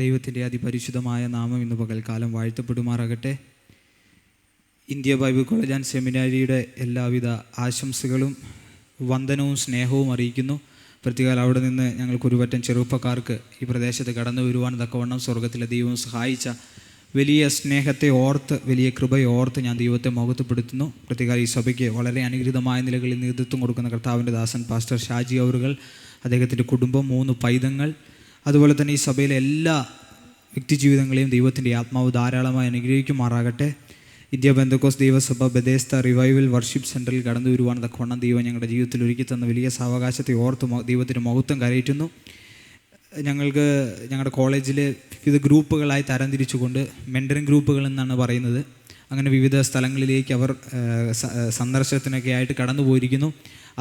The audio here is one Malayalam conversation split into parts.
ദൈവത്തിൻ്റെ അതിപരിശുദ്ധമായ നാമം ഇന്ന് പകൽക്കാലം വാഴ്ത്തപ്പെടുമാറാകട്ടെ. ഇന്ത്യ ബൈബിൾ കോളേജ് ആൻഡ് സെമിനാരിയുടെ എല്ലാവിധ ആശംസകളും വന്ദനവും സ്നേഹവും അറിയിക്കുന്നു. പ്രത്യേകം അവിടെ നിന്ന് ഞങ്ങൾക്കൊരു പറ്റം ചെറുപ്പക്കാർക്ക് ഈ പ്രദേശത്ത് കടന്നു വരുവാൻ തക്കവണ്ണം സ്വർഗത്തിലെ ദൈവം സഹായിച്ച വലിയ സ്നേഹത്തെ ഓർത്ത്, വലിയ കൃപയെ ഓർത്ത് ഞാൻ ദൈവത്തെ മഹത്വപ്പെടുത്തുന്നു. പ്രത്യേകം ഈ സഭയ്ക്ക് വളരെ അനുഗ്രഹീതമായ നിലകളിൽ നേതൃത്വം കൊടുക്കുന്ന കർത്താവിൻ്റെ ദാസൻ പാസ്റ്റർ ഷാജി അവറുകൾ, അദ്ദേഹത്തിൻ്റെ കുടുംബം, 3 പൈതങ്ങൾ, അതുപോലെ തന്നെ ഈ സഭയിലെ എല്ലാ വ്യക്തിജീവിതങ്ങളെയും ദൈവത്തിൻ്റെ ആത്മാവ് ധാരാളമായി അനുഗ്രഹിക്കുമാറാകട്ടെ. ഇന്ത്യ പെന്തക്കോസ് ദൈവസഭ ബെഥേസ്ത റിവൈവൽ വർഷിപ്പ് സെൻറ്ററിൽ കടന്നു വരുവാൻ തക്കവണ്ണം ദൈവം ഞങ്ങളുടെ ജീവിതത്തിൽ ഒരുക്കി തന്ന വലിയ സാവകാശത്തെ ഓർത്ത് ദൈവത്തിൻ്റെ മഹത്വം കരയറ്റുന്നു. ഞങ്ങളുടെ കോളേജിൽ വിവിധ ഗ്രൂപ്പുകളായി തരംതിരിച്ചുകൊണ്ട് മെൻറ്ററിങ് ഗ്രൂപ്പുകൾ എന്നാണ് പറയുന്നത്. അങ്ങനെ വിവിധ സ്ഥലങ്ങളിലേക്ക് അവർ സന്ദർശനത്തിനൊക്കെ ആയിട്ട് കടന്നു പോയിരിക്കുന്നു.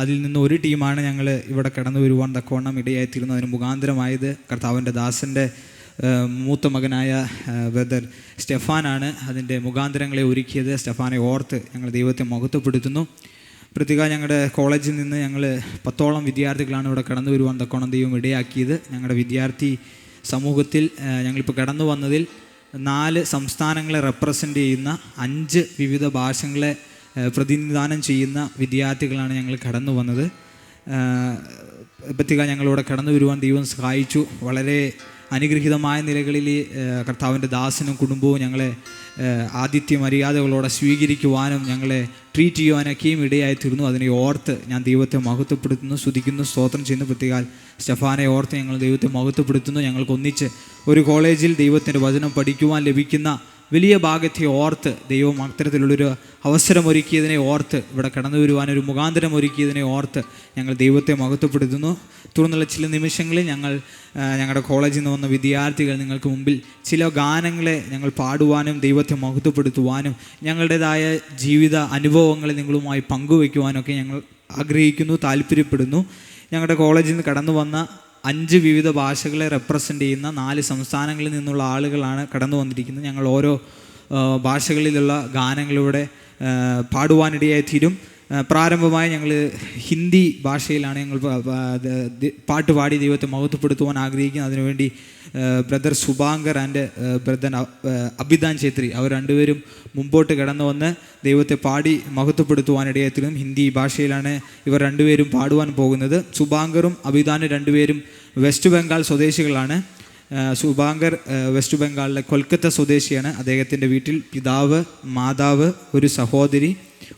അതിൽ നിന്ന് ഒരു ടീമാണ് ഞങ്ങൾ ഇവിടെ കടന്നു വരുവാൻ തക്കവണ്ണം ഇടയായിത്തീരുന്നു. അതിന് മുഖാന്തരമായത് കർത്താവിൻ്റെ ദാസൻ്റെ മൂത്ത മകനായ ബ്രദർ സ്റ്റെഫാനാണ് അതിൻ്റെ മുഖാന്തരങ്ങളെ ഒരുക്കിയത്. സ്റ്റെഫാനെ ഓർത്ത് ഞങ്ങൾ ദൈവത്തെ മഹത്വപ്പെടുത്തുന്നു. പ്രത്യേക ഞങ്ങളുടെ കോളേജിൽ നിന്ന് ഞങ്ങൾ 10ഓളം വിദ്യാർത്ഥികളാണ് ഇവിടെ കടന്നു വരുവാൻ തക്കോണം ദൈവം ഇടയാക്കിയത്. ഞങ്ങളുടെ വിദ്യാർത്ഥി സമൂഹത്തിൽ ഞങ്ങളിപ്പോൾ കടന്നു വന്നതിൽ 4 സംസ്ഥാനങ്ങളെ റെപ്രസെൻ്റ് ചെയ്യുന്ന 5 വിവിധ ഭാഷകളെ പ്രതിനിധാനം ചെയ്യുന്ന വിദ്യാർത്ഥികളാണ് ഞങ്ങൾ കടന്നു വന്നത്. പ്രത്യേക ഞങ്ങളിവിടെ കടന്നു വരുവാൻ ദൈവം സഹായിച്ചു. വളരെ അനുഗ്രഹീതമായ നിലകളിൽ കർത്താവിൻ്റെ ദാസനും കുടുംബവും ഞങ്ങളെ ആതിഥ്യ മര്യാദകളോടെ സ്വീകരിക്കുവാനും ഞങ്ങളെ ട്രീറ്റ് ചെയ്യുവാനൊക്കെയും ഇടയായിത്തീർന്നു. അതിനെ ഓർത്ത് ഞാൻ ദൈവത്തെ മഹത്വപ്പെടുത്തുന്നു, സ്തുതിക്കുന്നു, സ്തോത്രം ചെയ്യുന്നു. പ്രത്യേക സ്റ്റെഫാനെ ഓർത്ത് ഞങ്ങൾ ദൈവത്തെ മഹത്വപ്പെടുത്തുന്നു. ഞങ്ങൾക്കൊന്നിച്ച് ഒരു കോളേജിൽ ദൈവത്തിൻ്റെ വചനം പഠിക്കുവാൻ ലഭിക്കുന്ന വലിയ ഭാഗത്തെ ഓർത്ത് ദൈവം അത്തരത്തിലുള്ളൊരു അവസരമൊരുക്കിയതിനെ ഓർത്ത് ഇവിടെ കടന്നു വരുവാനൊരു മുഖാന്തരം ഒരുക്കിയതിനെ ഓർത്ത് ഞങ്ങൾ ദൈവത്തെ മഹത്വപ്പെടുത്തുന്നു. തുടർന്നുള്ള ചില നിമിഷങ്ങളിൽ ഞങ്ങളുടെ കോളേജിൽ നിന്ന് വന്ന വിദ്യാർത്ഥികൾ നിങ്ങൾക്ക് മുമ്പിൽ ചില ഗാനങ്ങളെ ഞങ്ങൾ പാടുവാനും ദൈവത്തെ മഹത്വപ്പെടുത്തുവാനും ഞങ്ങളുടേതായ ജീവിത അനുഭവങ്ങളെ നിങ്ങളുമായി പങ്കുവയ്ക്കുവാനൊക്കെ ഞങ്ങൾ ആഗ്രഹിക്കുന്നു, താല്പര്യപ്പെടുന്നു. ഞങ്ങളുടെ കോളേജിൽ നിന്ന് കടന്നു വന്ന 5 വിവിധ ഭാഷകളെ റെപ്രസെൻ്റ് ചെയ്യുന്ന 4 സംസ്ഥാനങ്ങളിൽ നിന്നുള്ള ആളുകളാണ് കടന്നു വന്നിരിക്കുന്നത്. ഞങ്ങൾ ഓരോ ഭാഷകളിലുള്ള ഗാനങ്ങളിലൂടെ പാടുവാനിടയായി തീരും. പ്രാരംഭമായി ഞങ്ങൾ ഹിന്ദി ഭാഷയിലാണ് ഞങ്ങൾ പാട്ട് പാടി ദൈവത്തെ മഹത്വപ്പെടുത്തുവാൻ ആഗ്രഹിക്കുന്നത്. അതിനുവേണ്ടി ബ്രദർ സുബാങ്കർ ആൻഡ് ബ്രദർ അഭിദാൻ ഛേത്രി അവർ രണ്ടുപേരും മുമ്പോട്ട് കടന്നു വന്ന് ദൈവത്തെ പാടി മഹത്വപ്പെടുത്തുവാനിടയായിത്തീരും. ഹിന്ദി ഭാഷയിലാണ് ഇവർ രണ്ടുപേരും പാടുവാൻ പോകുന്നത്. സുബാങ്കറും അഭിദാനും രണ്ടുപേരും വെസ്റ്റ് ബംഗാൾ സ്വദേശികളാണ്. സുബാങ്കർ വെസ്റ്റ് ബംഗാളിലെ കൊൽക്കത്ത സ്വദേശിയാണ്. അദ്ദേഹത്തിൻ്റെ വീട്ടിൽ പിതാവ്, മാതാവ്, ഒരു സഹോദരി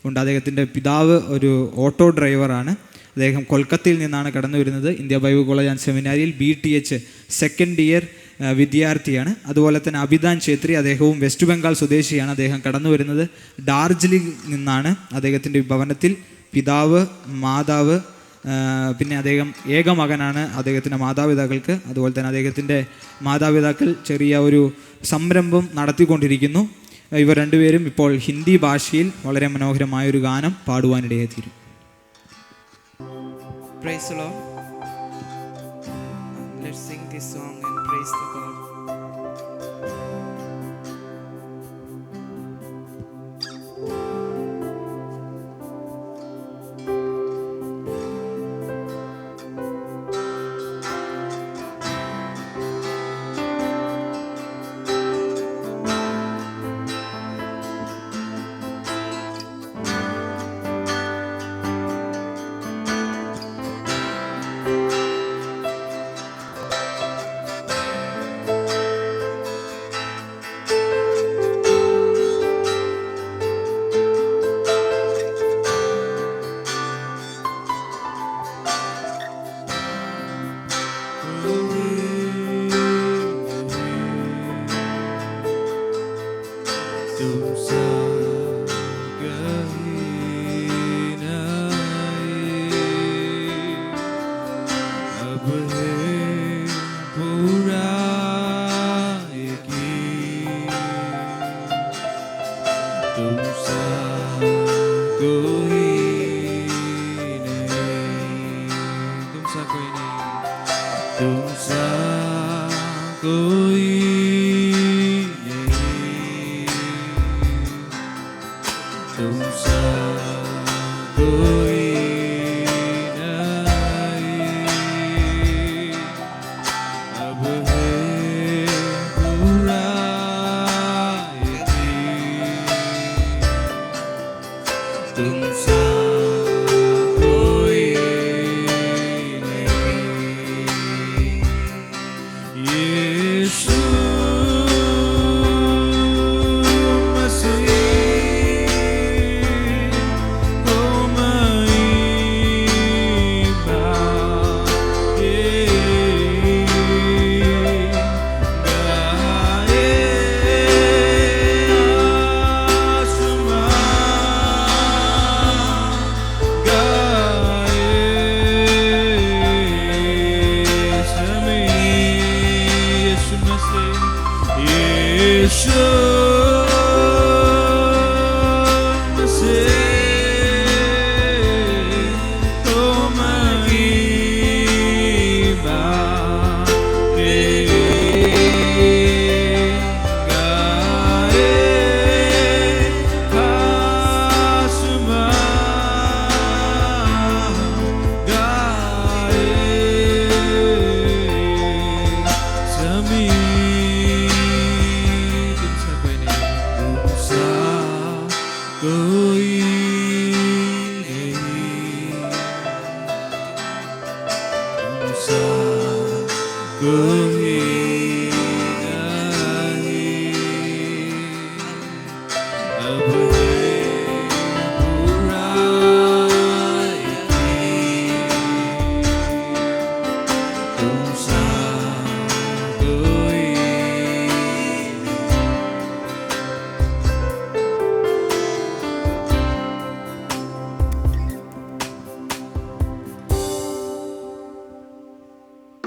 ഉണ്ട്. അദ്ദേഹത്തിൻ്റെ പിതാവ് ഒരു ഓട്ടോ ഡ്രൈവറാണ്. അദ്ദേഹം കൊൽക്കത്തയിൽ നിന്നാണ് കടന്നു വരുന്നത്. ഇന്ത്യ ബൈബിൾ കോളേജ് ആൻഡ് സെമിനാരിയിൽ BTH സെക്കൻഡ് ഇയർ വിദ്യാർത്ഥിയാണ്. അതുപോലെ തന്നെ അഭിദാൻ ഛേത്രി, അദ്ദേഹവും വെസ്റ്റ് ബംഗാൾ സ്വദേശിയാണ്. അദ്ദേഹം കടന്നു വരുന്നത് ഡാർജിലിംഗിൽ നിന്നാണ്. അദ്ദേഹത്തിൻ്റെ ഭവനത്തിൽ പിതാവ്, മാതാവ്, പിന്നെ അദ്ദേഹം ഏക മകനാണ് അദ്ദേഹത്തിൻ്റെ മാതാപിതാക്കൾക്ക്. അതുപോലെ തന്നെ അദ്ദേഹത്തിൻ്റെ മാതാപിതാക്കൾ ചെറിയ ഒരു സംരംഭം നടത്തിക്കൊണ്ടിരിക്കുന്നു. ഇവർ രണ്ടുപേരും ഇപ്പോൾ ഹിന്ദി ഭാഷയിൽ വളരെ മനോഹരമായൊരു ഗാനം പാടുവാനിടയായിത്തീരും. Praise the Lord. Let's sing this song and praise the God. तुमसा कोई नहीं। यीशु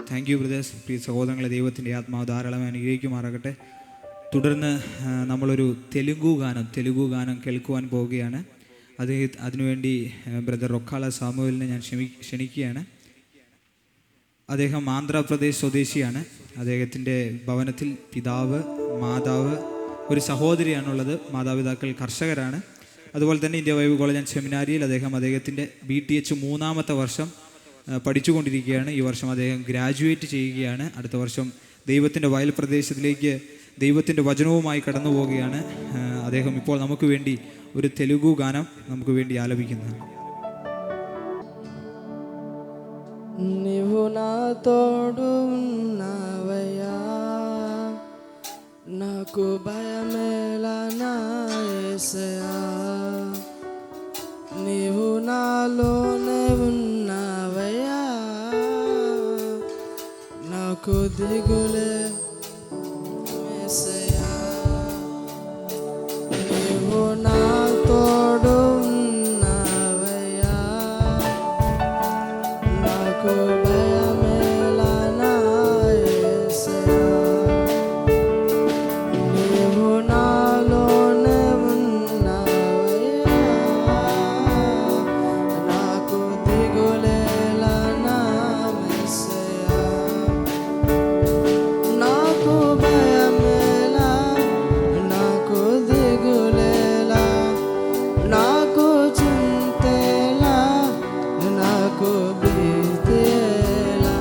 താങ്ക് യു ബ്രദേഴ്സ്. പ്രിയ സഹോദരങ്ങളെ, ദൈവത്തിൻ്റെ ആത്മാവ് ധാരാളമായി അനുഗ്രഹിക്കുമാറാകട്ടെ. തുടർന്ന് നമ്മളൊരു തെലുഗു ഗാനം കേൾക്കുവാൻ പോവുകയാണ്. അതിനുവേണ്ടി ബ്രദർ റൊക്കാല സാമുവലിനെ ഞാൻ ക്ഷണിക്കുകയാണ്. അദ്ദേഹം ആന്ധ്രാപ്രദേശ് സ്വദേശിയാണ്. അദ്ദേഹത്തിൻ്റെ ഭവനത്തിൽ പിതാവ്, മാതാവ്, ഒരു സഹോദരിയാണുള്ളത്. മാതാപിതാക്കൾ കർഷകരാണ്. അതുപോലെ തന്നെ ഇന്ത്യ ബൈബിൾ കോളേജ് ആൻഡ് സെമിനാരിയിൽ അദ്ദേഹത്തിൻ്റെ BTH 3ാമത്തെ വർഷം പഠിച്ചുകൊണ്ടിരിക്കുകയാണ്. ഈ വർഷം അദ്ദേഹം ഗ്രാജുവേറ്റ് ചെയ്യുകയാണ്. അടുത്ത വർഷം ദൈവത്തിൻ്റെ വയൽ പ്രദേശത്തിലേക്ക് ദൈവത്തിൻ്റെ വചനവുമായി കടന്നു പോവുകയാണ്. അദ്ദേഹം ഇപ്പോൾ നമുക്ക് വേണ്ടി ഒരു തെലുഗു ഗാനം നമുക്ക് വേണ്ടി ആലപിക്കുന്നു. నీవు నా తోడు ఉన్నావయ్యా, నాకు భయమేలా నా యేసయ్యా. నీవు నాలోనే ఉన్నావయ్యా, నాకు దిగులే యేసయ్యా. నీవు నా తోడు ఉన్నావయ్యా, నాకు భయమేలా నా యేసయ్యా. నీవు నాలోనే ఉన్నావయ్యా, నాకు దిగులేలా నా యేసయ్యా. నాకు భయమేలా, నాకు దిగులేలా, నాకు చింతేలా, నాకు భీతేలా.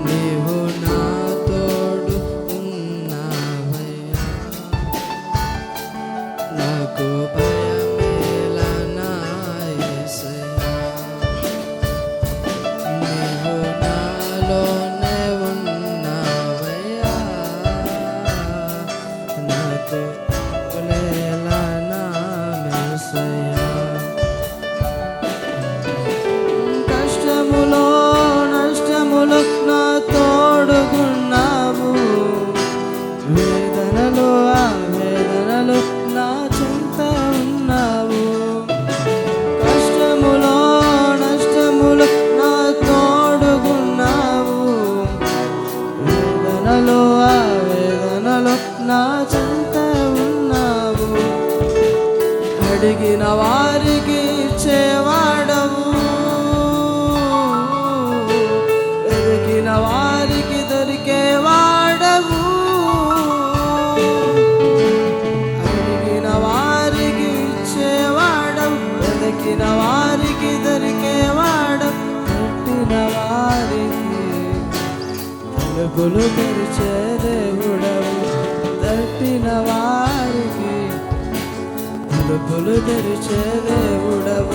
నీవు నా తోడు ఉన్నావయ్యా, నాకు భయమేలా నా యేసయ్యా. నీవు నాలోనే ఉన్నావయ్యా, నాకు దిగులేలా నా యేసయ్యా. కష్టములో నష్టములో నా తోడుగున్నావు, వేదనలో ఆ వేదనలో నా చింత ఉన్నావు. కష్టములో నష్టములో నా తోడుగున్నావు, వేదనలో ఆ వేదనలో నా చింత ఉన్నావు. అడిగిన వారికి ఇచ్చేవాడవు, వెతికిన వారికి దొరికేవాడవు. అడిగిన వారికి ఇచ్చేవాడవు, వెతికిన వారికి దొరికేవాడవు. తట్టిన వారికి తలుపులు తెరిచే దేవుడవు, తట్టిన వారికి తలుపులు తెరిచే దేవుడవు.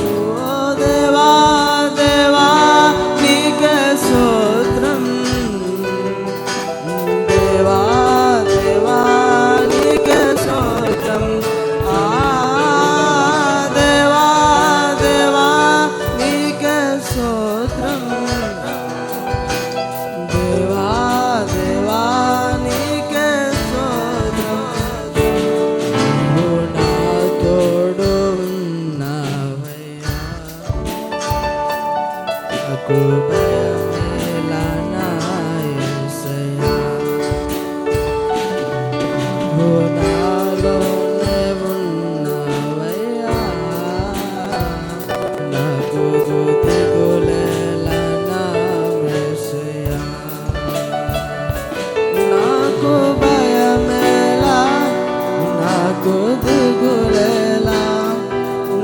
నాకు భయమేలా నా యేసయ్యా. ఓ నాలోనే ఉన్నవయ్యా, నాకు దిగులేలా నా యేసయ్యా. నాకు భయమేలా, నాకు దిగులేలా,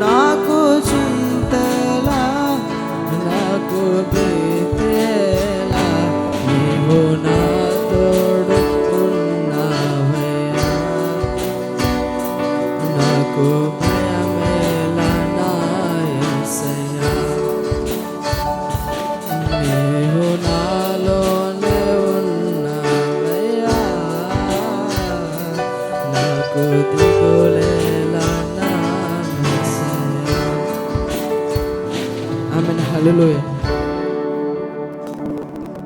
నాకు చింతలా, నాకు భీతేలా, నీవు నా తోడు ఉన్నావయ్యా. నాకు భయమేలా నా యేసయ్యా. నీవు నాలోనే ఉన్నావయ్యా, నాకు దిగులేలా నా యేసయ్యా. ആമേൻ. ഹല്ലേലൂയ.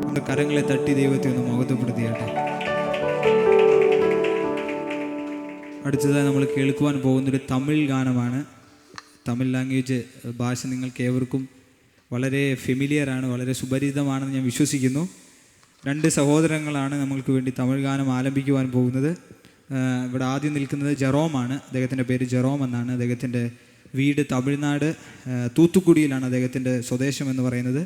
നമ്മുടെ കരങ്ങളെ തട്ടി ദൈവത്തെ ഒന്ന് മഹത്വപ്പെടുത്തിയാട്ടെ. അടുത്തതായി നമ്മൾ കേൾക്കുവാൻ പോകുന്നൊരു തമിഴ് ഗാനമാണ്. തമിഴ് ലാംഗ്വേജ് ഭാഷ നിങ്ങൾക്ക് ഏവർക്കും വളരെ ഫെമിലിയറാണ്, വളരെ സുപരിചിതമാണെന്ന് ഞാൻ വിശ്വസിക്കുന്നു. രണ്ട് സഹോദരങ്ങളാണ് നമ്മൾക്ക് വേണ്ടി തമിഴ് ഗാനം ആലപിക്കുവാൻ പോകുന്നത്. ഇവിടെ ആദ്യം നിൽക്കുന്നത് ജെറോമാണ്. അദ്ദേഹത്തിൻ്റെ പേര് ജെറോം എന്നാണ്. അദ്ദേഹത്തിൻ്റെ വീട് തമിഴ്നാട് തൂത്തുക്കുടിയിലാണ് അദ്ദേഹത്തിൻ്റെ സ്വദേശം എന്ന് പറയുന്നത്.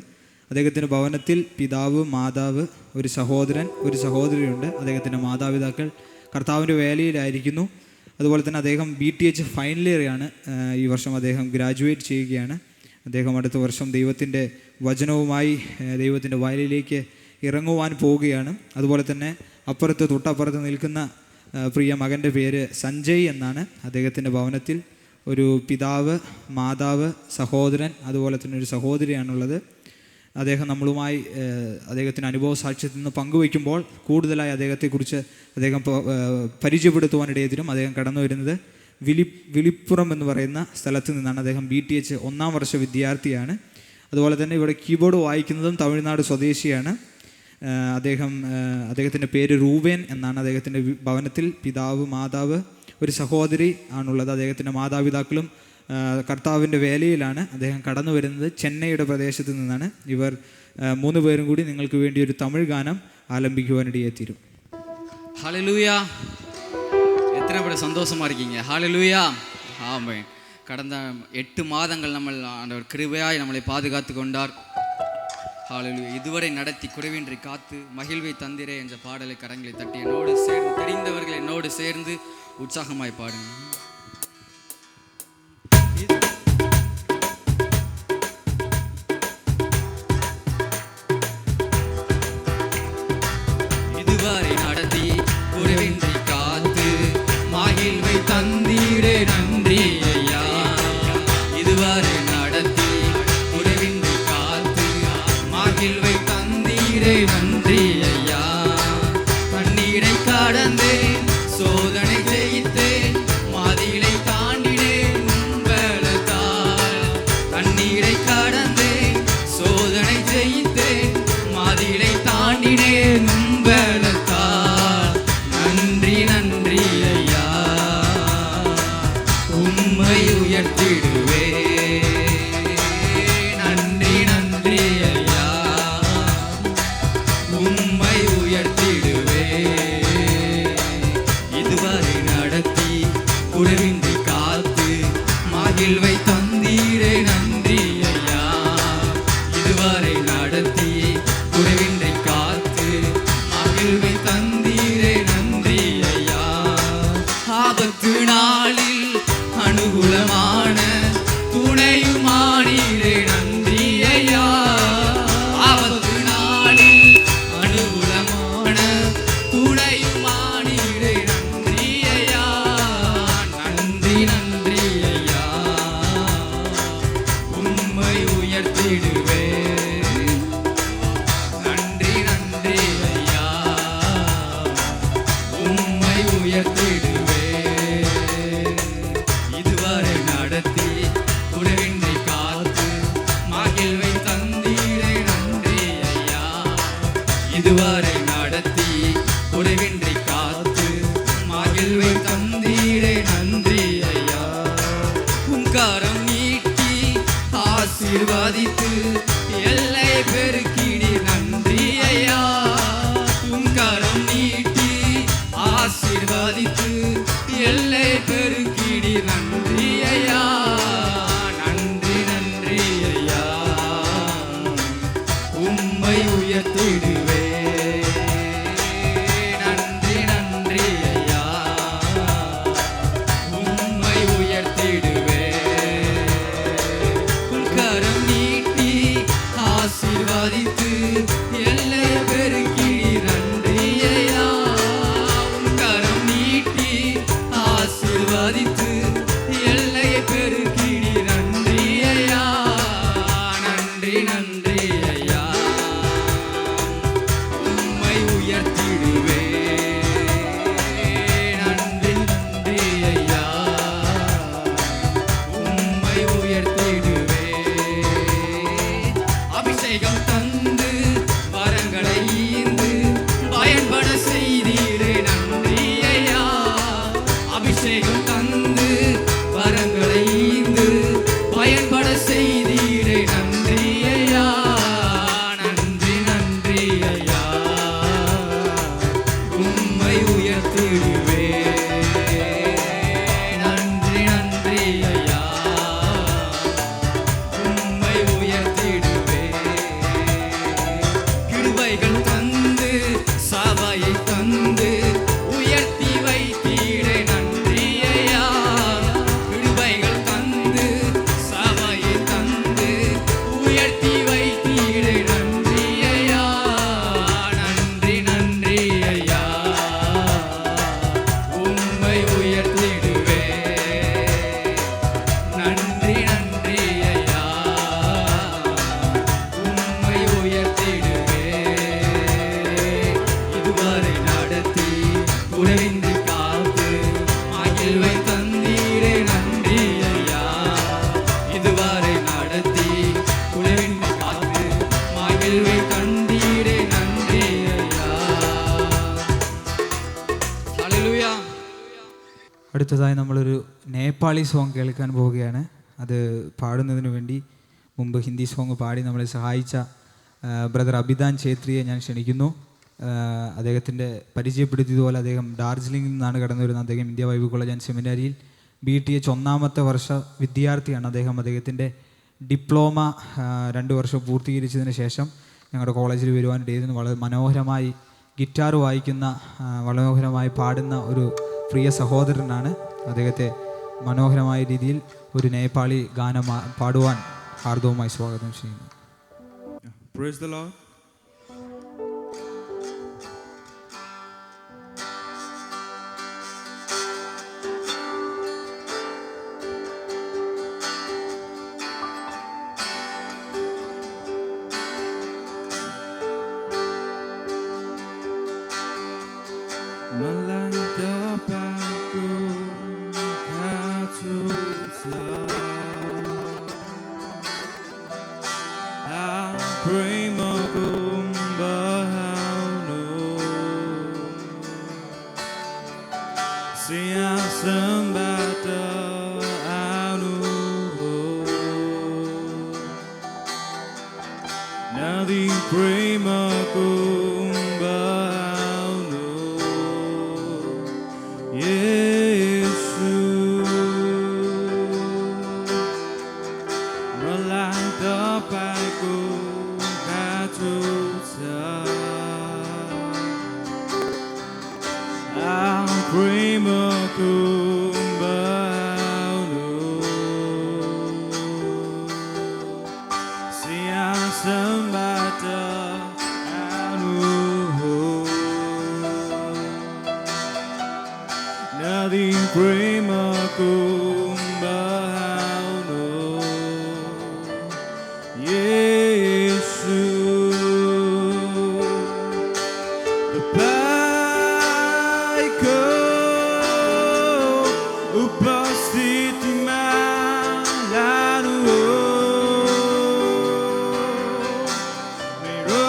അദ്ദേഹത്തിൻ്റെ ഭവനത്തിൽ പിതാവ്, മാതാവ്, ഒരു സഹോദരൻ, ഒരു സഹോദരിയുണ്ട്. അദ്ദേഹത്തിൻ്റെ മാതാപിതാക്കൾ കർത്താവിൻ്റെ വേലയിലായിരിക്കുന്നു. അതുപോലെ തന്നെ അദ്ദേഹം BTH ഫൈനൽ ഇയറാണ്. ഈ വർഷം അദ്ദേഹം ഗ്രാജുവേറ്റ് ചെയ്യുകയാണ്. അദ്ദേഹം അടുത്ത വർഷം ദൈവത്തിൻ്റെ വചനവുമായി ദൈവത്തിൻ്റെ വയലിലേക്ക് ഇറങ്ങുവാൻ പോവുകയാണ്. അതുപോലെ തന്നെ തൊട്ടപ്പുറത്ത് നിൽക്കുന്ന പ്രിയ മകൻ്റെ പേര് സഞ്ജയ് എന്നാണ്. അദ്ദേഹത്തിൻ്റെ ഭവനത്തിൽ ഒരു പിതാവ്, മാതാവ്, സഹോദരൻ, അതുപോലെ തന്നെ ഒരു സഹോദരിയാണുള്ളത്. അദ്ദേഹം നമ്മളുമായി അദ്ദേഹത്തിൻ്റെ അനുഭവ സാക്ഷ്യത്തിൽ നിന്ന് പങ്കുവയ്ക്കുമ്പോൾ കൂടുതലായി അദ്ദേഹത്തെക്കുറിച്ച് അദ്ദേഹം പരിചയപ്പെടുത്തുവാനിടയെത്തിനും അദ്ദേഹം കടന്നു വരുന്നത് വിളിപ്പുറം എന്ന് പറയുന്ന സ്ഥലത്ത് നിന്നാണ്. അദ്ദേഹം BTH 1ാം വർഷ വിദ്യാർത്ഥിയാണ്. അതുപോലെ തന്നെ ഇവിടെ കീബോർഡ് വായിക്കുന്നതും തമിഴ്നാട് സ്വദേശിയാണ്. അദ്ദേഹത്തിൻ്റെ പേര് റൂബേൻ എന്നാണ്. അദ്ദേഹത്തിൻ്റെ ഭവനത്തിൽ പിതാവ്, മാതാവ്, ഒരു സഹോദരി ആണുള്ളത്. അദ്ദേഹത്തിൻ്റെ മാതാപിതാക്കളും കർത്താവിൻ്റെ വേലയിലാണ്. അദ്ദേഹം കടന്നു വരുന്നത് ചെന്നൈയുടെ പ്രദേശത്ത് നിന്നാണ്. ഇവർ 3 പേരും കൂടി നിങ്ങൾക്ക് വേണ്ടി ഒരു തമിഴ് ഗാനം ആലപിക്കുവാനിടയെത്തിരും. ஹல்லேலூயா. எத்தனை பேர் சந்தோஷமாக இருக்கீங்க? ஹல்லேலூயா. ஆமென். கடந்த 8 மாதங்கள் நம்ம ஆண்டவர் கிருபையாய் நம்மளை பாதுகாத்து கொண்டார். ஹல்லேலூயா. இதுவரை நடத்தி குறைவின்றி காத்து மகிழ்வை தந்திரே என்ற பாடலை கரங்களை தட்டி என்னோடு சேர்ந்து தெரிந்தவர்கள் என்னோடு சேர்ந்து உற்சாகமாய் பாடுங்க. இதுவரை நடத்தி குறைவின்றி காத்து மகிழ்வை தந்தீரே நன்றி ஐயா. இதுவரை நடத்தி குறைவின்றி காத்து மகிழ்வை தந்தீரே நன்றி ஐயா. தண்ணீரை கடந்தேன், சோதனை ஜெயித்தேன், மாதிலை தாண்டினேன் உம்பலத்தால். தண்ணீரை கடந்தேன், சோதனை ஜெயித்தேன், மாதிலை தாண்டினேன் உம்பலத்தால். நன்றி நன்றி ஐயா, உம்மை உயர்த்திடுவே. நன்றி நன்றி ஐயா, உம்மை உயர்த்திடுவே. இதுவரை நடத்தி குறைவின்றி காத்து மகிழ்வை தந்தீரே நன்றி ஐயா. இதுவரை நடத்தி குறைவின்றி காத்து மகிழ்வை தந்தீரே நன்றி ஐயா. ஆபத்து நாளில் அனுகூலமான துணையுமானீரே நன்றி ஐயா. ஆபத்து நாளில் அனுகூலமான துணையுமானீரே நன்றி ஐயா. நன்றி நன்றி ஐயா, உம்மை உயர்த்திடுவே. நன்றி நன்றி ஐயா, உம்மை உயர்த்திடுவே. இதுவரை நடத்தி குறைவின்றி காத்து மகிழ்வை தந்தீரே நன்றி ஐயா. இதுவரை நடத்தி குறைவின்றி காத்து மகிழ்வை தந்தீரே நன்றி ஐயா. உம் கரம் நீட்டி ஆசி ஆசீர்வதித்து எல்லை பெருக்கிடி நன்றி ஐயா. உம் கரம் நீட்டி ஆசீர்வதித்து எல்லை பெருக்கிடி நன்றி ஐயா. நன்றி நன்றி ஐயா, உம்மை உயர்த்திடுவே. நன்றி நன்றி ஐயா, உம்மை உயர்த்திடுவே. உம் கரம் நீட்டி ஆசீர்வதித்து எல்லை பெருக்கிடி நன்றி ஐயா. உம் கரம் நீட்டி ஆசீர்வதித்து எல்லை பெருக்கிடி நன்றி ஐயா. நன்றி நன்றி ஐயா, உம்மை உயர்த்திடுவே. நன்றி நன்றி ஐயா, உம்மை உயர்த்திடுவே. அபிஷேகம் தந்து வரங்களை ஈந்து பயன்பட செய்தீரே நன்றி ஐயா. அபிஷேகம் தந்து வரங்களை ஈந்து பயன்பட செய்தீரே நன்றி ஐயா. நன்றி நன்றி ஐயா, உம்மை உயர்த்திடுவே. நன்றி நன்றி ஐயா, உம்மை உயர்த்திடுவே. கிருபைகள் தந்து சபையை தந்து உயர்த்தி வைத்தீரே நன்றி ஐயா. கிருபைகள் தந்து சபையை தந்து உயர்த்தி வைத்தீரே நன்றி ஐயா. நன்றி நன்றி ஐயா, உம்மை உயர்த்திடுவே. நன்றி நன்றி ஐயா, உம்மை உயர்த்திடுவே. இதுவரை நடத்தி உறவின்றி காத்து மகிழ்வை தந்தீரே நன்றி ஐயா. இதுவரை நடத்தி உறவின்றி காத்து மகிழ்வை தந்தீரே நன்றி ஐயா. ഹല്ലേലൂയ. അടുത്തതായി നമ്മളൊരു നേപ്പാളി സോങ് കേൾക്കാൻ പോവുകയാണ്. അത് പാടുന്നതിന് വേണ്ടി മുമ്പ് ഹിന്ദി സോങ് പാടി നമ്മളെ സഹായിച്ച ബ്രദർ അഭിദാൻ ഛേത്രിയെ ഞാൻ ക്ഷണിക്കുന്നു. അദ്ദേഹത്തിൻ്റെ പരിചയപ്പെടുത്തിയതുപോലെ അദ്ദേഹം ഡാർജിലിംഗിൽ നിന്നാണ് കടന്നു വരുന്നത്. അദ്ദേഹം ഇന്ത്യ ബൈബിൾ കോളേജ് ആൻഡ് സെമിനാരിയിൽ BTH 1ാമത്തെ വർഷ വിദ്യാർത്ഥിയാണ്. അദ്ദേഹത്തിൻ്റെ ഡിപ്ലോമ 2 വർഷം പൂർത്തീകരിച്ചതിന് ശേഷം ഞങ്ങളുടെ കോളേജിൽ വരുവാനിടയായിരുന്നു. വളരെ മനോഹരമായി ഗിറ്റാർ വായിക്കുന്ന, വളരെ മനോഹരമായി പാടുന്ന ഒരു പ്രിയ സഹോദരനാണ്. അദ്ദേഹത്തെ മനോഹരമായ രീതിയിൽ ഒരു നേപ്പാളി ഗാനം പാടുവാൻ ഹാർദവുമായി സ്വാഗതം ചെയ്യുന്നു. Praise the Lord. Melantapku katusa, primo kumbahano, siya sambata anu, nadi primo kumbahano, Yesu, melantapku katusa, primo kumbahano, siya sambata anu, nadi primo kumbahano, Yesu. Baiko upasthiti malanu, mero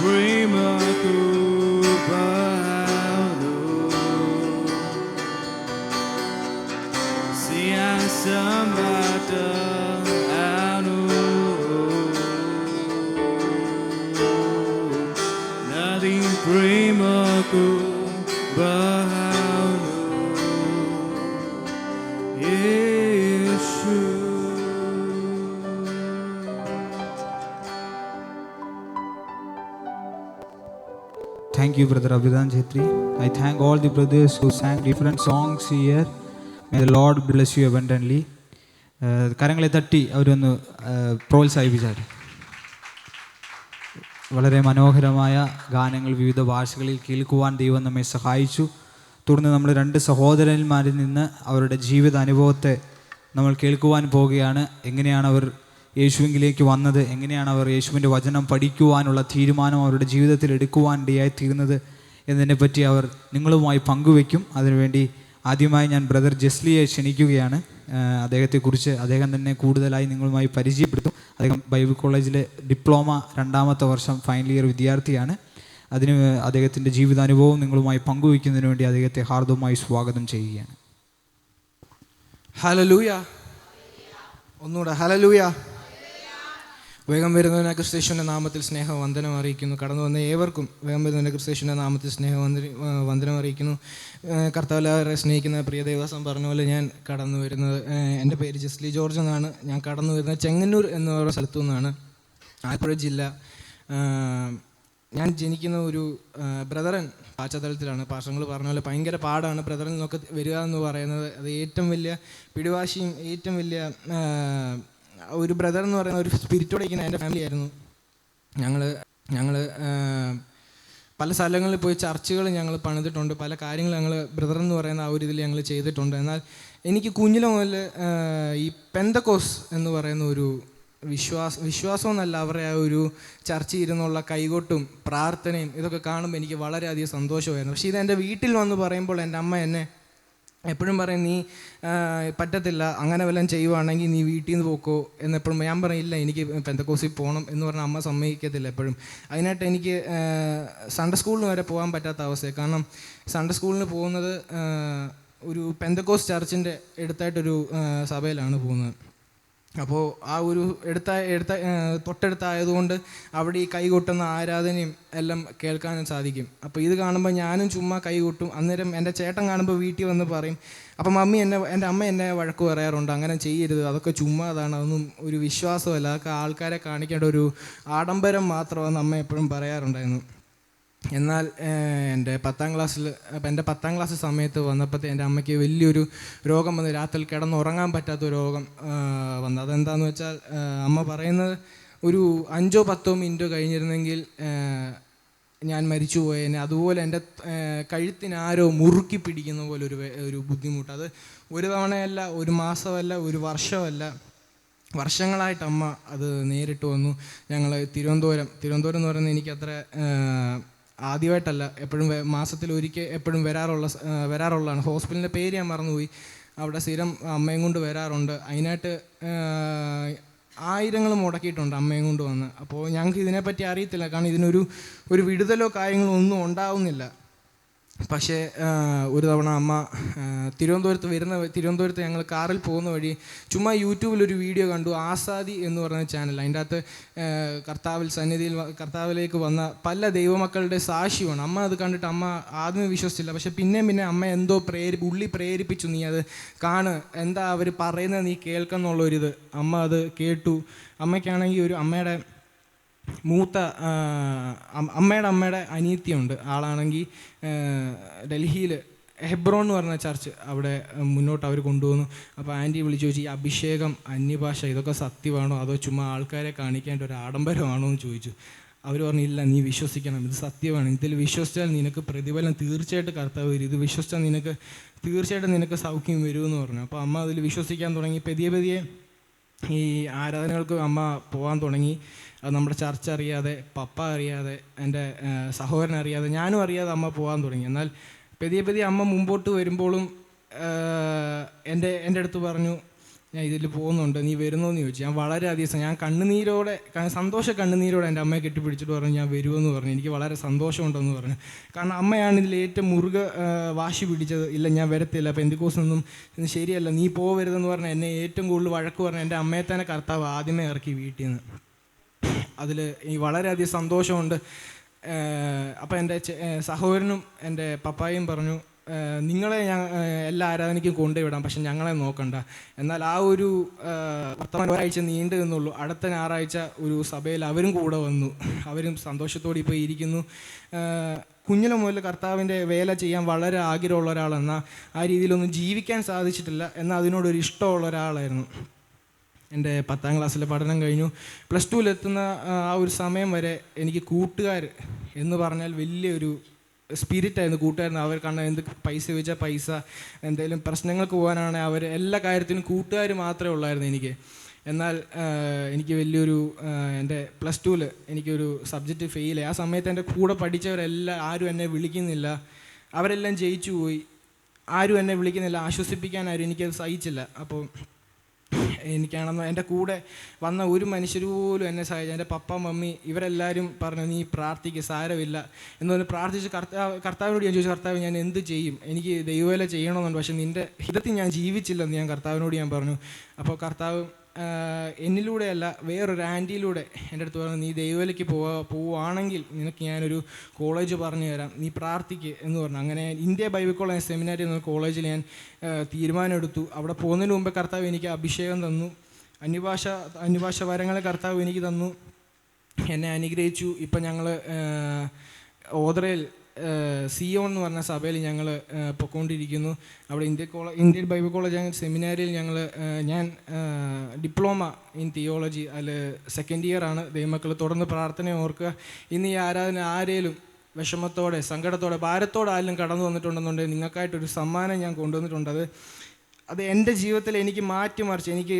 prima cubano sia sambata anu nothing prima cubano Thank you, Brother Abhidan Chetri. I thank all the brothers who sang different songs here. May the Lord bless you abundantly. കരങ്ങളെ തട്ടി അവരൊന്ന് പ്രോത്സാഹിപ്പിച്ചാൽ. വളരെ മനോഹരമായ ഗാനങ്ങൾ വിവിധ ഭാഷകളിൽ കേൾക്കുവാൻ ദൈവം നമ്മെ സഹായിച്ചു. തുടർന്ന് നമ്മൾ 2 സഹോദരന്മാരിൽ നിന്ന് അവരുടെ ജീവിത അനുഭവത്തെ നമ്മൾ കേൾക്കുവാൻ പോവുകയാണ്. എങ്ങനെയാണ് അവർ യേശുവിലേക്ക് വന്നത്, എങ്ങനെയാണ് അവർ യേശുവിൻ്റെ വചനം പഠിക്കുവാനുള്ള തീരുമാനം അവരുടെ ജീവിതത്തിൽ എടുക്കുവാൻ ഇടയായി തീർന്നത് എന്നതിനെപ്പറ്റി അവർ നിങ്ങളുമായി പങ്കുവയ്ക്കും. അതിനുവേണ്ടി ആദ്യമായി ഞാൻ ബ്രദർ ജെസ്ലിയെ ക്ഷണിക്കുകയാണ്. അദ്ദേഹം തന്നെ കൂടുതലായി നിങ്ങളുമായി പരിചയപ്പെടുത്തും. അദ്ദേഹം ബൈബിൾ കോളേജിലെ ഡിപ്ലോമ 2ാമത്തെ വർഷം ഫൈനൽ ഇയർ വിദ്യാർത്ഥിയാണ്. അതിന് അദ്ദേഹത്തിൻ്റെ ജീവിതാനുഭവം നിങ്ങളുമായി പങ്കുവയ്ക്കുന്നതിന് വേണ്ടി അദ്ദേഹത്തെ ഹാർദവമായി സ്വാഗതം ചെയ്യുകയാണ്. ഹല്ലേലൂയ. ഒന്നുകൂടെ ഹല്ലേലൂയ. വേഗം വരുന്നതിനെ ക്രിസ്തേശുവിൻ്റെ നാമത്തിൽ സ്നേഹവന്ദനം അറിയിക്കുന്നു. കടന്നു വന്ന ഏവർക്കും വേഗം വരുന്നതിനെ ക്രിസ്തേശുവിൻ്റെ നാമത്തിൽ വന്ദനം അറിയിക്കുന്നു. കർത്താവിനെ സ്നേഹിക്കുന്ന പ്രിയ ദേവദാസൻ പറഞ്ഞ പോലെ ഞാൻ കടന്നു വരുന്നത്, എൻ്റെ പേര് ജെസ്ലി ജോർജ് എന്നാണ്. ഞാൻ കടന്നു വരുന്നത് ചെങ്ങന്നൂർ എന്ന പറയുന്ന സ്ഥലത്തു നിന്നാണ്, ആലപ്പുഴ ജില്ല. ഞാൻ ജനിക്കുന്ന ഒരു ബ്രദറൻ പാശ്ചാത്തലത്തിലാണ്. പാർശ്വങ്ങൾ പറഞ്ഞ പോലെ ഭയങ്കര പാടാണ് ബ്രദറിൽ നിന്നൊക്കെ വരിക എന്ന് പറയുന്നത്. അത് ഏറ്റവും വലിയ പിടിവാശിയും ഏറ്റവും വലിയ ഒരു ബ്രദർ എന്ന് പറയുന്ന ഒരു സ്പിരിറ്റോടെ ഇരിക്കുന്ന എൻ്റെ ഫാമിലി ആയിരുന്നു. ഞങ്ങൾ പല സ്ഥലങ്ങളിൽ പോയി ചർച്ചുകൾ ഞങ്ങൾ പണിതിട്ടുണ്ട്. പല കാര്യങ്ങൾ ഞങ്ങൾ ബ്രദർ എന്ന് പറയുന്ന ആ ഒരു ഇതിൽ ഞങ്ങൾ ചെയ്തിട്ടുണ്ട്. എന്നാൽ എനിക്ക് കുഞ്ഞിലെ മുതൽ ഈ പെന്തക്കോസ് എന്ന് പറയുന്ന ഒരു വിശ്വാസം എന്നല്ല, അവരുടെ ആ ഒരു ചർച്ചയിൽ ഇരുന്നുള്ള കൈകൊട്ടും പ്രാർത്ഥനയും ഇതൊക്കെ കാണുമ്പോൾ എനിക്ക് വളരെയധികം സന്തോഷമായിരുന്നു. പക്ഷേ ഇത് എൻ്റെ വീട്ടിൽ വന്ന് പറയുമ്പോൾ എൻ്റെ അമ്മ എന്നെ എപ്പോഴും പറയും, നീ പറ്റത്തില്ല, അങ്ങനെ വല്ലതും ചെയ്യുവാണെങ്കിൽ നീ വീട്ടിൽ നിന്ന് പോക്കോ എന്നെപ്പോഴും. ഞാൻ പറയില്ല, എനിക്ക് പെന്തക്കോസിൽ പോകണം എന്ന് പറഞ്ഞാൽ അമ്മ സമ്മതിക്കത്തില്ല എപ്പോഴും. അതിനായിട്ട് എനിക്ക് സൺഡേ സ്കൂളിന് വരെ പോകാൻ പറ്റാത്ത അവസ്ഥയാണ്. കാരണം സൺഡേ സ്കൂളിന് പോകുന്നത് ഒരു പെന്തക്കോസ് ചർച്ചിൻ്റെ അടുത്തായിട്ടൊരു സഭയിലാണ് പോകുന്നത്. അപ്പോൾ ആ ഒരു തൊട്ടടുത്തായതുകൊണ്ട് അവിടെ ഈ കൈകൊട്ടുന്ന ആരാധനയും എല്ലാം കേൾക്കാനും സാധിക്കും. അപ്പോൾ ഇത് കാണുമ്പോൾ ഞാനും ചുമ്മാ കൈകൊട്ടും. അന്നേരം എൻ്റെ ചേട്ടൻ കാണുമ്പോൾ വീട്ടിൽ വന്ന് പറയും. അപ്പം എൻ്റെ അമ്മ എന്നെ വഴക്ക് പറയാറുണ്ട്, അങ്ങനെ ചെയ്യരുത്, അതൊക്കെ ചുമ്മാതാണ്, അതൊന്നും ഒരു വിശ്വാസമല്ല, അതൊക്കെ ആൾക്കാരെ കാണിക്കേണ്ട ഒരു ആഡംബരം മാത്രമാണെന്ന് അമ്മ എപ്പോഴും പറയാറുണ്ടായിരുന്നു. എന്നാൽ എൻ്റെ 10ാം ക്ലാസ് സമയത്ത് വന്നപ്പോഴത്തെ എൻ്റെ അമ്മയ്ക്ക് വലിയൊരു രോഗം വന്ന്, രാത്രി കിടന്നുറങ്ങാൻ പറ്റാത്ത രോഗം വന്നു. അതെന്താണെന്ന് വെച്ചാൽ അമ്മ പറയുന്നത്, ഒരു 5-10 മിനിറ്റ് കഴിഞ്ഞിരുന്നെങ്കിൽ ഞാൻ മരിച്ചു പോയേനെ. അതുപോലെ എൻ്റെ കഴുത്തിനാരോ മുറുക്കി പിടിക്കുന്ന പോലെ ഒരു ബുദ്ധിമുട്ട്. അത് ഒരു തവണയല്ല, ഒരു മാസമല്ല, ഒരു വർഷമല്ല, വർഷങ്ങളായിട്ട് അമ്മ അത് നേരിട്ട് വന്നു. ഞങ്ങൾ തിരുവനന്തപുരം എന്ന് പറയുന്നത് എനിക്കത്ര ആദ്യമായിട്ടല്ല, എപ്പോഴും മാസത്തിലൊരിക്കൽ എപ്പോഴും വരാറുള്ളതാണ്. ഹോസ്പിറ്റലിൻ്റെ പേര് ഞാൻ മറന്നുപോയി. അവിടെ സ്ഥിരം അമ്മയും കൊണ്ട് വരാറുണ്ട്. അതിനായിട്ട് 1000 മുടക്കിയിട്ടുണ്ട് അമ്മയും കൊണ്ട് വന്ന്. അപ്പോൾ ഞങ്ങൾക്ക് ഇതിനെപ്പറ്റി അറിയത്തില്ല, കാരണം ഇതിനൊരു വിടുതലോ കാര്യങ്ങളോ ഒന്നും ഉണ്ടാവുന്നില്ല. പക്ഷേ ഒരു തവണ അമ്മ തിരുവനന്തപുരത്ത് ഞങ്ങൾ കാറിൽ പോകുന്ന വഴി ചുമ്മാ യൂട്യൂബിലൊരു വീഡിയോ കണ്ടു, ആസാദി എന്ന് പറയുന്ന ചാനൽ. അതിൻ്റെ അകത്ത് കർത്താവിലേക്ക് വന്ന പല ദൈവമക്കളുടെ സാക്ഷ്യമാണ്. അമ്മ അത് കണ്ടിട്ട് അമ്മ ആദ്യമേ വിശ്വസിച്ചില്ല. പക്ഷെ പിന്നെ അമ്മ എന്തോ ഉള്ളി പ്രേരിപ്പിച്ചു, നീ അത് കാണ്, എന്താ അവർ പറയുന്നത് നീ കേൾക്കുന്നുള്ളൊരിത്. അമ്മ അത് കേട്ടു. അമ്മയ്ക്കാണെങ്കിൽ ഒരു അമ്മയുടെ അമ്മയുടെ അനിയത്തിയുണ്ട്. ആളാണെങ്കിൽ ഡൽഹിയിൽ ഹെബ്രോൺ എന്ന് പറഞ്ഞ ചർച്ച്, അവിടെ മുന്നോട്ട് അവർ കൊണ്ടുവന്നു. അപ്പോൾ ആൻറ്റി വിളിച്ചു ചോദിച്ചു, ഈ അഭിഷേകം, അന്യഭാഷ, ഇതൊക്കെ സത്യമാണോ അതോ ചുമ്മാ ആൾക്കാരെ കാണിക്കേണ്ട ഒരു ആഡംബരമാണോ എന്ന് ചോദിച്ചു. അവർ പറഞ്ഞു, ഇല്ല, നീ വിശ്വസിക്കണം, ഇത് സത്യമാണ്, ഇതിൽ വിശ്വസിച്ചാൽ നിനക്ക് പ്രതിഫലം തീർച്ചയായിട്ടും കർത്താവ് വരും, ഇത് വിശ്വസിച്ചാൽ തീർച്ചയായിട്ടും നിനക്ക് സൗഖ്യം വരുമെന്ന് പറഞ്ഞു. അപ്പോൾ അമ്മ അതിൽ വിശ്വസിക്കാൻ തുടങ്ങി. പതിയെ ഈ ആരാധനകൾക്ക് അമ്മ പോകാൻ തുടങ്ങി. അത് നമ്മുടെ ചർച്ച അറിയാതെ, പപ്പ അറിയാതെ, എൻ്റെ സഹോദരൻ അറിയാതെ, ഞാനും അറിയാതെ അമ്മ പോകാൻ തുടങ്ങി. എന്നാൽ പതിയെ അമ്മ മുമ്പോട്ട് വരുമ്പോഴും എൻ്റെ അടുത്ത് പറഞ്ഞു, ഞാൻ ഇതിൽ പോകുന്നുണ്ട്, നീ വരുന്നോന്ന് ചോദിച്ചു. ഞാൻ വളരെയധികം ഞാൻ കണ്ണുനീരോടെ കണ്ണുനീരോടെ എൻ്റെ അമ്മയെ കെട്ടിപ്പിടിച്ചിട്ട് പറഞ്ഞു ഞാൻ വരുമെന്ന് പറഞ്ഞു. എനിക്ക് വളരെ സന്തോഷമുണ്ടെന്ന് പറഞ്ഞു. കാരണം അമ്മയാണ് ഇതിൽ ഏറ്റവും മുറുകെ വാശി പിടിച്ചത്. ഇല്ല ഞാൻ വരത്തില്ല, പെന്തിക്കോസൊന്നും ശരിയല്ല, നീ പോവരുതെന്ന് പറഞ്ഞാൽ എന്നെ ഏറ്റവും കൂടുതൽ വഴക്ക് പറഞ്ഞ എൻ്റെ അമ്മയെ തന്നെ കർത്താവ് ആദ്യമേ ഇറക്കി വീട്ടിൽ നിന്ന്. അതിൽ എനിക്ക് വളരെയധികം സന്തോഷമുണ്ട്. അപ്പോൾ എൻ്റെ സഹോദരനും എൻ്റെ പപ്പായും പറഞ്ഞു, നിങ്ങളെ ഞാൻ എല്ലാ ആരാധനയ്ക്കും കൊണ്ടുവിടാം, പക്ഷെ ഞങ്ങളെ നോക്കണ്ട. എന്നാൽ ആ ഒരു ഒരാഴ്ച നീണ്ടു നിന്നുള്ളൂ. അടുത്ത ഞായറാഴ്ച ഒരു സഭയിൽ അവരും കൂടെ വന്നു. അവരും സന്തോഷത്തോടെ ഇപ്പോൾ ഇരിക്കുന്നു. കുഞ്ഞിലെ മുതൽ കർത്താവിൻ്റെ വേല ചെയ്യാൻ വളരെ ആഗ്രഹമുള്ള ഒരാളെന്നാൽ ആ രീതിയിലൊന്നും ജീവിക്കാൻ സാധിച്ചിട്ടില്ല, എന്നാൽ അതിനോടൊരു ഇഷ്ടമുള്ള ഒരാളായിരുന്നു. എൻ്റെ 10ാം ക്ലാസ്സിലെ പഠനം കഴിഞ്ഞു. പ്ലസ് ടുവിലെത്തുന്ന ആ ഒരു സമയം വരെ എനിക്ക് കൂട്ടുകാർ എന്ന് പറഞ്ഞാൽ വലിയൊരു സ്പിരിറ്റായിരുന്നു. കൂട്ടുകാരന് അവർ കണ്ട എന്ത് പൈസ ചോദിച്ചാൽ പൈസ, എന്തെങ്കിലും പ്രശ്നങ്ങൾക്ക് പോകാനാണെങ്കിൽ അവർ എല്ലാ കാര്യത്തിനും കൂട്ടുകാർ മാത്രമേ ഉള്ളായിരുന്നു എനിക്ക്. എന്നാൽ എനിക്ക് വലിയൊരു എൻ്റെ പ്ലസ് ടുവിൽ എനിക്കൊരു സബ്ജക്റ്റ് ഫെയിലായി. ആ സമയത്ത് എൻ്റെ കൂടെ പഠിച്ചവരെല്ലാം ആരും എന്നെ വിളിക്കുന്നില്ല, അവരെല്ലാം ജയിച്ചു പോയി. ആരും എന്നെ വിളിക്കുന്നില്ല, ആശ്വസിപ്പിക്കാൻ ആരും എനിക്കത് സഹിച്ചില്ല. അപ്പോൾ എനിക്കാണെന്ന് എൻ്റെ കൂടെ വന്ന ഒരു മനുഷ്യർ പോലും എന്നെ സഹായിച്ചു. എൻ്റെ പപ്പ മമ്മി ഇവരെല്ലാവരും പറഞ്ഞു നീ പ്രാർത്ഥിക്കുക, സാരമില്ല എന്ന് പറഞ്ഞ് പ്രാർത്ഥിച്ച് കർത്താവിനോട് ഞാൻ ചോദിച്ചു, കർത്താവ് ഞാൻ എന്ത് ചെയ്യും, എനിക്ക് ദൈവവേല ചെയ്യണമെന്നുണ്ട്, പക്ഷേ നിൻ്റെ ഹിതത്തിൽ ഞാൻ ജീവിച്ചില്ലെന്ന് ഞാൻ കർത്താവിനോട് ഞാൻ പറഞ്ഞു. അപ്പോൾ കർത്താവ് എന്നിലൂടെയല്ല വേറൊരു ആൻറ്റിയിലൂടെ എൻ്റെ അടുത്ത് പറഞ്ഞു, നീ ദൈവവേലയ്ക്ക് പോവുകയാണെങ്കിൽ നിനക്ക് ഞാനൊരു കോളേജ് പറഞ്ഞു തരാം, നീ പ്രാർത്ഥിക്കുക എന്ന് പറഞ്ഞു. അങ്ങനെ ഇന്ത്യ ബൈബിൾ കോളേജ് സെമിനാരി എന്ന കോളേജിൽ ഞാൻ തീരുമാനമെടുത്തു. അവിടെ പോകുന്നതിന് മുമ്പ് കർത്താവ് എനിക്ക് അഭിഷേകം തന്നു, അന്യഭാഷ വരങ്ങളെ കർത്താവ് എനിക്ക് തന്നു, എന്നെ അനുഗ്രഹിച്ചു. ഇപ്പം ഞങ്ങൾ ഓദ്രയിൽ സിയോൺ എന്ന് പറഞ്ഞ സഭയിൽ ഞങ്ങൾ പൊയ്ക്കൊണ്ടിരിക്കുന്നു. അവിടെ ഇന്ത്യൻ ബൈബിൾ കോളേജ് സെമിനാരിയിൽ ഞാൻ ഡിപ്ലോമ ഇൻ തിയോളജി, അതിൽ സെക്കൻഡ് ഇയർ ആണ്. ദൈവമക്കൾ തുടർന്ന് പ്രാർത്ഥന ഓർക്കുക. ഇന്ന് ഈ ആരാധന ആരേലും വിഷമത്തോടെ സങ്കടത്തോടെ ഭാരത്തോടെ ആരെങ്കിലും കടന്നു വന്നിട്ടുണ്ടെന്നുണ്ടെങ്കിൽ നിങ്ങൾക്കായിട്ടൊരു സമ്മാനം ഞാൻ കൊണ്ടുവന്നിട്ടുണ്ട്. അത് എൻ്റെ ജീവിതത്തിൽ എനിക്ക് മാറ്റിമറിച്ച് എനിക്ക്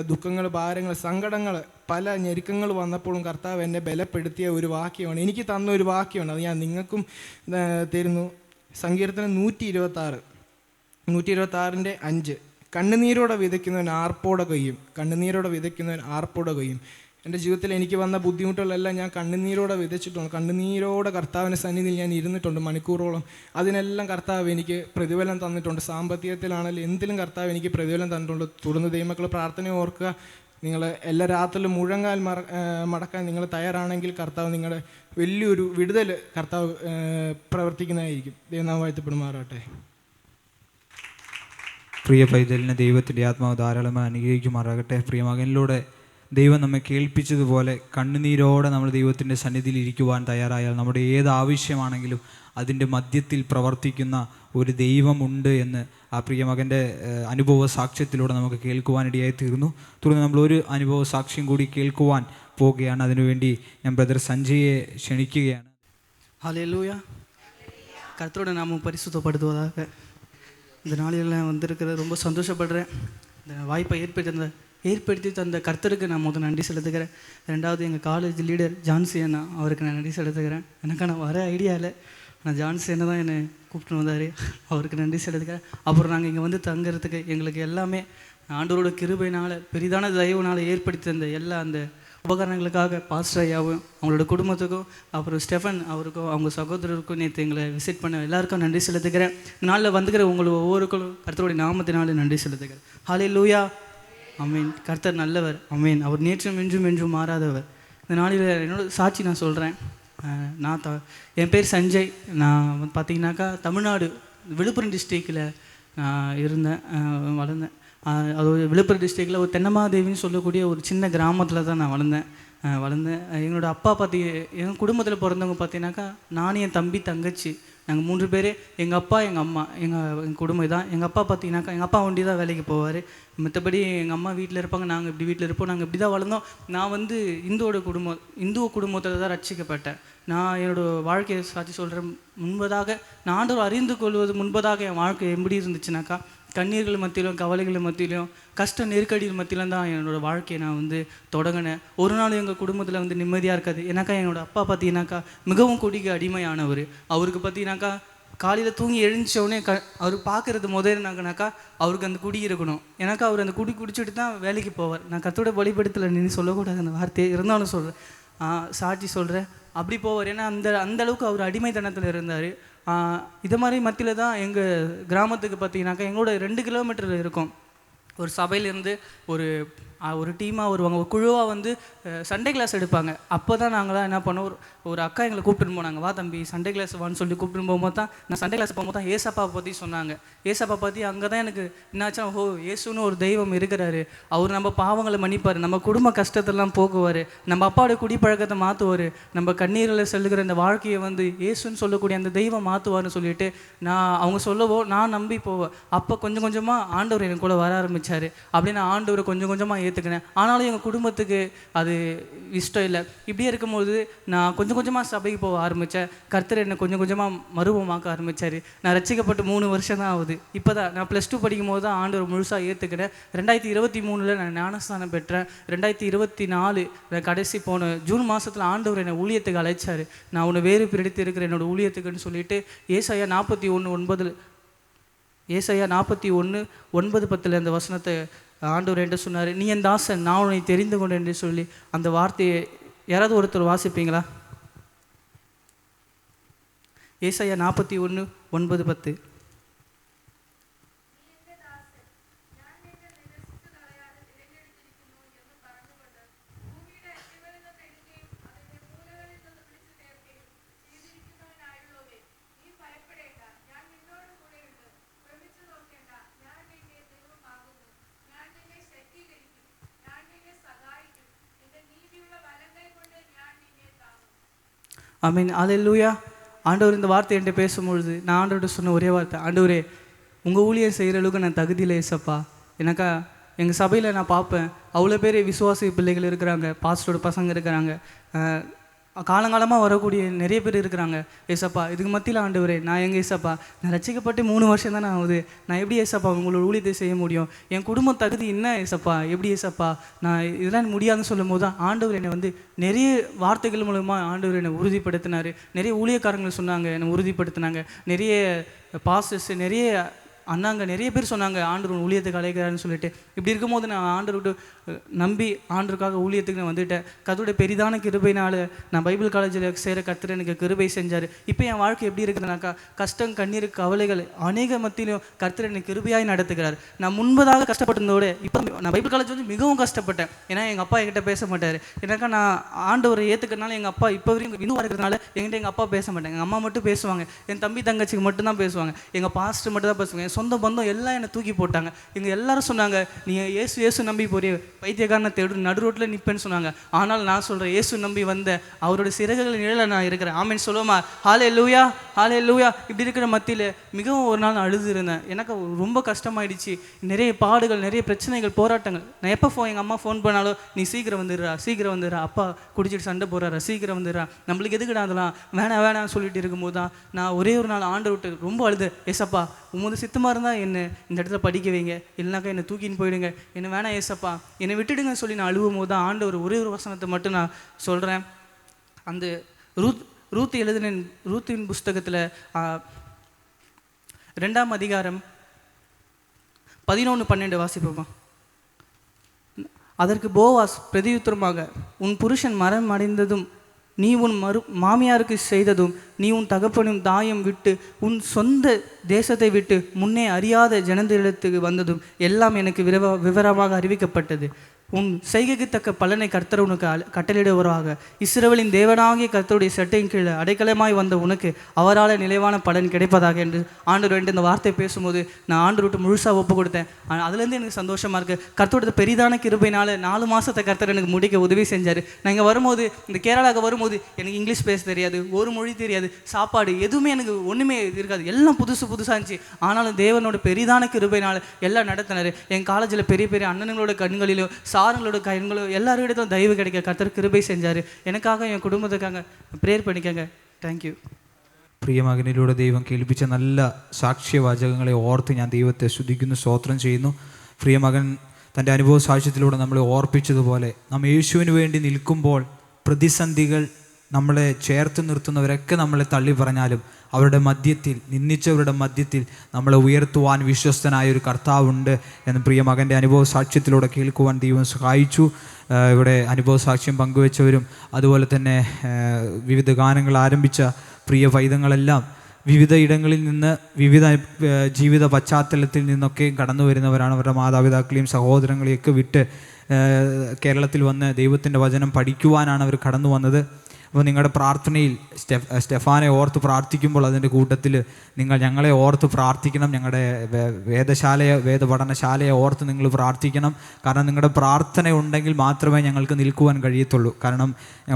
ദുഃഖങ്ങൾ, ഭാരങ്ങൾ, സങ്കടങ്ങൾ, പല ഞെരുക്കങ്ങൾ വന്നപ്പോഴും കർത്താവ് എന്നെ ബലപ്പെടുത്തിയ ഒരു വാക്യമാണ്, എനിക്ക് തന്ന ഒരു വാക്യമാണ്. അത് ഞാൻ നിങ്ങൾക്കും തരുന്നു. സങ്കീർത്തനം 126:5 കണ്ണുനീരോടെ വിതയ്ക്കുന്നവൻ ആർപ്പോടെ കൊയ്യും, കണ്ണുനീരോടെ വിതയ്ക്കുന്നവൻ ആർപ്പോടെ കൊയ്യും. എൻ്റെ ജീവിതത്തിൽ എനിക്ക് വന്ന ബുദ്ധിമുട്ടുകളെല്ലാം ഞാൻ കണ്ണുനീരോടെ വിതച്ചിട്ടുണ്ട്. കണ്ണുനീരോടെ കർത്താവിൻ്റെ സന്നിധിയിൽ ഞാൻ ഇരുന്നിട്ടുണ്ട് മണിക്കൂറോളം. അതിനെല്ലാം കർത്താവ് എനിക്ക് പ്രതിഫലം തന്നിട്ടുണ്ട്. സാമ്പത്തികത്തിലാണെങ്കിലും എന്തിലും കർത്താവ് എനിക്ക് പ്രതിഫലം തന്നിട്ടുണ്ട്. തുടർന്ന് ദൈവമക്കൾ പ്രാർത്ഥന ഓർക്കുക. നിങ്ങൾ എല്ലാ രാത്രിയിലും മുഴങ്കാൽ മടക്കാൻ നിങ്ങൾ തയ്യാറാണെങ്കിൽ കർത്താവ് നിങ്ങളുടെ വലിയൊരു വിടുതൽ കർത്താവ് പ്രവർത്തിക്കുന്നതായിരിക്കും. ദൈവനാമം വാഴ്ത്തപ്പെടുമാറാകട്ടെ. പ്രിയ പൈതലിനെ ദൈവത്തിൻ്റെ ആത്മാവ് ധാരാളമായി അനുഗ്രഹിക്കുമാറാകട്ടെ. പ്രിയ മകനിലൂടെ ദൈവം നമ്മെ കേൾപ്പിച്ചതുപോലെ കണ്ണുനീരോടെ നമ്മൾ ദൈവത്തിൻ്റെ സന്നിധിയിൽ ഇരിക്കുവാൻ തയ്യാറായാൽ നമ്മുടെ ഏത് ആവശ്യമാണെങ്കിലും അതിൻ്റെ മധ്യത്തിൽ പ്രവർത്തിക്കുന്ന ഒരു ദൈവമുണ്ട് എന്ന് ആ പ്രിയ മകൻ്റെ അനുഭവ സാക്ഷ്യത്തിലൂടെ നമുക്ക് കേൾക്കുവാനിടയായി തീർന്നു. തുടർന്ന് നമ്മളൊരു അനുഭവ സാക്ഷ്യം കൂടി കേൾക്കുവാൻ പോവുകയാണ്. അതിനുവേണ്ടി ഞാൻ ബ്രദർ സഞ്ജയെ ക്ഷണിക്കുകയാണ്. ஹல்லேலூயா. கர்த்தரோட நாமம் பரிசுத்தப்படுத்துவதாக. இந்த நாளில் வந்திருக்கிற ரொம்ப சந்தோஷப்படுறேன். இந்த வாய்ப்பை ஏற்படுத்தி தந்த கர்த்தருக்கு நான் முதல் நன்றி செலுத்துக்கிறேன். ரெண்டாவது எங்கள் காலேஜ் லீடர் ஜான்சி அண்ணா, அவருக்கு நான் நன்றி செலுத்துக்கிறேன். எனக்கு நான் வர ஐடியா இல்லை, ஆனால் ஜான்சி அண்ணா தான் என்னை கூப்பிட்டு வந்தார், அவருக்கு நன்றி செலுத்துக்கிறேன். அப்புறம் நாங்கள் இங்கே வந்து தங்குறதுக்கு எங்களுக்கு எல்லாமே ஆண்டவரோட கிருபையினால் பெரிதான தயவுனால் ஏற்படுத்தி தந்த எல்லா அந்த உபகரணங்களுக்காக பாஸ்டர் ஐயாவும் அவங்களோட குடும்பத்துக்கும் அப்புறம் ஸ்டெஃபன் அவருக்கும் அவங்க சகோதரருக்கும் நேற்று எங்களை விசிட் பண்ண எல்லாருக்கும் நன்றி செலுத்துக்கிறேன். இந்த நாளில் வந்துக்கிற உங்களுக்கு ஒவ்வொருக்களும் கர்த்தருடைய நாமத்தினால நன்றி செலுத்துக்கிறேன். ஹல்லேலூயா. அமேன். கர்த்தர் நல்லவர். அமேன். அவர் நேற்றும் என்றும் மாறாதவர். இந்த நாளில் என்னோட சாட்சி நான் சொல்கிறேன். என் பேர் சஞ்சய். நான் பார்த்தீங்கன்னாக்கா தமிழ்நாடு விழுப்புரம் டிஸ்ட்ரிக்டில் நான் இருந்தேன், வளர்ந்தேன். அது விழுப்புரம் டிஸ்ட்ரிக்டில் ஒரு தென்னமாதேவின்னு சொல்லக்கூடிய ஒரு சின்ன கிராமத்தில் தான் நான் வளர்ந்தேன். என்னோடய அப்பா எங்கள் குடும்பத்தில் பிறந்தவங்க பார்த்தீங்கன்னாக்கா நான், என் தம்பி, தங்கச்சி, நாங்கள் 3 பேர். எங்கள் அப்பா, எங்கள் அம்மா, எங்கள் குடும்பம் தான். எங்கள் அப்பா பார்த்தீங்கன்னாக்கா எங்கள் அப்பா ஒண்டி தான் வேலைக்கு போவார். மற்றபடி எங்கள் அம்மா வீட்டில் இருப்பாங்க, நாங்கள் இப்படி வீட்டில் இருப்போம். நாங்கள் இப்படி தான் வளர்ந்தோம். நான் வந்து இந்து குடும்பத்தில் தான் ரட்சிக்கப்பட்டேன். நான் என்னோடய வாழ்க்கையை சாட்சி சொல்கிறேன். முன்பதாக நான் ஆண்டவர் அறிந்து கொள்வது முன்பதாக என் வாழ்க்கை எப்படி இருந்துச்சுனாக்கா கண்ணீர்கள் மத்தியிலும், கவலைகள் மத்தியிலும், கஷ்ட நெருக்கடிகள் மத்தியிலும் தான் என்னோடய வாழ்க்கையை நான் வந்து தொடங்கினேன். ஒரு நாள் எங்கள் குடும்பத்தில் வந்து நிம்மதியாக இருக்காது. ஏன்னாக்கா என்னோடய அப்பா பார்த்தீங்கன்னாக்கா மிகவும் குடிக்கு அடிமையானவர். அவருக்கு பார்த்தீங்கன்னாக்கா காலையில் தூங்கி எழுந்தோடனே அவர் பார்க்குறது முதல்னாக்கா அவருக்கு அந்த குடி இருக்கணும். எனக்கு அவர் அந்த குடி குடிச்சிட்டு தான் வேலைக்கு போவார். நான் கர்த்தரோட பலிபீடத்தில் நின்று சொல்லக்கூடாது அந்த வார்த்தையை, இருந்தாலும் சொல்கிறேன், சாட்சி சொல்கிறேன். அப்படி போவார். ஏன்னா அந்த அளவுக்கு அவர் அடிமைத்தனத்தில் இருந்தார். இது மாதிரி மத்தியில் தான் எங்கள் கிராமத்துக்கு பார்த்தீங்கன்னாக்கா எங்களோட 2 கிலோமீட்டர் இருக்கும். ஒரு சபையிலேருந்து ஒரு டீமாக வருவாங்க, ஒரு குழுவாக வந்து சண்டே கிளாஸ் எடுப்பாங்க. அப்போ தான் நாங்களாம் என்ன பண்ணோம், ஒரு அக்கா எங்களை கூப்பிட்டுன்னு போனாங்க, வா தம்பி சண்டே கிளாஸ் வான்னு சொல்லி கூப்பிட்டுன்னு போகும்போது தான் நான் சண்டே கிளாஸ் போகும்போது தான் ஏசப்பா பற்றி சொன்னாங்க. ஏசப்பா பற்றி அங்கே தான் எனக்கு என்னாச்சா, ஓ ஏசுன்னு ஒரு தெய்வம் இருக்கிறாரு, அவர் நம்ம பாவங்களை மன்னிப்பார், நம்ம குடும்ப கஷ்டத்தெல்லாம் போக்குவார், நம்ம அப்பாவோட குடிப்பழக்கத்தை மாற்றுவார், நம்ம கண்ணீரில் செல்லுகிற இந்த வாழ்க்கையை வந்து ஏசுன்னு சொல்லக்கூடிய அந்த தெய்வம் மாற்றுவார்னு சொல்லிட்டு அவங்க சொல்லவோ நான் நம்பி போவேன். அப்போ கொஞ்சம் கொஞ்சமாக ஆண்டவர் எனக்கு கூட வர ஆரம்பித்தார். அப்படி நான் ஆண்டவரை கொஞ்சம் கொஞ்சமாக ஏற்றுக்கினேன். ஆனாலும் எங்கள் குடும்பத்துக்கு அது இஷ்டம் இல்லை. இப்படியே இருக்கும்போது நான் கொஞ்சம் கொஞ்சமாக சபைக்கு போக ஆரம்பித்தேன். கர்த்தர் என்னை கொஞ்சம் கொஞ்சமாக மறுபமாக்க ஆரம்பித்தார். நான் ரட்சிக்கப்பட்டு 3 வருஷம் தான் ஆகுது. இப்போ தான் நான் +2 படிக்கும் போது தான் ஆண்டவர் முழுசாக ஏற்றுக்கினேன். 2023 நான் ஞானஸ்தானம் பெற்றேன். 2024 நான் கடைசி போன ஜூன் மாதத்தில் ஆண்டவர் என்னை ஊழியத்துக்கு அழைச்சார். நான் உன்னை வேறு பிரித்து இருக்கிற என்னோடய ஊழியத்துக்குன்னு சொல்லிட்டு ஏசாயா 41:9 9:10 அந்த வசனத்தை ஆண்டவர் என்று சொன்னார். நீ என் தாசன், நான் உன்னை தெரிந்து கொண்டேன் என்று சொல்லி அந்த வார்த்தையை யாராவது ஒருத்தர் வாசிப்பீங்களா? ஏசாயா 41:9-10. ஆமீன், அல்லேலூயா. ஆண்டவர் இந்த வார்த்தை என்கிட்ட பேசும்பொழுது நான் ஆண்டவர்கிட்ட சொன்ன ஒரே வார்த்தை, ஆண்டவரே உங்கள் ஊழியம் செய்கிற அளவுக்கு நான் தகுதியில் ஏசப்பா. எனக்கா எங்கள் சபையில் நான் பார்ப்பேன், அவ்வளோ பேர் விசுவாசி பிள்ளைகள் இருக்கிறாங்க, பாஸ்டரோட பசங்க இருக்கிறாங்க, காலங்காலமாக வரக்கூடிய நிறைய பேர் இருக்கிறாங்க. ஏசப்பா இதுக்கு மத்தியில் ஆண்டவரே நான் எங்கள் ஏசப்பா, நான் ரட்சிக்கப்பட்டு 3 வருஷம் தானே ஆகுது, நான் எப்படி ஏசப்பா உங்களோட ஊழியத்தை செய்ய முடியும்? என் குடும்ப தகுதி என்ன ஏசப்பா, எப்படி ஏசப்பா நான் இதெல்லாம் முடியாதுன்னு சொல்லும் போது தான் ஆண்டவர் என்னை வந்து நிறைய வார்த்தைகள் மூலமாக ஆண்டவர் என்னை உறுதிப்படுத்தினார். நிறைய ஊழியக்காரங்கள் சொன்னாங்க, என்னை உறுதிப்படுத்தினாங்க. நிறைய பாஸ்டர்ஸ், நிறைய அண்ணாங்க, நிறைய பேர் சொன்னாங்க ஆண்டவர் ஊழியத்துக்கு அழைக்கிறாருன்னு சொல்லிட்டு. இப்படி இருக்கும்போது நான் ஆண்டவர்கிட்ட நம்பி ஆண்டவருக்காக ஊழியத்துக்கு நான் வந்துவிட்டேன். கர்த்தருடைய பெரிதான கிருபையினால் நான் பைபிள் காலேஜில் சேர கர்த்தர் எனக்கு கிருபை செஞ்சார். இப்போ என் வாழ்க்கை எப்படி இருக்குதுனாக்கா, கஷ்டம் கண்ணீர் கவலைகள் அநேக மத்தியிலும் கர்த்தர் எனக்கு கிருபையாய் நடத்துகிறார். நான் முன்பதாக கஷ்டப்பட்டிருந்தோட இப்போ நான் பைபிள் காலேஜ் வந்து மிகவும் கஷ்டப்பட்டேன். ஏன்னா எங்கள் அப்பா என்கிட்ட பேச மாட்டார். ஏன்னாக்கா நான் ஆண்டவரை ஏற்றுக்கிறனால எங்கள் அப்பா இப்போ வரைக்கும் இன்னும் இருக்கிறதுனால என்கிட்ட எங்கள் அப்பா பேச மாட்டாங்க. எங்கள் அம்மா மட்டும் பேசுவாங்க, என் தம்பி தங்கச்சிக்கு மட்டும்தான் பேசுவாங்க, எங்கள் பாஸ்டர் மட்டும் தான் பேசுவாங்க. என் சொந்த பந்தம் எல்லாம் என்னை தூக்கி போட்டாங்க. எங்கள் எல்லாரும் சொன்னாங்க, நீ ஏசு நம்பி போறிய பைத்தியக்காரனை தேடு நடு ரோட்டில் நிற்பேன்னு சொன்னாங்க. ஆனால் நான் சொல்கிறேன், ஏசு நம்பி வந்த அவரோட சிறகுகள் நிழலில் நான் இருக்கிறேன். ஆமீன் சொல்லுவோமா? ஹல்லேலூயா, ஹல்லேலூயா. இப்படி இருக்கிற மத்தியில் மிகவும் ஒரு நாள் அழுது இருந்தேன். எனக்கு ரொம்ப கஷ்டமாயிடுச்சு. நிறைய பாடுகள், நிறைய பிரச்சனைகள், போராட்டங்கள். நான் எப்போ எங்கள் அம்மா ஃபோன் பண்ணாலும், நீ சீக்கிரம் வந்துடுறா, சீக்கிரம் வந்துடுறா, அப்பா குடிச்சிட்டு சண்டை போடுறாரா, சீக்கிரம் வந்துடுறா, நம்மளுக்கு எதுக்குடா அதெல்லாம், வேணாம் சொல்லிட்டு இருக்கும்போது தான் நான் ஒரே ஒரு நாள் ஆண்டவர் விட்டு ரொம்ப அழுது, ஏசப்பா உமது சித்தமாக இருந்தால் என்ன இந்த இடத்துல படிக்க வைங்க, இல்லைனாக்கா என்னை தூக்கின்னு போயிடுங்க, என்ன வேணாம் ஏசப்பா என்னை விட்டுடுங்கன்னு சொல்லி நான் அழுவும் போது தான் ஆண்டவர் ஒரே ஒரு வசனத்தை மட்டும் நான் சொல்கிறேன். அந்த ரூத் எழுதின ரூத்தின் புஸ்தகத்தில் 2ஆம் அதிகாரம் 11-12 வாசிப்போமா. அதற்கு போவாஸ் பிரதியுத்தரமாக, உன் புருஷன் மரம் அடைந்ததும் நீ உன் மாமியாருக்கு செய்ததும், நீ உன் தகப்பனும் தாயும் விட்டு உன் சொந்த தேசத்தை விட்டு முன்னே அறியாத ஜனங்களிடத்துக்கு வந்ததும் எல்லாம் எனக்கு விவரமாக அறிவிக்கப்பட்டது. உன் செய்கைக்கு தக்க பலனை கர்த்தர் உனக்கு கட்டளையிடுவராக. இஸ்ரவேலின் தேவனாகிய கர்த்தருடைய சட்டையின் கீழே அடைக்கலமாய் வந்த உனக்கு அவரால் நிலைவான பலன் கிடைப்பதாக என்று ஆண்டவர் இந்த வார்த்தை பேசும்போது நான் ஆண்டவர் விட்டு முழுசாக ஒப்பு கொடுத்தேன். அதுலேருந்து எனக்கு சந்தோஷமாக இருக்குது. கர்த்தருடைய பெரிதான கிருபையினால் 4 மாதத்தை கர்த்தர் எனக்கு முடிக்க உதவி செஞ்சார். நான் இங்கே வரும்போது, இந்த கேரளாவுக்கு வரும்போது எனக்கு இங்கிலீஷ் பேச தெரியாது, ஒரு மொழி தெரியாது, சாப்பாடு எதுவுமே எனக்கு ஒன்றுமே இருக்காது, எல்லாம் புதுசாக இருந்துச்சு. ஆனாலும் தேவனோட பெரிதான கிருபையினால் எல்லாம் நடத்தினார். என் காலேஜில் பெரிய பெரிய அண்ணனுங்களோட கண்களிலும் சாரங்களோட கைகளும் எல்லாரும் இடத்துல தயவு கிடைக்க கர்த்தர் கிருபை செஞ்சார். எனக்காக என் കുടുംബத்துக்காக ப்ரேயர் பண்ணிக்கங்க. താങ്ക്യൂ. പ്രിയമകനിലൂടെ ദൈവം കേൾപ്പിച്ച നല്ല സാക്ഷ്യവാചകങ്ങളെ ഓർത്ത് ഞാൻ ദൈവത്തെ സ്തുതിക്കുന്നു, സ്തോത്രം ചെയ്യുന്നു. പ്രിയമകൻ തൻ്റെ അനുഭവ സാക്ഷ്യത്തിലൂടെ നമ്മളെ ഓർപ്പിച്ചതുപോലെ നാം യേശുവിന് വേണ്ടി നിൽക്കുമ്പോൾ പ്രതിസന്ധികൾ നമ്മളെ ചേർത്ത് നിർത്തുന്നവരൊക്കെ നമ്മളെ തള്ളി പറഞ്ഞാലും അവരുടെ മധ്യത്തിൽ, നിന്ദിച്ചവരുടെ മധ്യത്തിൽ നമ്മളെ ഉയർത്തുവാൻ വിശ്വസ്തനായ ഒരു കർത്താവുണ്ട് എന്ന് പ്രിയ മകൻ്റെ അനുഭവ സാക്ഷ്യത്തിലൂടെ കേൾക്കുവാൻ ദൈവം സഹായിച്ചു. ഇവിടെ അനുഭവ സാക്ഷ്യം പങ്കുവെച്ചവരും അതുപോലെ തന്നെ വിവിധ ഗാനങ്ങൾ ആരംഭിച്ച പ്രിയ പൈതങ്ങളെല്ലാം വിവിധ ഇടങ്ങളിൽ നിന്ന്, വിവിധ ജീവിത പശ്ചാത്തലത്തിൽ നിന്നൊക്കെ കടന്നു വരുന്നവരാണ്. അവരുടെ മാതാപിതാക്കളെയും സഹോദരങ്ങളെയൊക്കെ വിട്ട് കേരളത്തിൽ വന്ന് ദൈവത്തിൻ്റെ വചനം പഠിക്കുവാനാണ് അവർ കടന്നു വന്നത്. അപ്പോൾ നിങ്ങളുടെ പ്രാർത്ഥനയിൽ സ്റ്റെഫാനെ ഓർത്ത് പ്രാർത്ഥിക്കുമ്പോൾ അതിൻ്റെ കൂട്ടത്തിൽ നിങ്ങൾ ഞങ്ങളെ ഓർത്ത് പ്രാർത്ഥിക്കണം. ഞങ്ങളുടെ വേദപഠനശാലയെ ഓർത്ത് നിങ്ങൾ പ്രാർത്ഥിക്കണം. കാരണം നിങ്ങളുടെ പ്രാർത്ഥന ഉണ്ടെങ്കിൽ മാത്രമേ ഞങ്ങൾക്ക് നിൽക്കുവാൻ കഴിയത്തുള്ളൂ. കാരണം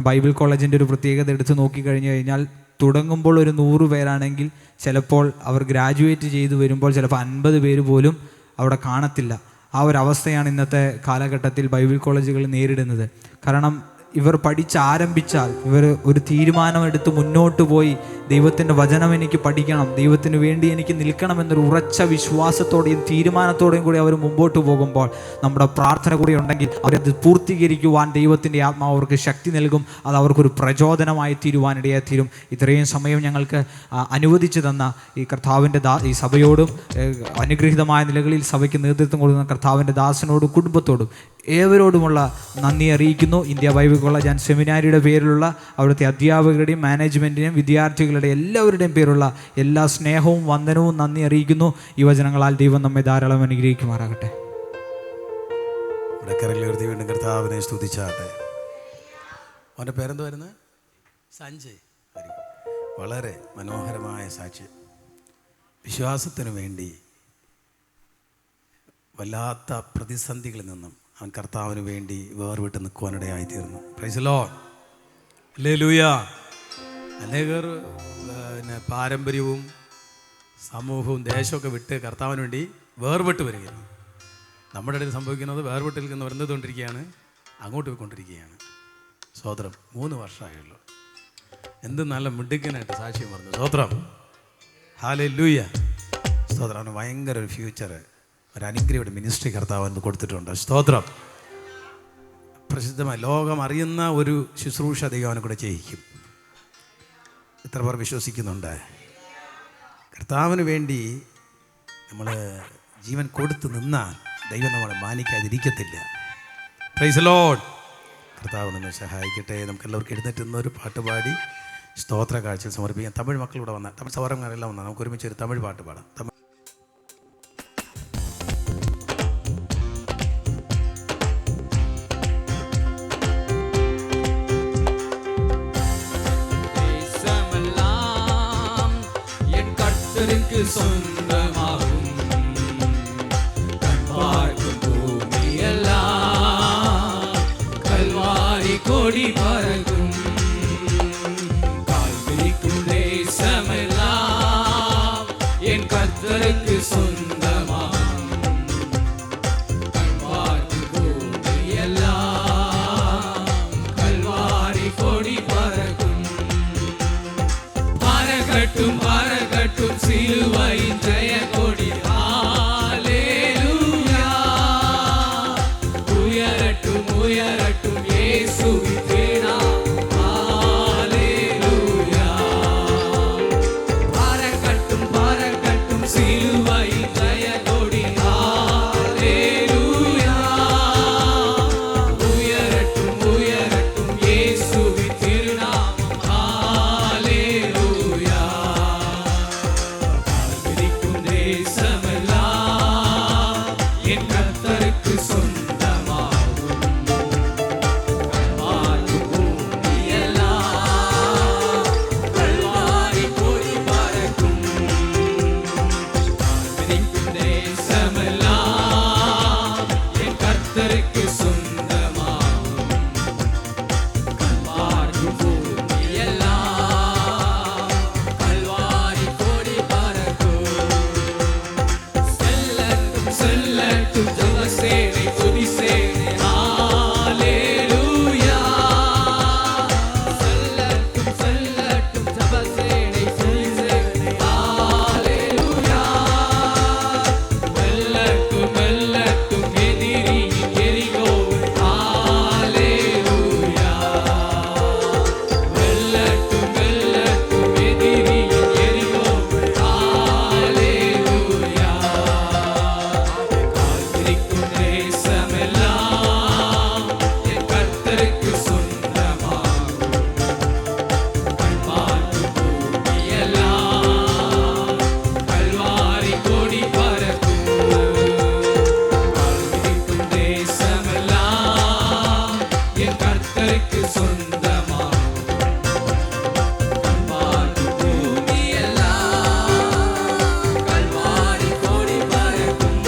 ബൈബിൾ കോളേജിൻ്റെ ഒരു പ്രത്യേകത എടുത്ത് നോക്കിക്കഴിഞ്ഞു കഴിഞ്ഞാൽ തുടങ്ങുമ്പോൾ ഒരു 100 പേരാണെങ്കിൽ ചിലപ്പോൾ അവർ ഗ്രാജുവേറ്റ് ചെയ്ത് വരുമ്പോൾ ചിലപ്പോൾ 50 പേര് പോലും അവിടെ കാണത്തില്ല. ആ ഒരു അവസ്ഥയാണ് ഇന്നത്തെ കാലഘട്ടത്തിൽ ബൈബിൾ കോളേജുകൾ നേരിടുന്നത്. കാരണം ഇവർ പഠിച്ചാരംഭിച്ചാൽ ഇവർ ഒരു തീരുമാനമെടുത്ത് മുന്നോട്ട് പോയി ദൈവത്തിൻ്റെ വചനം എനിക്ക് പഠിക്കണം, ദൈവത്തിന് വേണ്ടി എനിക്ക് നിൽക്കണം എന്നൊരു ഉറച്ച വിശ്വാസത്തോടെയും തീരുമാനത്തോടെയും കൂടി അവർ മുമ്പോട്ട് പോകുമ്പോൾ നമ്മുടെ പ്രാർത്ഥന കൂടി ഉണ്ടെങ്കിൽ അവരത് പൂർത്തീകരിക്കുവാൻ ദൈവത്തിൻ്റെ ആത്മാവ് അവർക്ക് ശക്തി നൽകും. അത് അവർക്കൊരു പ്രചോദനമായി തീരുവാനിടയായി തീരും. ഇത്രയും സമയം ഞങ്ങൾക്ക് അനുവദിച്ചു തന്ന ഈ കർത്താവിൻ്റെ ഈ സഭയോടും അനുഗ്രഹീതമായ നിലകളിൽ സഭയ്ക്ക് നേതൃത്വം കൊടുക്കുന്ന കർത്താവിൻ്റെ ദാസനോടും കുടുംബത്തോടും ഏവരോടുമുള്ള നന്ദി അറിയിക്കുന്നു. ഇന്ത്യ ബൈബിൾ കോളേജ് ആൻഡ് സെമിനാരിയുടെ പേരിലുള്ള അവിടുത്തെ അധ്യാപകരുടെയും മാനേജ്മെൻറ്റിൻ്റെയും വിദ്യാർത്ഥികളുടെ എല്ലാവരുടെയും പേരുള്ള എല്ലാ സ്നേഹവും വന്ദനവും നന്ദി അറിയിക്കുന്നു. ഈ വചനങ്ങളാൽ ദൈവം നമ്മെ ധാരാളം അനുഗ്രഹിക്കുമാറാകട്ടെ. കരങ്ങളുയർത്തി വീണ്ടും കർത്താവിനെ സ്തുതിച്ചാട്ടെ. അവൻ്റെ പേരെന്ത് വരുന്നത്? സഞ്ജയ്. വളരെ മനോഹരമായ സാക്ഷി. വിശ്വാസത്തിനു വേണ്ടി വല്ലാത്ത പ്രതിസന്ധികളിൽ നിന്നും അവൻ കർത്താവിന് വേണ്ടി വേർവിട്ട് നിൽക്കുവാനിടയായിത്തീർന്നു. Praise the lord. ഹല്ലേലൂയ. അനേകർ പിന്നെ പാരമ്പര്യവും സമൂഹവും ദേശമൊക്കെ വിട്ട് കർത്താവിന് വേണ്ടി വേർവിട്ട് വരികയാണ്. നമ്മുടെ ഇടയിൽ സംഭവിക്കുന്നത് വേർവിട്ടിൽ നിന്ന് വരുന്നതുകൊണ്ടിരിക്കുകയാണ്, അങ്ങോട്ട് പോയിക്കൊണ്ടിരിക്കുകയാണ്. സ്തോത്രം. 3 വർഷമായുള്ളൂ. എന്ത് നല്ല മിടുക്കനായിട്ട് സാക്ഷ്യം പറഞ്ഞു. സ്തോത്രം. ഹല്ലേലൂയ. സ്തോത്രം. അവന് ഭയങ്കര ഒരു ഫ്യൂച്ചർ, ഒരു അനുഗ്രഹയുടെ മിനിസ്ട്രി കർത്താവ് എന്ന് കൊടുത്തിട്ടുണ്ട്. സ്തോത്രം. പ്രസിദ്ധമായ ലോകം അറിയുന്ന ഒരു ശുശ്രൂഷ ദൈവം അവനെ കൂടെ ചെയ്യിക്കും. എത്ര പേർ വിശ്വസിക്കുന്നുണ്ട്? കർത്താവിന് വേണ്ടി നമ്മൾ ജീവൻ കൊടുത്ത് നിന്നാൽ ദൈവം നമ്മളെ മാനിക്കാതിരിക്കത്തില്ല. Price the Lord. കർത്താവ് നമ്മെ സഹായിക്കട്ടെ. നമുക്കെല്ലാവർക്കും എഴുന്നേറ്റ് നിന്നൊരു പാട്ട് പാടി സ്തോത്ര കാഴ്ച സമർപ്പിക്കാം. തമിഴ് മക്കളിവിടെ വന്നാൽ, തമിഴ് സൗരങ്ങളെല്ലാം വന്നാൽ നമുക്ക് ഒരുമിച്ച് ഒരു തമിഴ് പാട്ട് പാടാം. சொந்தமாகும் பார்க்கும் பூமியெல்லாம் கல்வாரி கொடி பறக்கும் கால் பிடிக்கும் தேசமெல்லாம் என் கர்த்தருக்கு சொந்தமாகும் பார்க்கும் பூமியெல்லாம் கல்வாரி கொடி பறக்கும் பறக்கட்டும் பறக்கட்டும் சிலுவையின் ஜெய கொடி. ஹல்லேலூயா. உயரட்டும் உயரட்டும் இயேசுவின் திருநாமம். ஹல்லேலூயா. பறக்கட்டும் பறக்கட்டும் சிலுவையின் ஜெய கொடி. ஹல்லேலூயா. உயரட்டும் உயரட்டும் இயேசுவின் திருநாமம். ஹல்லேலூயா. கர்த்தருக்கு சொந்தமாகும். கல்வாரி பூமியெல்லாம் கல்வாரி கொடி பறக்கும்.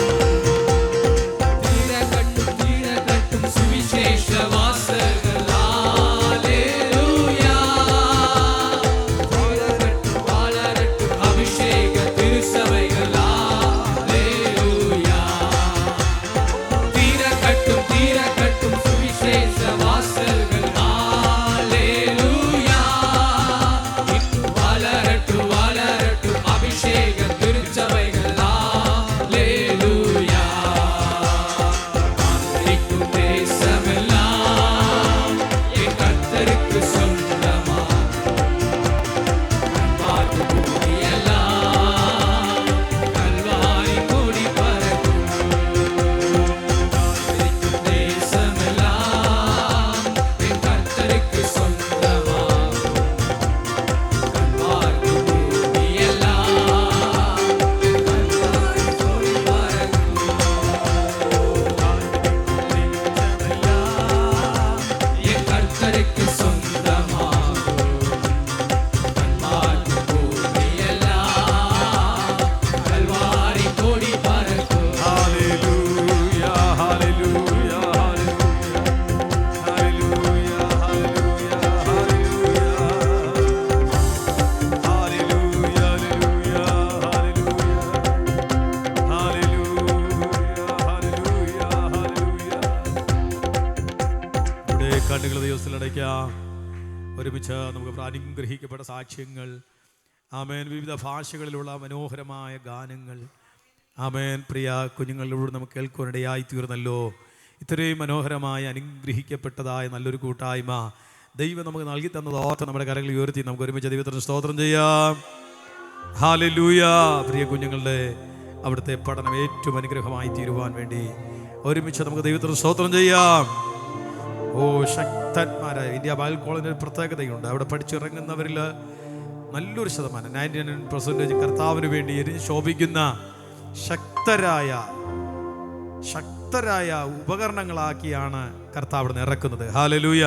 தீரக்கட்டும் சுவிசேஷ வாசல்கள். ஹல்லேலூயா. வளரட்டும் அபிஷேக திருச்சபைகள். ஹல்லேலூயா. தீரக்கட்டும் சுவிசேஷ வாசல்கள். ஹல்லேலூயா. வளரட்டும் அபிஷேக திருச்சபைகள். ஹல்லேலூயா. அன்றைக்கும் தேசமெல்லாம் என் கர்த்தருக்கு சொந்தமாகும். கல்வாரி பூமியெல்லாம் கல்வாரி கொடி பறக்கும். அன்றைக்கும் தேசமெல்லாம் என் கர்த்தருக்கு சொந்தமாகும். கல்வாரி பூமியெல்லாம் கல்வாரி கொடி பறக்கும். என் கர்த்தருக்கு சொந்தமாகும். கல்வாரி பூமியெல்லாம் கல்வாரி கொடி பறக்கும். Hallelujah, hallelujah, hallelujah, hallelujah, hallelujah, hallelujah, hallelujah, hallelujah. ഇവിടെ കണ്ണുകൾ ദിവസത്തിൽ അടയ്ക്കാം. ഒരുമിച്ച് നമുക്ക് അനുഗ്രഹിക്കപ്പെട്ട സാക്ഷ്യങ്ങൾ, ആമേൻ, വിവിധ ഭാഷകളിലുള്ള മനോഹരമായ ഗാനങ്ങൾ, ആമേൻ, പ്രിയ കുഞ്ഞുങ്ങളിലൂടെ നമുക്ക് കേൾക്കുവാനിടയായി തീർന്നല്ലോ. ഇത്രയും മനോഹരമായ അനുഗ്രഹിക്കപ്പെട്ടതായ നല്ലൊരു കൂട്ടായ്മ ദൈവം നമുക്ക് നൽകി തന്നത് ഓർത്ത് നമ്മുടെ കരങ്ങൾ ഉയർത്തി നമുക്ക് ഒരുമിച്ച് ദൈവത്തിന് സ്തോത്രം ചെയ്യാം. ഹല്ലേലൂയ. പ്രിയ കുഞ്ഞുങ്ങളുടെ അവിടുത്തെ പഠനം ഏറ്റവും അനുഗ്രഹമായി തീരുവാൻ വേണ്ടി ഒരുമിച്ച് നമുക്ക് ദൈവത്തിന് സ്തോത്രം ചെയ്യാം. ഓ ശക്തന്മാരായ ഇന്ത്യ ബൈബിൾ കോളേജിന് ഒരു പ്രത്യേകതയുണ്ട്. അവിടെ പഠിച്ചിറങ്ങുന്നവരിൽ നല്ലൊരു ശതമാനം 99% കർത്താവിന് വേണ്ടി എരിഞ്ഞ് ശോഭിക്കുന്ന ശക്തരായ ഉപകരണങ്ങളാക്കിയാണ് കർത്താവ് അവിടെ നിന്ന് ഇറക്കുന്നത്. ഹല്ലേലൂയ.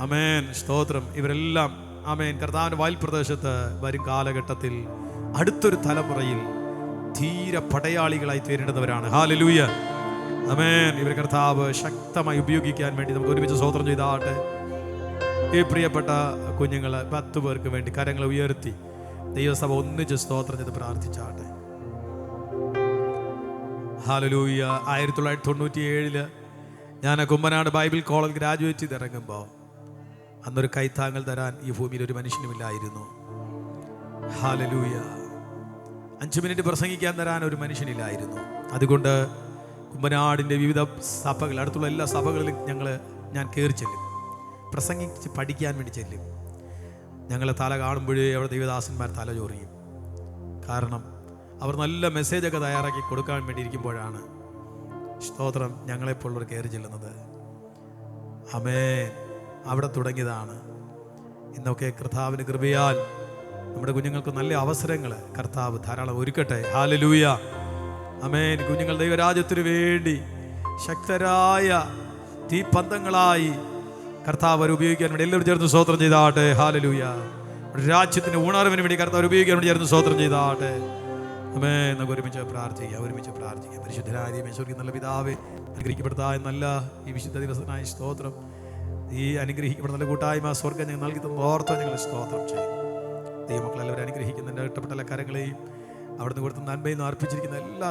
ആമേൻ, സ്തോത്രം. ഇവരെല്ലാം ആമേൻ കർത്താവിൻ്റെ വയൽ പ്രദേശത്ത് വരും കാലഘട്ടത്തിൽ അടുത്തൊരു തലമുറയിൽ ധീര പടയാളികളായി തീരേണ്ടവരാണ്. ഹല്ലേലൂയ. ആമേൻ. ഇവർ കർത്താവ് ശക്തമായി ഉപയോഗിക്കാൻ വേണ്ടി നമുക്ക് ഒരുമിച്ച് സ്തോത്രം ചെയ്താട്ടെ. ഈ പ്രിയപ്പെട്ട കുഞ്ഞുങ്ങൾ 10 പേർക്ക് വേണ്ടി കരങ്ങൾ ഉയർത്തി ദൈവസഭ ഒന്നിച്ച് സ്തോത്രം ചെയ്ത് പ്രാർത്ഥിച്ചാട്ടെ. ഹല്ലേലൂയ. 1997 ഞാൻ കുമ്പനാട് ബൈബിൾ കോളേജ് ഗ്രാജുവേറ്റ് ചെയ്ത് ഇറങ്ങുമ്പോൾ അന്നൊരു കൈത്താങ്ങൽ തരാൻ ഈ ഭൂമിയിൽ ഒരു മനുഷ്യനുമില്ലായിരുന്നു. ഹല്ലേലൂയ. 5 മിനിറ്റ് പ്രസംഗിക്കാൻ തരാൻ ഒരു മനുഷ്യനില്ലായിരുന്നു. അതുകൊണ്ട് കുമ്പനാടിൻ്റെ വിവിധ സഭകൾ, അടുത്തുള്ള എല്ലാ സഭകളിലും ഞാൻ കയറി ചെല്ലും, പ്രസംഗിച്ച് പഠിക്കാൻ വേണ്ടി ചെല്ലും. ഞങ്ങളെ തല കാണുമ്പോഴേ അവിടെ ദൈവദാസന്മാർ തല ചൊറിയും. കാരണം അവർ നല്ല മെസ്സേജൊക്കെ തയ്യാറാക്കി കൊടുക്കാൻ വേണ്ടി ഇരിക്കുമ്പോഴാണ് സ്തോത്രം ഞങ്ങളെപ്പോലുള്ളവർ കയറി ചെല്ലുന്നത്. ആമേൻ. അവിടെ തുടങ്ങിയതാണ്. ഇന്നൊക്കെ കർത്താവിൻ്റെ കൃപയാൽ നമ്മുടെ കുഞ്ഞുങ്ങൾക്ക് നല്ല അവസരങ്ങൾ കർത്താവ് ധാരാളം ഒരുക്കട്ടെ. ഹല്ലേലൂയ. ആമേൻ. കുഞ്ഞുങ്ങൾ ദൈവരാജ്യത്തിന് വേണ്ടി ശക്തരായ തീപന്തങ്ങളായി കർത്താവ് അവർ ഉപയോഗിക്കാൻ വേണ്ടി എല്ലാവരും ചേർന്ന് സ്തോത്രം ചെയ്താട്ടെ. ഹല്ലേലൂയ. രാജ്യത്തിൻ്റെ ഉണർവിന് വേണ്ടി കർത്താവ് ഉപയോഗിക്കാൻ വേണ്ടി ചേർന്ന് സ്തോത്രം ചെയ്താട്ടെ. ആമേൻ. നമുക്ക് ഒരുമിച്ച് പ്രാർത്ഥിക്കാം. പരിശുദ്ധനായ ദൈവമേ, നല്ല പിതാവേ, അനുഗ്രഹിക്കപ്പെടുത്തായ നല്ല ഈ വിശുദ്ധ ദിവസത്തിനായി സ്തോത്രം. ഈ അനുഗ്രഹിക്കപ്പെടുന്ന നല്ല കൂട്ടായ്മ സ്വർഗ്ഗം ഞങ്ങൾ നൽകി തന്ന ഓർത്ത് ഞങ്ങൾ സ്തോത്രം ചെയ്യും. ദൈവമക്കളെല്ലാവരും അനുഗ്രഹിക്കുന്നതിൻ്റെ ഇഷ്ടപ്പെട്ട എല്ലാ കരങ്ങളെയും അവിടുന്ന് കൊടുത്ത നന്മയിൽ നിന്ന് അർപ്പിച്ചിരിക്കുന്ന എല്ലാ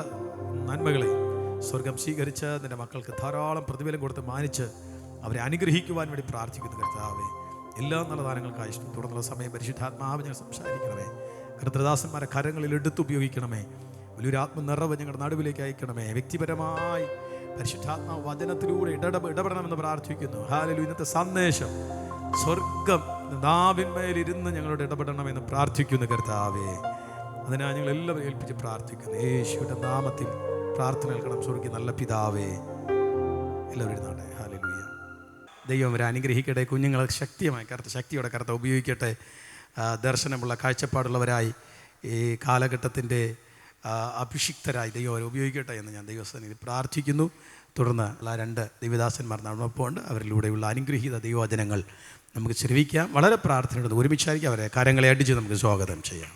നന്മകളെയും സ്വർഗം സ്വീകരിച്ച് നിൻ്റെ മക്കൾക്ക് ധാരാളം പ്രതിഫലം കൊടുത്ത് മാനിച്ച് അവരെ അനുഗ്രഹിക്കുവാൻ വേണ്ടി പ്രാർത്ഥിക്കുന്നു കർത്താവേ. എല്ലാ നല്ല ദാനങ്ങൾക്കായി തുടർന്നുള്ള സമയം പരിശുദ്ധാത്മാവ് ഞങ്ങൾ സംസാരിക്കണമേ. കർത്തൃദാസന്മാരെ കരങ്ങളിൽ എടുത്തുപയോഗിക്കണമേ. വലിയൊരു ആത്മനിറവ് ഞങ്ങളുടെ നടുവിലേക്ക് അയക്കണമേ. വ്യക്തിപരമായി പരിശുദ്ധാത്മാവ് വചനത്തിലൂടെ ഇടപെടണമെന്ന് പ്രാർത്ഥിക്കുന്നു. ഹല്ലേലൂയ. ഇന്നത്തെ സന്ദേശം സ്വർഗം നാവിന്മേലിരുന്ന് ഞങ്ങളോട് ഇടപെടണമെന്ന് പ്രാർത്ഥിക്കുന്നു കർത്താവേ. അതിനായി ഞങ്ങൾ എല്ലാവരും ഏൽപ്പിച്ച് പ്രാർത്ഥിക്കുന്നു. യേശുവിൻ്റെ നാമത്തിൽ പ്രാർത്ഥന കേൾക്കണം സ്വർഗ്ഗീയ നല്ല പിതാവേ. എല്ലാവരും ഇരുന്നാട്ടെ. ഹല്ലേലൂയ. ദൈവം അവരെ അനുഗ്രഹിക്കട്ടെ. കുഞ്ഞുങ്ങളെ ശക്തിയോടെ കർത്താവ് ഉപയോഗിക്കട്ടെ. ദർശനമുള്ള കാഴ്ചപ്പാടുള്ളവരായി ഈ കാലഘട്ടത്തിൻ്റെ അഭിഷിക്തരായി ദൈവം അവരെ ഉപയോഗിക്കട്ടെ എന്ന് ഞാൻ ദൈവസന്നിധിയിൽ പ്രാർത്ഥിക്കുന്നു. തുടർന്ന് ഉള്ള 2 ദൈവദാസന്മാർ നമ്മൊപ്പം ഉണ്ട്. അവരിലൂടെയുള്ള അനുഗ്രഹീത ദൈവവചനങ്ങൾ നമുക്ക് ശ്രവിക്കാം. വളരെ പ്രാർത്ഥനയോടെ ഒരുമിച്ചായിരിക്കും അവരെ കരങ്ങളെ അടിച്ച് നമുക്ക് സ്വാഗതം ചെയ്യാം.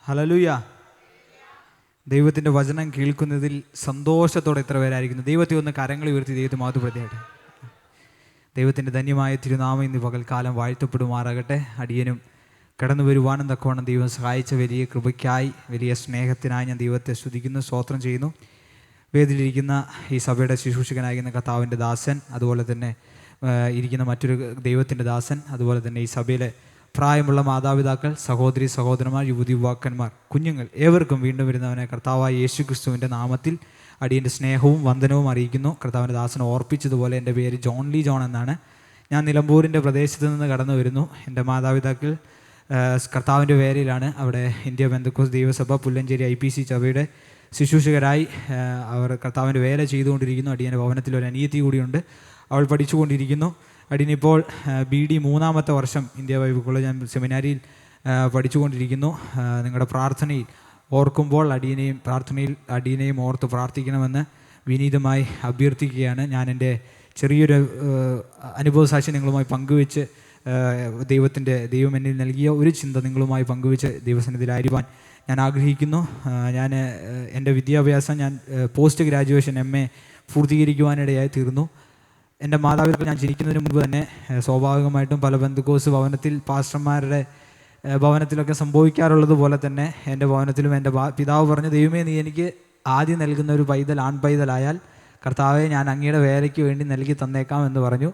ഹല്ലേലൂയ. ദൈവത്തിൻ്റെ വചനം കേൾക്കുന്നതിൽ സന്തോഷത്തോടെ എത്ര പേരായിരിക്കുന്നു? ദൈവത്തെ ഒന്ന് കരങ്ങൾ ഉയർത്തി ദൈവത്തെ മാതൃപ്രതിയായിട്ട്. ദൈവത്തിൻ്റെ ധന്യമായ തിരുനാമം ഇന്ന് പകൽക്കാലം വാഴ്ത്തപ്പെടുമാറാകട്ടെ. അടിയനും കടന്നു വരുവാനും തക്കവണ്ണം ദൈവം സഹായിച്ച വലിയ കൃപയ്ക്കായി, വലിയ സ്നേഹത്തിനായി ഞാൻ ദൈവത്തെ സ്തുതിക്കുന്നു, സ്തോത്രം ചെയ്യുന്നു. വേദിയിലിരിക്കുന്ന ഈ സഭയുടെ ശുശ്രൂഷകനായിരിക്കുന്ന കർത്താവിൻ്റെ ദാസൻ, അതുപോലെ തന്നെ ഇരിക്കുന്ന മറ്റൊരു ദൈവത്തിൻ്റെ ദാസൻ, അതുപോലെ തന്നെ ഈ സഭയിലെ പ്രായമുള്ള മാതാപിതാക്കൾ, സഹോദരി സഹോദരന്മാർ, യുവതി യുവാക്കന്മാർ, കുഞ്ഞുങ്ങൾ ഏവർക്കും വീണ്ടും വരുന്നവനെ കർത്താവായ യേശു ക്രിസ്തുവിൻ്റെ നാമത്തിൽ അടിയൻ്റെ സ്നേഹവും വന്ദനവും അറിയിക്കുന്നു. കർത്താവിൻ്റെ ദാസനെ ഓർപ്പിച്ചതുപോലെ എൻ്റെ പേര് ജോൺ ലീ ജോൺ എന്നാണ്. ഞാൻ നിലമ്പൂരിൻ്റെ പ്രദേശത്ത് നിന്ന് കടന്നു വരുന്നു. എൻ്റെ മാതാപിതാക്കൾ കർത്താവിൻ്റെ വേരയിലാണ്. അവിടെ ഇന്ത്യ പെന്തക്കോസ്ത് ദൈവസഭ പുല്ലഞ്ചേരി IPC സഭയുടെ ശുശ്രൂഷകരായി അവർ കർത്താവിൻ്റെ വേല ചെയ്തുകൊണ്ടിരിക്കുന്നു. അടിയൻ്റെ ഭവനത്തിൽ ഒരു അനിയത്തി കൂടിയുണ്ട്, അവൾ പഠിച്ചുകൊണ്ടിരിക്കുന്നു. അടിയനിപ്പോൾ BD 3ാമത്തെ വർഷം ഇന്ത്യ ബൈബിൾ കോളേജ് ആൻഡ് സെമിനാരിയിൽ പഠിച്ചുകൊണ്ടിരിക്കുന്നു. നിങ്ങളുടെ പ്രാർത്ഥനയിൽ ഓർക്കുമ്പോൾ അടിയനെയും ഓർത്ത് പ്രാർത്ഥിക്കണമെന്ന് വിനീതമായി അഭ്യർത്ഥിക്കുകയാണ്. ഞാൻ എൻ്റെ ചെറിയൊരു അനുഭവസാക്ഷി നിങ്ങളുമായി പങ്കുവെച്ച് ദൈവം എന്നിൽ നൽകിയ ഒരു ചിന്ത നിങ്ങളുമായി പങ്കുവെച്ച് ദൈവസന്നിധിയിലായിരിക്കാൻ ഞാൻ ആഗ്രഹിക്കുന്നു. ഞാൻ എൻ്റെ വിദ്യാഭ്യാസം ഞാൻ പോസ്റ്റ് ഗ്രാജുവേഷൻ MA പൂർത്തീകരിക്കുവാനിടയായി തീർന്നു. എൻ്റെ മാതാപിതാക്കൾ ഞാൻ ജനിക്കുന്നതിന് മുമ്പ് തന്നെ സ്വാഭാവികമായിട്ടും പല പെന്തക്കോസ്ത് ഭവനത്തിൽ പാസ്റ്റർമാരുടെ ഭവനത്തിലൊക്കെ സംഭവിക്കാറുള്ളത് പോലെ തന്നെ എൻ്റെ ഭവനത്തിലും എൻ്റെ പിതാവ് പറഞ്ഞു, ദൈവമേ നീ എനിക്ക് ആദ്യം നൽകുന്ന ഒരു പൈതൽ ആൺപൈതലായാൽ കർത്താവെ ഞാൻ അങ്ങയുടെ വേലയ്ക്ക് വേണ്ടി നൽകി തന്നേക്കാം എന്ന് പറഞ്ഞു.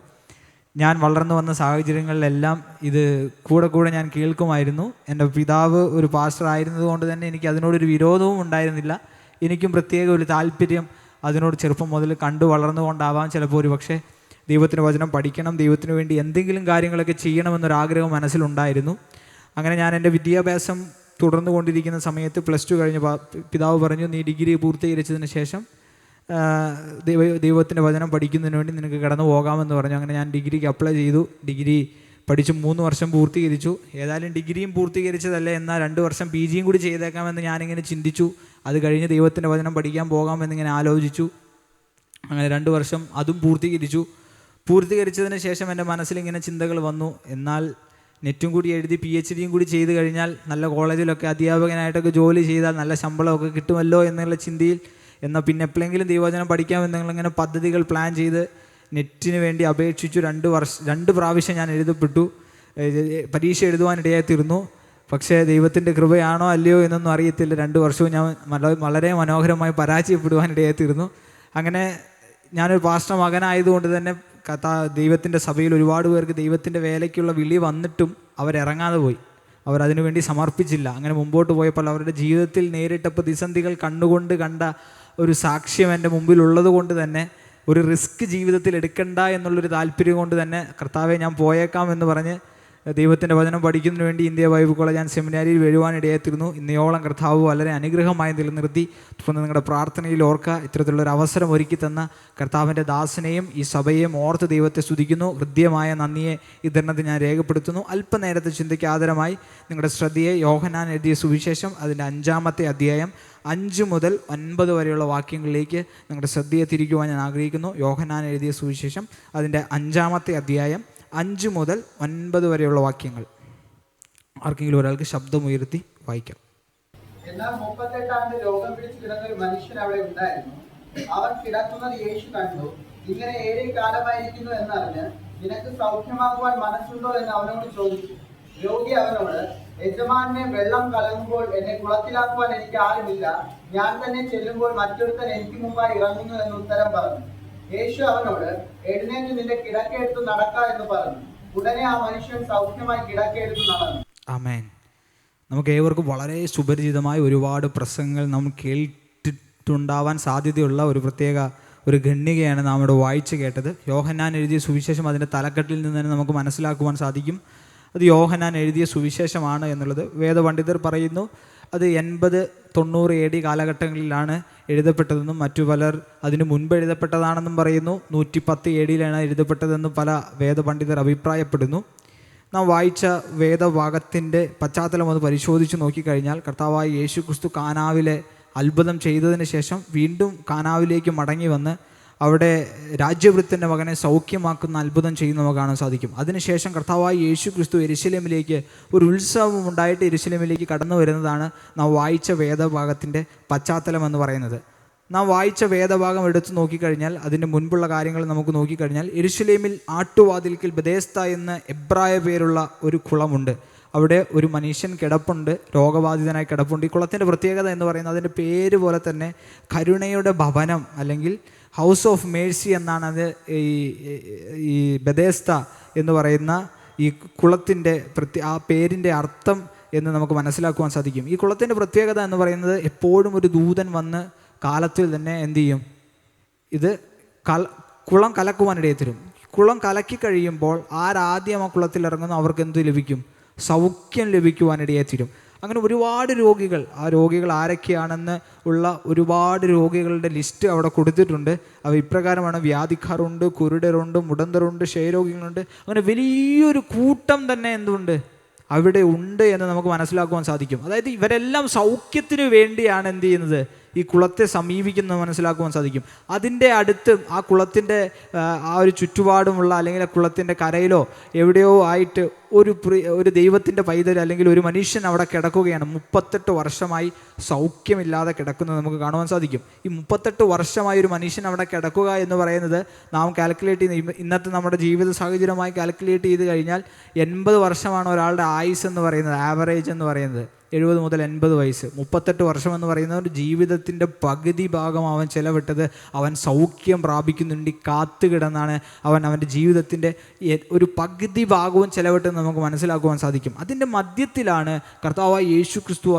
ഞാൻ വളർന്നു വന്ന സാഹചര്യങ്ങളിലെല്ലാം ഇത് കൂടെ ഞാൻ കേൾക്കുമായിരുന്നു. എൻ്റെ പിതാവ് ഒരു പാസ്റ്റർ ആയിരുന്നത് കൊണ്ട് തന്നെ എനിക്ക് അതിനോടൊരു വിരോധവും ഉണ്ടായിരുന്നില്ല. എനിക്കും പ്രത്യേക ഒരു താല്പര്യം അതിനോട് ചെറുപ്പം മുതൽ കണ്ടു വളർന്നുകൊണ്ടാവാം ചിലപ്പോൾ ഒരു പക്ഷേ ദൈവത്തിൻ്റെ വചനം പഠിക്കണം, ദൈവത്തിന് വേണ്ടി എന്തെങ്കിലും കാര്യങ്ങളൊക്കെ ചെയ്യണമെന്നൊരാഗ്രഹം മനസ്സിലുണ്ടായിരുന്നു. അങ്ങനെ ഞാൻ എൻ്റെ വിദ്യാഭ്യാസം തുടർന്നു കൊണ്ടിരിക്കുന്ന സമയത്ത് +2 കഴിഞ്ഞ് പിതാവ് പറഞ്ഞു, നീ ഡിഗ്രി പൂർത്തീകരിച്ചതിന് ശേഷം ദൈവത്തിൻ്റെ വചനം പഠിക്കുന്നതിന് വേണ്ടി നിനക്ക് കടന്നു പോകാമെന്ന് പറഞ്ഞു. അങ്ങനെ ഞാൻ ഡിഗ്രിക്ക് അപ്ലൈ ചെയ്തു. ഡിഗ്രി പഠിച്ച് 3 വർഷം പൂർത്തീകരിച്ചു. ഏതായാലും ഡിഗ്രിയും പൂർത്തീകരിച്ചതല്ലേ, എന്നാൽ 2 വർഷം PGയും കൂടി ചെയ്തേക്കാമെന്ന് ഞാനിങ്ങനെ ചിന്തിച്ചു. അത് കഴിഞ്ഞ് ദൈവത്തിൻ്റെ വചനം പഠിക്കാൻ പോകാമെന്നിങ്ങനെ ആലോചിച്ചു. അങ്ങനെ 2 വർഷം അതും പൂർത്തീകരിച്ചതിന് ശേഷം എൻ്റെ മനസ്സിലിങ്ങനെ ചിന്തകൾ വന്നു, എന്നാൽ നെറ്റും കൂടി എഴുതി PhDയും കൂടി ചെയ്ത് കഴിഞ്ഞാൽ നല്ല കോളേജിലൊക്കെ അധ്യാപകനായിട്ടൊക്കെ ജോലി ചെയ്താൽ നല്ല ശമ്പളമൊക്കെ കിട്ടുമല്ലോ എന്നുള്ള ചിന്തയിൽ, എന്നാൽ പിന്നെ എപ്പോഴെങ്കിലും ദൈവവചനം പഠിക്കാമെന്നിങ്ങനെ പദ്ധതികൾ പ്ലാൻ ചെയ്ത് നെറ്റിന് വേണ്ടി അപേക്ഷിച്ചു. 2 പ്രാവശ്യം ഞാൻ എഴുതപ്പെട്ടു, പരീക്ഷ എഴുതുവാനിടയായി തീർന്നു. പക്ഷേ ദൈവത്തിൻ്റെ കൃപയാണോ അല്ലയോ എന്നൊന്നും അറിയത്തില്ല. 2 വർഷവും ഞാൻ വളരെ മനോഹരമായി പരാജയപ്പെടുവാനിടയായി തീർന്നു. അങ്ങനെ ഞാനൊരു പാസ്റ്റർ മകനായതുകൊണ്ട് തന്നെ ദൈവത്തിൻ്റെ സഭയിൽ ഒരുപാട് പേർക്ക് ദൈവത്തിൻ്റെ വേലയ്ക്കുള്ള വിളി വന്നിട്ടും അവരിറങ്ങാതെ പോയി, അവരതിനു വേണ്ടി സമർപ്പിച്ചില്ല. അങ്ങനെ മുമ്പോട്ട് പോയപ്പോൾ അവരുടെ ജീവിതത്തിൽ നേരിട്ട പ്രതിസന്ധികൾ കണ്ടുകൊണ്ട് കണ്ട ഒരു സാക്ഷ്യം എൻ്റെ മുമ്പിലുള്ളത് കൊണ്ട് തന്നെ ഒരു റിസ്ക് ജീവിതത്തിൽ എടുക്കണ്ട എന്നുള്ളൊരു താല്പര്യം കൊണ്ട് തന്നെ കർത്താവെ ഞാൻ പോയേക്കാം എന്ന് പറഞ്ഞ് ദൈവത്തിൻ്റെ വചനം പഠിക്കുന്നതിന് വേണ്ടി ഇന്ത്യ ബൈബിൾ കോളേജ് ആൻഡ് സെമിനാരിയിൽ വരുവാനിടയായിരുന്നു. ഇന്നയോളം കർത്താവ് വളരെ അനുഗ്രഹമായി നിലനിർത്തി. തുടർന്ന് നിങ്ങളുടെ പ്രാർത്ഥനയിൽ ഓർക്കുക, ഇത്തരത്തിലുള്ളൊരു അവസരം ഒരുക്കി തന്ന കർത്താവിൻ്റെ ദാസനെയും ഈ സഭയെയും ഓർത്ത് ദൈവത്തെ സ്തുതിക്കുന്നു. ഹൃദ്യമായ നന്ദിയെ ഇതിനകത്ത് ഞാൻ രേഖപ്പെടുത്തുന്നു. അല്പനേരത്തെ ചിന്തയ്ക്ക് ആദരമായി നിങ്ങളുടെ ശ്രദ്ധയെ യോഹന്നാൻ എഴുതിയ സുവിശേഷം അതിൻ്റെ 5ാമത്തെ അധ്യായം 5 മുതൽ 9 വരെയുള്ള വാക്യങ്ങളിലേക്ക് നിങ്ങളുടെ ശ്രദ്ധയെ തിരിക്കുവാൻ ഞാൻ ആഗ്രഹിക്കുന്നു. യോഹന്നാൻ എഴുതിയ സുവിശേഷം അതിൻ്റെ 5ാമത്തെ അധ്യായം 5 മുതൽ 9 വരെയുള്ള വാക്യങ്ങൾ ആർക്കെങ്കിലും ഒരാൾക്ക് ശബ്ദമുയർത്തി വായിക്കാം. എന്നാൽ 38 ആണ്ട് രോഗം പിടിച്ച് കിടന്ന ഒരു മനുഷ്യൻ അവിടെ ഉണ്ടായിരുന്നു. അവൻ കിടക്കുന്നത് യേശു കണ്ടു. ഇങ്ങനെ 7 കാലമായിരിക്കുന്നു എന്നറിഞ്ഞ് നിനക്ക് സൗഖ്യമാകുവാൻ മനസ്സുണ്ടോ എന്ന് അവനോട് ചോദിച്ചു. രോഗി അവനോട്, യജമാനെ, വെള്ളം കലങ്ങുമ്പോൾ എന്നെ കുളത്തിലാക്കുവാൻ എനിക്ക് ആരുമില്ല. ഞാൻ തന്നെ ചെല്ലുമ്പോൾ മറ്റൊരുത്തൻ എനിക്ക് മുമ്പായി ഇറങ്ങുന്നു എന്ന് ഉത്തരം പറഞ്ഞു. യേശു അവനോട്, എഴുന്നേറ്റ് നിന്റെ കിടക്കയെടുത്ത് നടക്ക എന്ന് പറഞ്ഞു. ഉടനെ ആ മനുഷ്യൻ സൗഖ്യമായി കിടക്കയെടുത്ത് നടന്നു. ആമേൻ. നമുക്ക് ഏവർക്കും വളരെ സുപരിചിതമായ ഒരുപാട് പ്രസംഗങ്ങൾ നാം കേട്ടിട്ടുണ്ടാവാൻ സാധ്യതയുള്ള ഒരു ഖണ്ഡികയാണ് നാം ഇവിടെ വായിച്ചു കേട്ടത്. യോഹന്നാൻ എഴുതിയ സുവിശേഷം അതിൻ്റെ തലക്കെട്ടിൽ നിന്ന് തന്നെ നമുക്ക് മനസ്സിലാക്കുവാൻ സാധിക്കും. അത് യോഹന്നാൻ എഴുതിയ സുവിശേഷമാണ് എന്നുള്ളത്. വേദപണ്ഡിതർ പറയുന്നു അത് 80-90 AD കാലഘട്ടങ്ങളിലാണ് എഴുതപ്പെട്ടതെന്നും മറ്റു പലർ അതിന് മുൻപ് എഴുതപ്പെട്ടതാണെന്നും പറയുന്നു. 110 AD എഴുതപ്പെട്ടതെന്നും പല വേദപണ്ഡിതർ അഭിപ്രായപ്പെടുന്നു. നാം വായിച്ച വേദഭാഗത്തിൻ്റെ പശ്ചാത്തലം ഒന്ന് പരിശോധിച്ച് നോക്കിക്കഴിഞ്ഞാൽ കർത്താവായ യേശു ക്രിസ്തു കാനാവിലെ അത്ഭുതം ചെയ്തതിന് ശേഷം വീണ്ടും കാനാവിലേക്ക് മടങ്ങി വന്ന് അവിടെ രാജ്യവൃത്തൻ്റെ മകനെ സൗഖ്യമാക്കുന്ന അത്ഭുതം ചെയ്യുന്ന നമുക്ക് കാണാൻ സാധിക്കും. അതിനുശേഷം കർത്താവായ യേശു ക്രിസ്തു യെരുശലേമിലേക്ക് ഒരു ഉത്സവം ഉണ്ടായിട്ട് യെരുശലേമിലേക്ക് കടന്നു വരുന്നതാണ് നാം വായിച്ച വേദഭാഗത്തിൻ്റെ പശ്ചാത്തലം എന്ന് പറയുന്നത്. നാം വായിച്ച വേദഭാഗം എടുത്തു നോക്കിക്കഴിഞ്ഞാൽ അതിൻ്റെ മുൻപുള്ള കാര്യങ്ങൾ നമുക്ക് നോക്കിക്കഴിഞ്ഞാൽ യെരുശലേമിൽ ആട്ടുവാതിൽക്കൽ ബെഥേസ്ത എന്ന് എബ്രായ പേരുള്ള ഒരു കുളമുണ്ട്. അവിടെ ഒരു മനുഷ്യൻ കിടപ്പുണ്ട്, രോഗബാധിതനായി കിടപ്പുണ്ട്. ഈ കുളത്തിൻ്റെ പ്രത്യേകത എന്ന് പറയുന്നത് അതിൻ്റെ പേര് പോലെ തന്നെ കരുണയുടെ ഭവനം അല്ലെങ്കിൽ ഹൗസ് ഓഫ് മേഴ്സി എന്നാണ് അത് ഈ ബെഥേസ്ത എന്ന് പറയുന്ന ഈ കുളത്തിൻ്റെ ആ പേരിൻ്റെ അർത്ഥം എന്ന് നമുക്ക് മനസ്സിലാക്കുവാൻ സാധിക്കും. ഈ കുളത്തിൻ്റെ പ്രത്യേകത എന്ന് പറയുന്നത് എപ്പോഴും ഒരു ദൂതൻ വന്ന് കാലത്തിൽ തന്നെ എന്തു ചെയ്യും, ഇത് കുളം കലക്കുവാനിടയിൽ തരും. കുളം കലക്കി കഴിയുമ്പോൾ ആരാദ്യം ആ കുളത്തിൽ ഇറങ്ങുന്നു അവർക്ക് എന്ത് ലഭിക്കും? സൗഖ്യം ലഭിക്കുവാനിടയായി തീരും. അങ്ങനെ ഒരുപാട് രോഗികൾ, ആ രോഗികൾ ആരൊക്കെയാണെന്ന് ഉള്ള ഒരുപാട് രോഗികളുടെ ലിസ്റ്റ് അവിടെ കൊടുത്തിട്ടുണ്ട്. അവ ഇപ്രകാരമാണ്: വ്യാധിക്കാരുണ്ട്, കുരുടരുണ്ട്, മുടന്തരുണ്ട്, ക്ഷയരോഗികളുണ്ട്. അങ്ങനെ വലിയൊരു കൂട്ടം തന്നെ എന്തുണ്ട് അവിടെ ഉണ്ട് എന്ന് നമുക്ക് മനസ്സിലാക്കുവാൻ സാധിക്കും. അതായത് ഇവരെല്ലാം സൗഖ്യത്തിന് വേണ്ടിയാണ് എന്ത് ചെയ്യുന്നത്, ഈ കുളത്തെ സമീപിക്കുന്നത് മനസ്സിലാക്കുവാൻ സാധിക്കും. അതിൻ്റെ അടുത്ത് ആ കുളത്തിൻ്റെ ആ ഒരു ചുറ്റുപാടുമുള്ള അല്ലെങ്കിൽ ആ കുളത്തിൻ്റെ കരയിലോ എവിടെയോ ആയിട്ട് ഒരു ദൈവത്തിൻ്റെ പൈതൽ അല്ലെങ്കിൽ ഒരു മനുഷ്യൻ അവിടെ കിടക്കുകയാണ്. 38 വർഷമായി സൗഖ്യമില്ലാതെ കിടക്കുന്നത് നമുക്ക് കാണുവാൻ സാധിക്കും. ഈ 38 വർഷമായി ഒരു മനുഷ്യൻ അവിടെ കിടക്കുക എന്ന് പറയുന്നത് നാം കാൽക്കുലേറ്റ് ചെയ്യുന്ന ഇന്നത്തെ നമ്മുടെ ജീവിത സാഹചര്യമായി കാൽക്കുലേറ്റ് ചെയ്ത് കഴിഞ്ഞാൽ 80 വർഷമാണ് ഒരാളുടെ ആയുസ് എന്ന് പറയുന്നത്, ആവറേജ് എന്ന് പറയുന്നത് 70 മുതൽ 80 വയസ്സ്. 38 വർഷം എന്ന് പറയുന്ന ഒരു ജീവിതത്തിൻ്റെ പകുതി ഭാഗം അവൻ ചെലവിട്ടത് അവൻ സൗഖ്യം പ്രാപിക്കുന്നുണ്ട് കാത്തു കിടന്നാണ് അവൻ്റെ ജീവിതത്തിൻ്റെ ഒരു പകുതി ഭാഗവും ചെലവിട്ടെന്ന് നമുക്ക് മനസ്സിലാക്കുവാൻ സാധിക്കും. അതിൻ്റെ മധ്യത്തിലാണ് കർത്താവായ യേശു ക്രിസ്തു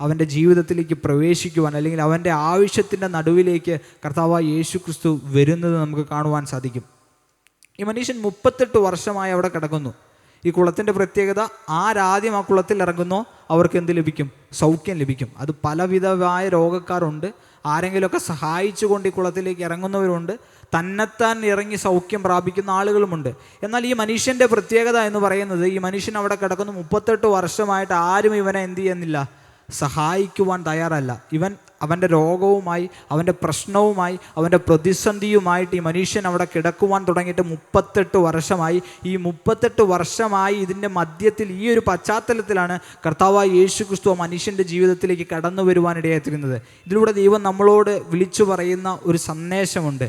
അവൻ്റെ ജീവിതത്തിലേക്ക് പ്രവേശിക്കുവാൻ അല്ലെങ്കിൽ അവൻ്റെ ആവശ്യത്തിൻ്റെ നടുവിലേക്ക് കർത്താവായ യേശു ക്രിസ്തു വരുന്നത് നമുക്ക് കാണുവാൻ സാധിക്കും. ഈ മനുഷ്യൻ 38 വർഷമായി അവിടെ കിടക്കുന്നു. ഈ കുളത്തിൻ്റെ പ്രത്യേകത, ആരാദ്യം ആ കുളത്തിൽ ഇറങ്ങുന്നോ അവർക്ക് എന്ത് ലഭിക്കും? സൗഖ്യം ലഭിക്കും. അത് പലവിധമായ രോഗക്കാരുണ്ട്, ആരെങ്കിലുമൊക്കെ സഹായിച്ചുകൊണ്ട് ഈ കുളത്തിലേക്ക് ഇറങ്ങുന്നവരുണ്ട്, തന്നെത്താൻ ഇറങ്ങി സൗഖ്യം പ്രാപിക്കുന്ന ആളുകളുമുണ്ട്. എന്നാൽ ഈ മനുഷ്യൻ്റെ പ്രത്യേകത എന്ന് പറയുന്നത്, ഈ മനുഷ്യൻ അവിടെ കിടക്കുന്നു 38 വർഷമായിട്ട് ആരും ഇവനെ എന്ത് ചെയ്യുന്നില്ല, സഹായിക്കുവാൻ തയ്യാറല്ല. ഇവൻ അവൻ്റെ രോഗവുമായി, അവൻ്റെ പ്രശ്നവുമായി, അവൻ്റെ പ്രതിസന്ധിയുമായിട്ട് ഈ മനുഷ്യൻ അവിടെ കിടക്കുവാൻ തുടങ്ങിയിട്ട് 38 വർഷമായി. ഈ 38 വർഷമായി ഇതിൻ്റെ മധ്യത്തിൽ ഈ ഒരു പശ്ചാത്തലത്തിലാണ് കർത്താവായ യേശു ക്രിസ്തു മനുഷ്യൻ്റെ ജീവിതത്തിലേക്ക് കടന്നു വരുവാനിടയായിത്തീരുന്നത്. ഇതിലൂടെ ദൈവം നമ്മളോട് വിളിച്ചു പറയുന്ന ഒരു സന്ദേശമുണ്ട്.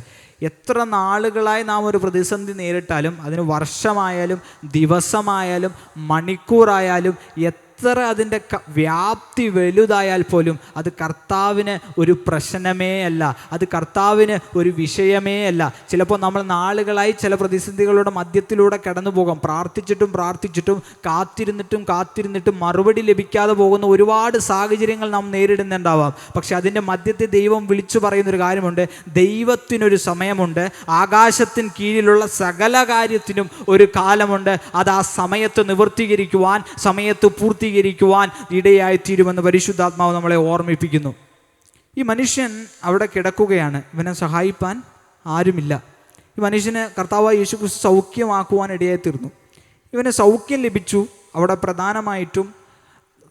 എത്ര നാളുകളായി നാം ഒരു പ്രതിസന്ധി നേരിട്ടാലും, അതിന് വർഷമായാലും ദിവസമായാലും മണിക്കൂറായാലും എത്ര അതിൻ്റെ വ്യാപ്തി വലുതായാൽ പോലും അത് കർത്താവിന് ഒരു പ്രശ്നമേ അല്ല, അത് കർത്താവിന് ഒരു വിഷയമേ അല്ല. ചിലപ്പോൾ നമ്മൾ നാളുകളായി ചില പ്രതിസന്ധികളുടെ മധ്യത്തിലൂടെ കടന്നു പോകാം. പ്രാർത്ഥിച്ചിട്ടും കാത്തിരുന്നിട്ടും മറുപടി ലഭിക്കാതെ പോകുന്ന ഒരുപാട് സാഹചര്യങ്ങൾ നാം നേരിടുന്നുണ്ടാവാം. പക്ഷെ അതിൻ്റെ മധ്യത്തിൽ ദൈവം വിളിച്ചു പറയുന്നൊരു കാര്യമുണ്ട്. ദൈവത്തിനൊരു സമയമുണ്ട്. ആകാശത്തിന് കീഴിലുള്ള സകല കാര്യത്തിനും ഒരു കാലമുണ്ട്. അത് ആ സമയത്ത് നിവർത്തീകരിക്കുവാൻ, സമയത്ത് പൂർത്തീകരിക്കുവാൻ ഇടയായിത്തീരുമെന്ന് പരിശുദ്ധാത്മാവ് നമ്മളെ ഓർമ്മിപ്പിക്കുന്നു. ഈ മനുഷ്യൻ അവിടെ കിടക്കുകയാണ്, ഇവനെ സഹായിപ്പാൻ ആരുമില്ല. ഈ മനുഷ്യന് കർത്താവായ യേശു ക്രിസ്തു സൗഖ്യമാക്കുവാൻ ഇടയായിത്തീർന്നു. ഇവന് സൗഖ്യം ലഭിച്ചു. അവിടെ പ്രധാനമായിട്ടും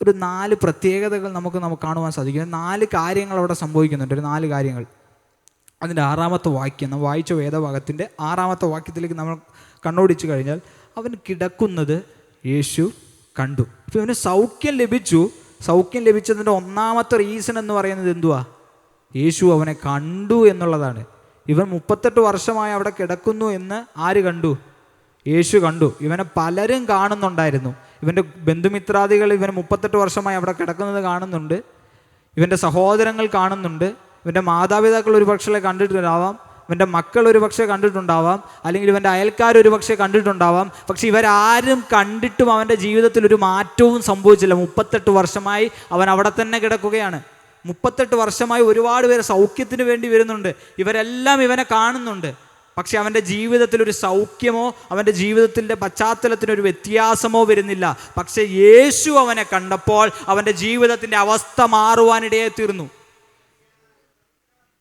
ഒരു 4 പ്രത്യേകതകൾ നമുക്ക് കാണുവാൻ സാധിക്കും. 4 കാര്യങ്ങൾ അവിടെ സംഭവിക്കുന്നുണ്ട്. ഒരു 4 കാര്യങ്ങൾ. അതിൻ്റെ 6ാമത്തെ വാക്യം, നമ്മൾ വായിച്ച വേദഭാഗത്തിൻ്റെ 6ാമത്തെ വാക്യത്തിലേക്ക് നമ്മൾ കണ്ണോടിച്ചു കഴിഞ്ഞാൽ, അവൻ കിടക്കുന്നത് യേശു കണ്ടു. അപ്പോൾ ഇവന് സൗഖ്യം ലഭിച്ചു. സൗഖ്യം ലഭിച്ചതിൻ്റെ 1ാമത്തെ റീസൺ എന്ന് പറയുന്നത് എന്തുവാ? യേശു അവനെ കണ്ടു എന്നുള്ളതാണ്. ഇവൻ 38 വർഷമായി അവിടെ കിടക്കുന്നു എന്ന് ആര് കണ്ടു? യേശു കണ്ടു. ഇവനെ പലരും കാണുന്നുണ്ടായിരുന്നു. ഇവൻ്റെ ബന്ധുമിത്രാദികൾ ഇവന് 38 വർഷമായി അവിടെ കിടക്കുന്നത് കാണുന്നുണ്ട്. ഇവൻ്റെ സഹോദരങ്ങൾ കാണുന്നുണ്ട്. ഇവൻ്റെ മാതാപിതാക്കൾ ഒരു പക്ഷേ കണ്ടിട്ടുണ്ടാവാം, ഇവൻ്റെ മക്കൾ ഒരു പക്ഷേ കണ്ടിട്ടുണ്ടാവാം, അല്ലെങ്കിൽ ഇവൻ്റെ അയൽക്കാർ ഒരു പക്ഷേ കണ്ടിട്ടുണ്ടാവാം. പക്ഷെ ഇവരാരും കണ്ടിട്ടും അവൻ്റെ ജീവിതത്തിൽ ഒരു മാറ്റവും സംഭവിച്ചില്ല. 38 വർഷമായി അവൻ അവിടെ തന്നെ കിടക്കുകയാണ്. 38 വർഷമായി ഒരുപാട് പേര് സൗഖ്യത്തിന് വേണ്ടി വരുന്നുണ്ട്. ഇവരെല്ലാം ഇവനെ കാണുന്നുണ്ട്. പക്ഷെ അവൻ്റെ ജീവിതത്തിൽ ഒരു സൗഖ്യമോ അവൻ്റെ ജീവിതത്തിൻ്റെ പശ്ചാത്തലത്തിനൊരു വ്യത്യാസമോ വരുന്നില്ല. പക്ഷെ യേശു അവനെ കണ്ടപ്പോൾ അവൻ്റെ ജീവിതത്തിൻ്റെ അവസ്ഥ മാറുവാനിടയായി തീർന്നു.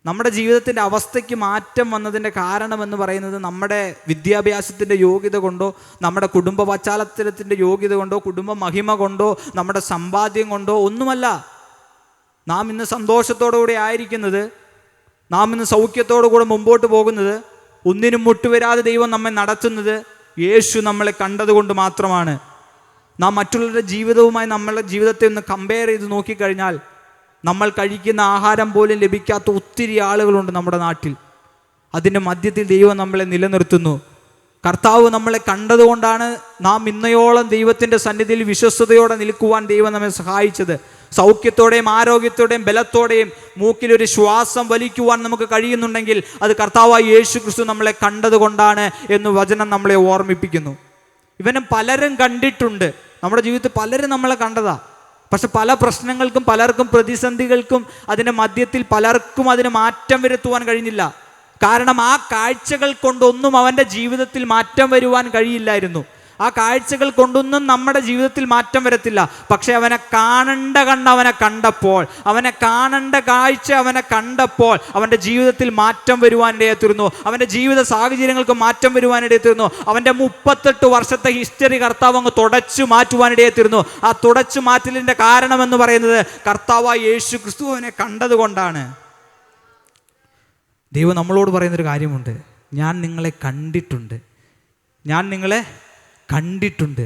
നമ്മുടെ ജീവിതത്തിൻ്റെ അവസ്ഥയ്ക്ക് മാറ്റം വന്നതിൻ്റെ കാരണമെന്ന് പറയുന്നത് നമ്മുടെ വിദ്യാഭ്യാസത്തിൻ്റെ യോഗ്യത കൊണ്ടോ, നമ്മുടെ കുടുംബ പശ്ചാത്തലത്തിൻ്റെ യോഗ്യത കൊണ്ടോ, കുടുംബ മഹിമ കൊണ്ടോ, നമ്മുടെ സമ്പാദ്യം കൊണ്ടോ ഒന്നുമല്ല. നാം ഇന്ന് സന്തോഷത്തോടുകൂടി ആയിരിക്കുന്നത്, നാം ഇന്ന് സൗഖ്യത്തോടുകൂടെ മുമ്പോട്ട് പോകുന്നത്, ഒന്നിനും മുട്ടുവരാതെ ദൈവം നമ്മെ നടത്തുന്നത് യേശു നമ്മളെ കണ്ടതുകൊണ്ട് മാത്രമാണ്. നാം മറ്റുള്ളവരുടെ ജീവിതവുമായി നമ്മളുടെ ജീവിതത്തെ ഒന്ന് കമ്പയർ ചെയ്ത് നോക്കിക്കഴിഞ്ഞാൽ നമ്മൾ കഴിക്കുന്ന ആഹാരം പോലും ലഭിക്കാത്ത ഒത്തിരി ആളുകളുണ്ട് നമ്മുടെ നാട്ടിൽ. അതിൻ്റെ മധ്യത്തിൽ ദൈവം നമ്മളെ നിലനിർത്തുന്നു. കർത്താവ് നമ്മളെ കണ്ടതുകൊണ്ടാണ് നാം ഇന്നയോളം ദൈവത്തിൻ്റെ സന്നിധിയിൽ വിശ്വസ്തയോടെ നിൽക്കുവാൻ ദൈവം നമ്മെ സഹായിച്ചത്. സൗഖ്യത്തോടെയും ആരോഗ്യത്തോടെയും ബലത്തോടെയും മൂക്കിലൊരു ശ്വാസം വലിക്കുവാൻ നമുക്ക് കഴിയുന്നുണ്ടെങ്കിൽ അത് കർത്താവായ യേശു ക്രിസ്തു നമ്മളെ കണ്ടതുകൊണ്ടാണ് എന്ന് വചനം നമ്മളെ ഓർമ്മിപ്പിക്കുന്നു. ഇവനെ പലരും കണ്ടിട്ടുണ്ട്, നമ്മുടെ ജീവിതത്തിൽ പലരും നമ്മളെ കണ്ടതാ. പക്ഷെ പല പ്രശ്നങ്ങൾക്കും പലർക്കും പ്രതിസന്ധികൾക്കും അതിൻ്റെ മധ്യത്തിൽ പലർക്കും അതിന് മാറ്റം വരുത്തുവാൻ കഴിഞ്ഞില്ല. കാരണം ആ കാഴ്ചകൾ കൊണ്ടൊന്നും അവൻ്റെ ജീവിതത്തിൽ മാറ്റം വരുവാൻ കഴിയില്ലായിരുന്നു. ആ കാഴ്ചകൾ കൊണ്ടൊന്നും നമ്മുടെ ജീവിതത്തിൽ മാറ്റം വരത്തില്ല. പക്ഷെ അവനെ കാണേണ്ട അവനെ കണ്ടപ്പോൾ, അവനെ കാണേണ്ട കാഴ്ച അവനെ കണ്ടപ്പോൾ അവൻ്റെ ജീവിതത്തിൽ മാറ്റം വരുവാനിടയെത്തിരുന്നു. അവൻ്റെ ജീവിത സാഹചര്യങ്ങൾക്ക് മാറ്റം വരുവാനിടയെത്തിരുന്നു. അവൻ്റെ 38 വർഷത്തെ ഹിസ്റ്ററി കർത്താവ് അങ്ങ് തുടച്ചു മാറ്റുവാനിടയെത്തിരുന്നു. ആ തുടച്ചു മാറ്റലിൻ്റെ കാരണമെന്ന് പറയുന്നത് കർത്താവായ യേശു ക്രിസ്തു അവനെ കണ്ടതുകൊണ്ടാണ്. ദൈവം നമ്മളോട് പറയുന്നൊരു കാര്യമുണ്ട്, ഞാൻ നിങ്ങളെ കണ്ടിട്ടുണ്ട്, ഞാൻ നിങ്ങളെ കണ്ടിട്ടുണ്ട്.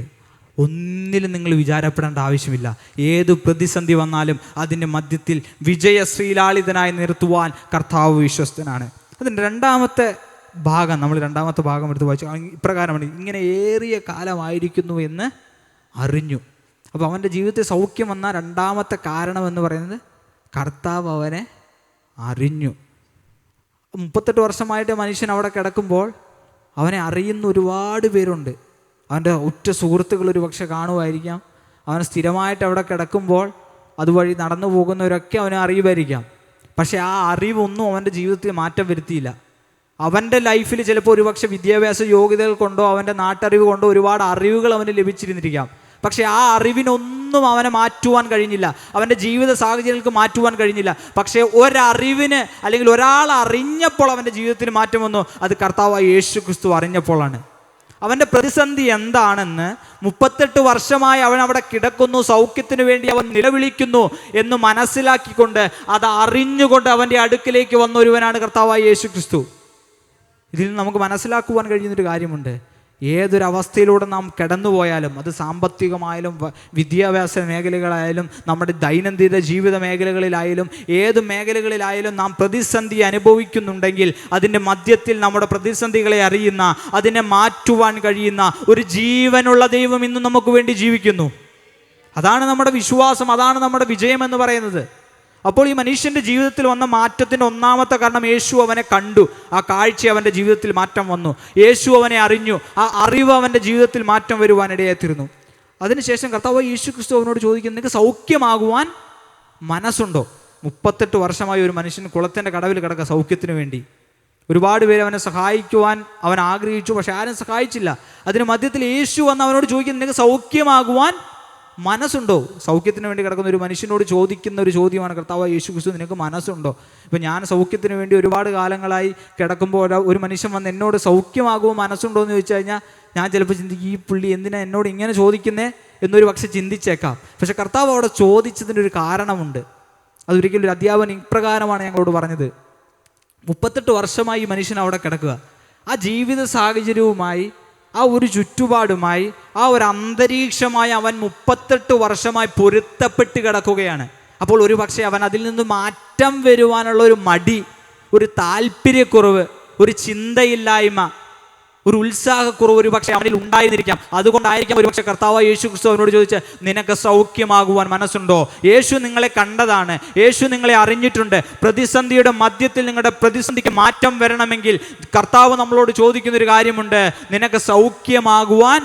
ഒന്നിലും നിങ്ങൾ വിചാരപ്പെടേണ്ട ആവശ്യമില്ല. ഏത് പ്രതിസന്ധി വന്നാലും അതിൻ്റെ മധ്യത്തിൽ വിജയശ്രീലാളിതനായി നിർത്തുവാൻ കർത്താവ് വിശ്വസ്തനാണ്. അതിൻ്റെ രണ്ടാമത്തെ ഭാഗം, നമ്മൾ രണ്ടാമത്തെ ഭാഗം എടുത്ത് വായിച്ചു. ഇപ്രകാരമാണ്: ഇങ്ങനെ ഏറിയ കാലമായിരിക്കുന്നു എന്ന് അറിഞ്ഞു. അപ്പോൾ അവൻ്റെ ജീവിതത്തിൽ സൗഖ്യം വന്ന രണ്ടാമത്തെ കാരണമെന്ന് പറയുന്നത് കർത്താവ് അവനെ അറിഞ്ഞു. 38 വർഷമായിട്ട് മനുഷ്യൻ അവിടെ കിടക്കുമ്പോൾ അവനെ അറിയുന്ന ഒരുപാട് പേരുണ്ട്. അവൻ്റെ ഉറ്റ സുഹൃത്തുക്കൾ ഒരു പക്ഷെ കാണുമായിരിക്കാം. അവൻ സ്ഥിരമായിട്ട് അവിടെ കിടക്കുമ്പോൾ അതുവഴി നടന്നു പോകുന്നവരൊക്കെ അവനെ അറിയുമായിരിക്കാം. പക്ഷേ ആ അറിവൊന്നും അവൻ്റെ ജീവിതത്തിൽ മാറ്റം വരുത്തിയില്ല. അവൻ്റെ ലൈഫിൽ ചിലപ്പോൾ ഒരുപക്ഷെ വിദ്യാഭ്യാസ യോഗ്യതകൾ കൊണ്ടോ അവൻ്റെ നാട്ടറിവ് കൊണ്ടോ ഒരുപാട് അറിവുകൾ അവന് ലഭിച്ചിരുന്നിരിക്കാം. പക്ഷേ ആ അറിവിനൊന്നും അവനെ മാറ്റുവാൻ കഴിഞ്ഞില്ല, അവൻ്റെ ജീവിത സാഹചര്യങ്ങൾക്ക് മാറ്റുവാൻ കഴിഞ്ഞില്ല. പക്ഷേ ഒരറിവിന് അല്ലെങ്കിൽ ഒരാൾ അറിഞ്ഞപ്പോൾ അവൻ്റെ ജീവിതത്തിൽ മാറ്റം വന്നു. അത് കർത്താവായ യേശു ക്രിസ്തു അറിഞ്ഞപ്പോഴാണ്. അവൻ്റെ പ്രതിസന്ധി എന്താണെന്ന് 38 വർഷമായി അവൻ അവിടെ കിടക്കുന്നു, സൗഖ്യത്തിന് വേണ്ടി അവൻ നിലവിളിക്കുന്നു എന്ന് മനസ്സിലാക്കിക്കൊണ്ട് അത് അറിഞ്ഞുകൊണ്ട് അവൻ്റെ അടുക്കിലേക്ക് വന്ന ഒരുവനാണ് കർത്താവായ യേശു ക്രിസ്തു. ഇതിൽ നിന്ന് നമുക്ക് മനസ്സിലാക്കുവാൻ കഴിയുന്നൊരു കാര്യമുണ്ട്. ഏതൊരവസ്ഥയിലൂടെ നാം കടന്നുപോയാലും, അത് സാമ്പത്തികമായാലും വിദ്യാഭ്യാസ മേഖലകളായാലും നമ്മുടെ ദൈനംദിന ജീവിത മേഖലകളിലായാലും ഏത് മേഖലകളിലായാലും നാം പ്രതിസന്ധി അനുഭവിക്കുന്നുണ്ടെങ്കിൽ അതിൻ്റെ മധ്യത്തിൽ നമ്മുടെ പ്രതിസന്ധികളെ അറിയുന്ന, അതിനെ മാറ്റുവാൻ കഴിയുന്ന ഒരു ജീവനുള്ള ദൈവം ഇന്ന് നമുക്ക് വേണ്ടി ജീവിക്കുന്നു. അതാണ് നമ്മുടെ വിശ്വാസം, അതാണ് നമ്മുടെ വിജയം എന്ന് പറയുന്നത്. അപ്പോൾ ഈ മനുഷ്യൻ്റെ ജീവിതത്തിൽ വന്ന മാറ്റത്തിൻ്റെ ഒന്നാമത്തെ കാരണം യേശു അവനെ കണ്ടു. ആ കാഴ്ച അവൻ്റെ ജീവിതത്തിൽ മാറ്റം വന്നു. യേശു അവനെ അറിഞ്ഞു. ആ അറിവ് അവൻ്റെ ജീവിതത്തിൽ മാറ്റം വരുവാനിടയായിത്തീരുന്നു. അതിനുശേഷം കർത്താവ് യേശു ക്രിസ്തു അവനോട് ചോദിക്കുന്നു, നിനക്ക് സൗഖ്യമാകുവാൻ മനസ്സുണ്ടോ? 38 വർഷമായി ഒരു മനുഷ്യൻ കുളത്തിൻ്റെ കടവിൽ കിടക്കുക സൗഖ്യത്തിന് വേണ്ടി. ഒരുപാട് പേര് അവനെ സഹായിക്കുവാൻ അവൻ ആഗ്രഹിച്ചു, പക്ഷെ ആരും സഹായിച്ചില്ല. അതിന് മധ്യത്തിൽ യേശു വന്ന് അവനോട് ചോദിക്കുന്നു, നിനക്ക് സൗഖ്യമാകുവാൻ മനസ്സുണ്ടോ? സൗഖ്യത്തിന് വേണ്ടി കിടക്കുന്ന ഒരു മനുഷ്യനോട് ചോദിക്കുന്ന ഒരു ചോദ്യമാണ് കർത്താവ് യേശു ക്രിസ്തു, നിനക്ക് മനസ്സുണ്ടോ? ഇപ്പം ഞാൻ സൗഖ്യത്തിന് വേണ്ടി ഒരുപാട് കാലങ്ങളായി കിടക്കുമ്പോൾ ഒരു മനുഷ്യൻ വന്ന് എന്നോട് സൗഖ്യമാകുമോ മനസ്സുണ്ടോ എന്ന് ചോദിച്ചു കഴിഞ്ഞാൽ ഞാൻ ചിലപ്പോൾ ചിന്തിക്കും, ഈ പുള്ളി എന്തിനാ എന്നോട് ഇങ്ങനെ ചോദിക്കുന്നേ എന്നൊരു പക്ഷെ ചിന്തിച്ചേക്കാം. പക്ഷെ കർത്താവ് അവിടെ ചോദിച്ചതിൻ്റെ ഒരു കാരണമുണ്ട്. അതൊരിക്കലും ഒരു അധ്യാപകൻ ഇപ്രകാരമാണ് ഞങ്ങളോട് പറഞ്ഞത്. 38 വർഷമായി ഈ മനുഷ്യൻ അവിടെ കിടക്കുക. ആ ജീവിത സാഹചര്യവുമായി, ആ ഒരു ചുറ്റുപാടുമായി, ആ ഒരു അന്തരീക്ഷമായി അവൻ 38 വർഷമായി പൊരുത്തപ്പെട്ട് കിടക്കുകയാണ്. അപ്പോൾ ഒരു പക്ഷേ അവൻ അതിൽ നിന്ന് മാറ്റം വരുവാനുള്ള ഒരു മടി, ഒരു താല്പര്യക്കുറവ്, ഒരു ചിന്തയില്ലായ്മ, ഒരു ഉത്സാഹക്കുറവ് ഒരു പക്ഷേ അവനിൽ ഉണ്ടായിരുന്നിരിക്കാം. അതുകൊണ്ടായിരിക്കാം ഒരു പക്ഷേ കർത്താവ് യേശു ക്രിസ്തു അവനോട് ചോദിച്ച്, നിനക്ക് സൗഖ്യമാകുവാൻ മനസ്സുണ്ടോ? യേശു നിങ്ങളെ കണ്ടതാണ്, യേശു നിങ്ങളെ അറിഞ്ഞിട്ടുണ്ട്. പ്രതിസന്ധിയുടെ മധ്യത്തിൽ നിങ്ങളുടെ പ്രതിസന്ധിക്ക് മാറ്റം വരണമെങ്കിൽ കർത്താവ് നമ്മളോട് ചോദിക്കുന്നൊരു കാര്യമുണ്ട്, നിനക്ക് സൗഖ്യമാകുവാൻ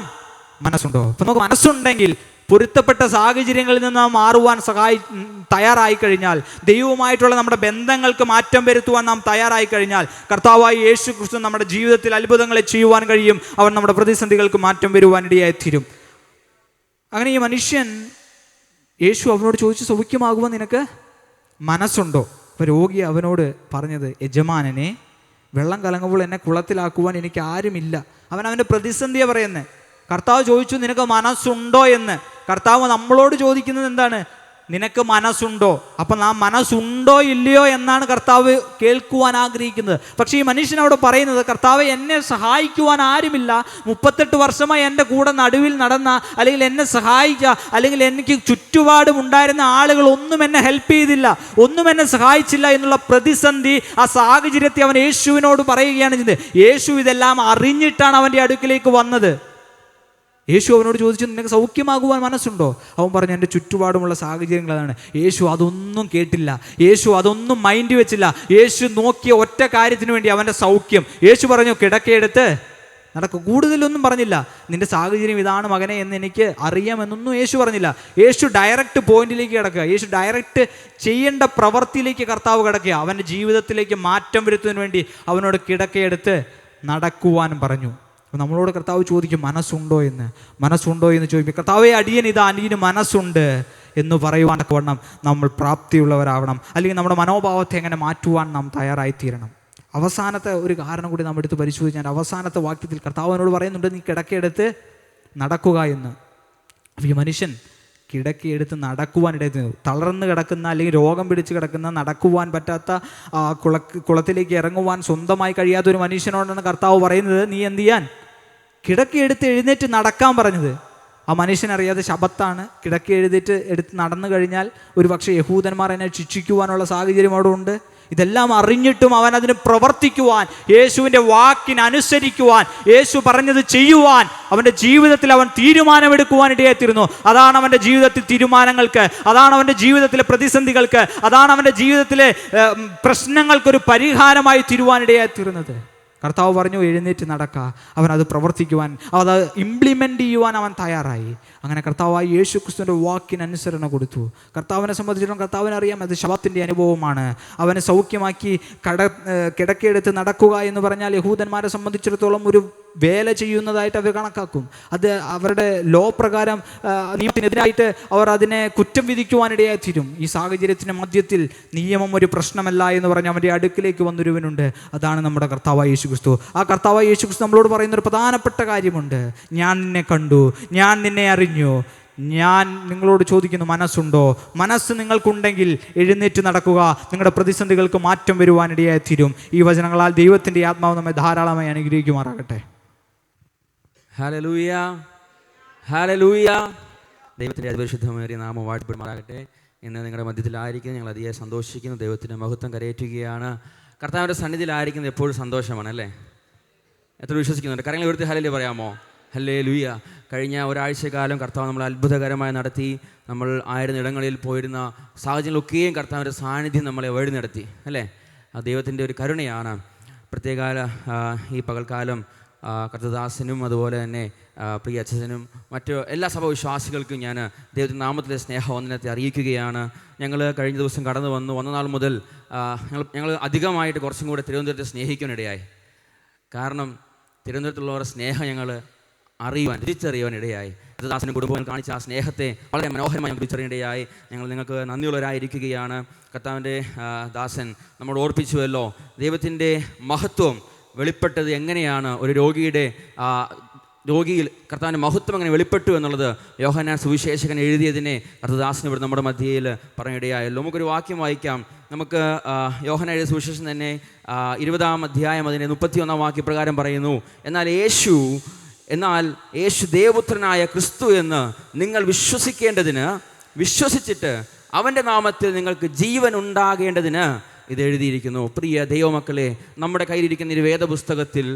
മനസ്സുണ്ടോ? അപ്പം നമുക്ക് മനസ്സുണ്ടെങ്കിൽ പൊരുത്തപ്പെട്ട സാഹചര്യങ്ങളിൽ നിന്ന് നാം മാറുവാൻ തയ്യാറായി കഴിഞ്ഞാൽ, ദൈവവുമായിട്ടുള്ള നമ്മുടെ ബന്ധങ്ങൾക്ക് മാറ്റം വരുത്തുവാൻ നാം തയ്യാറായി കഴിഞ്ഞാൽ കർത്താവായ യേശു ക്രിസ്തു നമ്മുടെ ജീവിതത്തിൽ അത്ഭുതങ്ങളെ ചെയ്യുവാൻ കഴിയും. അവൻ നമ്മുടെ പ്രതിസന്ധികൾക്ക് മാറ്റം വരുവാനിടയായി തീരും. അങ്ങനെ ഈ മനുഷ്യൻ, യേശു അവനോട് ചോദിച്ചു, സൗഖ്യമാകുവാൻ നിനക്ക് മനസ്സുണ്ടോ? അപ്പോൾ രോഗി അവനോട് പറഞ്ഞത്, യജമാനനെ, വെള്ളം കലങ്ങുമ്പോൾ എന്നെ കുളത്തിലാക്കുവാൻ എനിക്ക് ആരുമില്ല. അവൻ്റെ പ്രതിസന്ധിയെ പറയുന്നത്. കർത്താവ് ചോദിച്ചു, നിനക്ക് മനസ്സുണ്ടോ എന്ന്. കർത്താവ് നമ്മളോട് ചോദിക്കുന്നത് എന്താണ്? നിനക്ക് മനസ്സുണ്ടോ? അപ്പം ആ മനസ്സുണ്ടോ ഇല്ലയോ എന്നാണ് കർത്താവ് കേൾക്കുവാൻ ആഗ്രഹിക്കുന്നത്. പക്ഷേ ഈ മനുഷ്യൻ അവിടെ പറയുന്നത്, കർത്താവ് എന്നെ സഹായിക്കുവാൻ ആരുമില്ല, 38 വർഷമായി എൻ്റെ കൂടെ നടുവിൽ നടന്ന, അല്ലെങ്കിൽ എന്നെ സഹായിച്ച, അല്ലെങ്കിൽ എനിക്ക് ചുറ്റുപാടും ഉണ്ടായിരുന്ന ആളുകൾ ഒന്നും എന്നെ ഹെൽപ്പ് ചെയ്തില്ല, ഒന്നും എന്നെ സഹായിച്ചില്ല എന്നുള്ള പ്രതിസന്ധി, ആ സാഹചര്യത്തെ അവൻ യേശുവിനോട് പറയുകയാണ് ചെയ്തത്. യേശു ഇതെല്ലാം അറിഞ്ഞിട്ടാണ് അവൻ്റെ അടുക്കിലേക്ക് വന്നത്. യേശു അവനോട് ചോദിച്ചു, നിനക്ക് സൗഖ്യമാകുവാൻ മനസ്സുണ്ടോ? അവൻ പറഞ്ഞു, എൻ്റെ ചുറ്റുപാടുമുള്ള സാഹചര്യങ്ങൾ അതാണ്. യേശു അതൊന്നും കേട്ടില്ല, യേശു അതൊന്നും മൈൻഡ് വെച്ചില്ല. യേശു നോക്കിയ ഒറ്റ കാര്യത്തിന് വേണ്ടി, അവൻ്റെ സൗഖ്യം. യേശു പറഞ്ഞു, കിടക്കയെടുത്ത് നടക്കും. കൂടുതലൊന്നും പറഞ്ഞില്ല. നിൻ്റെ സാഹചര്യം ഇതാണ് മകനെ എന്ന് എനിക്ക് അറിയാമെന്നൊന്നും യേശു പറഞ്ഞില്ല. യേശു ഡയറക്റ്റ് പോയിന്റിലേക്ക് കിടക്കുക. യേശു ഡയറക്റ്റ് ചെയ്യേണ്ട പ്രവൃത്തിയിലേക്ക് കർത്താവ് കിടക്കുക. അവൻ്റെ ജീവിതത്തിലേക്ക് മാറ്റം വരുത്തുന്നതിന് വേണ്ടി അവനോട് കിടക്കയെടുത്ത് നടക്കുവാനും പറഞ്ഞു. അപ്പോൾ നമ്മളോട് കർത്താവ് ചോദിക്കും, മനസ്സുണ്ടോ എന്ന് ചോദിക്കും. കർത്താവേ, അടിയന് മനസ്സുണ്ട് എന്ന് പറയുവാൻ വണ്ണം നമ്മൾ പ്രാപ്തിയുള്ളവരാവണം. അല്ലെങ്കിൽ നമ്മുടെ മനോഭാവത്തെ എങ്ങനെ മാറ്റുവാൻ നാം തയ്യാറായിത്തീരണം. അവസാനത്തെ ഒരു കാരണം കൂടി നാം എടുത്ത് പരിശോധിച്ചാൽ, അവസാനത്തെ വാക്യത്തിൽ കർത്താവിനോട് പറയുന്നുണ്ട്, നീ കിടക്കയെടുത്ത് നടക്കുക എന്ന്. അപ്പോൾ ഈ മനുഷ്യൻ കിടക്കയെടുത്ത് നടക്കുവാനിടയിൽ, തളർന്ന് കിടക്കുന്ന, അല്ലെങ്കിൽ രോഗം പിടിച്ച് കിടക്കുന്ന, നടക്കുവാൻ പറ്റാത്ത, കുളത്തിലേക്ക് ഇറങ്ങുവാൻ സ്വന്തമായി കഴിയാത്ത ഒരു മനുഷ്യനോടാണ് കർത്താവ് പറയുന്നത്, നീ എന്ത് ചെയ്യാൻ? കിടക്കയെടുത്ത് എഴുന്നേറ്റ് നടക്കാൻ പറഞ്ഞത്. ആ മനുഷ്യനറിയാതെ ശബത്താണ്, എടുത്ത് നടന്നു കഴിഞ്ഞാൽ ഒരു പക്ഷേ യഹൂദന്മാർ എന്നെ ശിക്ഷിക്കുവാനുള്ള സാഹചര്യം അവിടെ ഉണ്ട്. ഇതെല്ലാം അറിഞ്ഞിട്ടും അവൻ അതിന് പ്രവർത്തിക്കുവാൻ, യേശുവിൻ്റെ വാക്കിനനുസരിക്കുവാൻ, യേശു പറഞ്ഞത് ചെയ്യുവാൻ അവൻ്റെ ജീവിതത്തിൽ അവൻ തീരുമാനമെടുക്കുവാൻ ഇടയായിത്തീരുന്നു. അതാണ് അവൻ്റെ ജീവിതത്തിൽ തീരുമാനങ്ങൾക്ക്, അതാണ് അവൻ്റെ ജീവിതത്തിലെ പ്രതിസന്ധികൾക്ക്, അതാണ് അവൻ്റെ ജീവിതത്തിലെ പ്രശ്നങ്ങൾക്കൊരു പരിഹാരമായി തീരുവാനിടയായിത്തീരുന്നത്. കർത്താവ് പറഞ്ഞു, എഴുന്നേറ്റ് നടക്കുക. അവൻ അത് പ്രവർത്തിക്കുവാൻ, അത് ഇംപ്ലിമെൻ്റ് ചെയ്യുവാൻ അവൻ തയ്യാറായി. അങ്ങനെ കർത്താവായി യേശു ക്രിസ്തുവിൻ്റെ വാക്കിനനുസരണ കൊടുത്തു. കർത്താവിനെ സംബന്ധിച്ചിടത്തോളം കർത്താവിനറിയാം അത് ശബത്തിൻ്റെ അനുഭവമാണ്. അവനെ സൗഖ്യമാക്കി കിടക്കയെടുത്ത് നടക്കുക എന്ന് പറഞ്ഞാൽ യഹൂദന്മാരെ സംബന്ധിച്ചിടത്തോളം ഒരു വേല ചെയ്യുന്നതായിട്ട് അവർ കണക്കാക്കും. അത് അവരുടെ ലോ പ്രകാരം, നിയമത്തിനെതിരായിട്ട് അവർ അതിനെ കുറ്റം വിധിക്കുവാനിടയായി തീരും. ഈ സാഹചര്യത്തിൻ്റെ മധ്യത്തിൽ നിയമം ഒരു പ്രശ്നമല്ല എന്ന് പറഞ്ഞ് അവൻ്റെ അടുക്കിലേക്ക് വന്നൊരുവനുണ്ട്. അതാണ് നമ്മുടെ കർത്താവായ യേശു ക്രിസ്തു. ആ കർത്താവായ യേശു ക്രിസ്തു നമ്മളോട് പറയുന്നൊരു പ്രധാനപ്പെട്ട കാര്യമുണ്ട്, ഞാൻ നിന്നെ കണ്ടു, ഞാൻ നിന്നെ അറിഞ്ഞു. ഞാൻ നിങ്ങളോട് ചോദിക്കുന്നു, മനസ്സുണ്ടോ? മനസ്സ് നിങ്ങൾക്കുണ്ടെങ്കിൽ എഴുന്നേറ്റ് നടക്കുക, നിങ്ങളുടെ പ്രതിസന്ധികൾക്ക് മാറ്റം വരുവാനിടയായി തീരും. ഈ വചനങ്ങളാൽ ദൈവത്തിൻ്റെ ആത്മാവ് നമ്മെ ധാരാളമായി അനുഗ്രഹിക്കുമാറാകട്ടെ. Hallelujah, hallelujah. ദൈവത്തിൻ്റെ അതിപരിശുദ്ധമേറിയ നാമം വാഴ്ത്തപ്പെടുമാറാകട്ടെ. ഇന്ന് നിങ്ങളുടെ മധ്യത്തിലായിരിക്കും ഞങ്ങൾ അതിയെ സന്തോഷിക്കുന്നു. ദൈവത്തിൻ്റെ മഹത്വം കരയേറ്റുകയാണ്. കർത്താവിൻ്റെ സന്നിധിയിലായിരിക്കുന്നത് എപ്പോഴും സന്തോഷമാണ്, അല്ലേ? എത്ര വിശ്വസിക്കുന്നുണ്ട്? കരങ്ങൾ ഉയർത്തി ഹല്ലേലൂയ പറയാമോ? ഹല്ലേലൂയ. കഴിഞ്ഞ ഒരാഴ്ചക്കാലം കർത്താവ് നമ്മളെ അത്ഭുതകരമായി നടത്തി. നമ്മൾ ആയിരുന്ന ഇടങ്ങളിൽ പോയിരുന്ന സാഹചര്യങ്ങളൊക്കെയും കർത്താവിൻ്റെ സാന്നിധ്യം നമ്മളെ വഴി നടത്തി, അല്ലേ? ദൈവത്തിൻ്റെ ഒരു കരുണയാണ്. പ്രത്യേകാല ഈ പകൽക്കാലം കർത്തദാസനും അതുപോലെ തന്നെ പ്രിയ അച്ഛനും മറ്റു എല്ലാ സഭവിശ്വാസികൾക്കും ഞാൻ ദൈവത്തിൻ്റെ നാമത്തിലെ സ്നേഹവന്ദനത്തെ അറിയിക്കുകയാണ്. ഞങ്ങൾ കഴിഞ്ഞ ദിവസം കടന്നു വന്ന നാൾ മുതൽ ഞങ്ങൾ അധികമായിട്ട് കുറച്ചും കൂടെ തിരുവനന്തപുരത്തെ സ്നേഹിക്കാനിടയായി. കാരണം തിരുവനന്തപുരത്തുള്ളവരുടെ സ്നേഹം ഞങ്ങൾ തിരിച്ചറിയുവാൻ ഇടയായി. ദാസനും കുടുംബവും കാണിച്ച ആ സ്നേഹത്തെ വളരെ മനോഹരമായി തിരിച്ചറിയേണ്ടതായി. ഞങ്ങൾ നിങ്ങൾക്ക് നന്ദിയുള്ളവരായിരിക്കുകയാണ്. കർത്താവിൻ്റെ ദാസൻ നമ്മോട് ഓർപ്പിച്ചുവല്ലോ, ദൈവത്തിൻ്റെ മഹത്വം വെളിപ്പെട്ടത് എങ്ങനെയാണ്, ഒരു രോഗിയിൽ കർത്താവിൻ്റെ മഹത്വം എങ്ങനെ വെളിപ്പെട്ടു എന്നുള്ളത് യോഹന്നാൻ സുവിശേഷകൻ എഴുതിയതിനെ കർത്തദാസൻ ഇവിടെ നമ്മുടെ മധ്യയിൽ പറഞ്ഞിടയായല്ലോ. നമുക്കൊരു വാക്യം വായിക്കാം. നമുക്ക് യോഹന്നാൻ എഴുതിയ സുവിശേഷം തന്നെ 20-ാം അധ്യായം അതിൻ്റെ 31-ാം വാക്യപ്രകാരം പറയുന്നു, എന്നാൽ യേശു ദേവപുത്രനായ ക്രിസ്തു എന്ന് നിങ്ങൾ വിശ്വസിച്ചിട്ട് അവൻ്റെ നാമത്തിൽ നിങ്ങൾക്ക് ജീവൻ ഉണ്ടാകേണ്ടതിന് ഇത് എഴുതിയിരിക്കുന്നു. പ്രിയ ദൈവമക്കളെ, നമ്മുടെ കയ്യിലിരിക്കുന്ന ഒരു വേദപുസ്തകത്തിൽ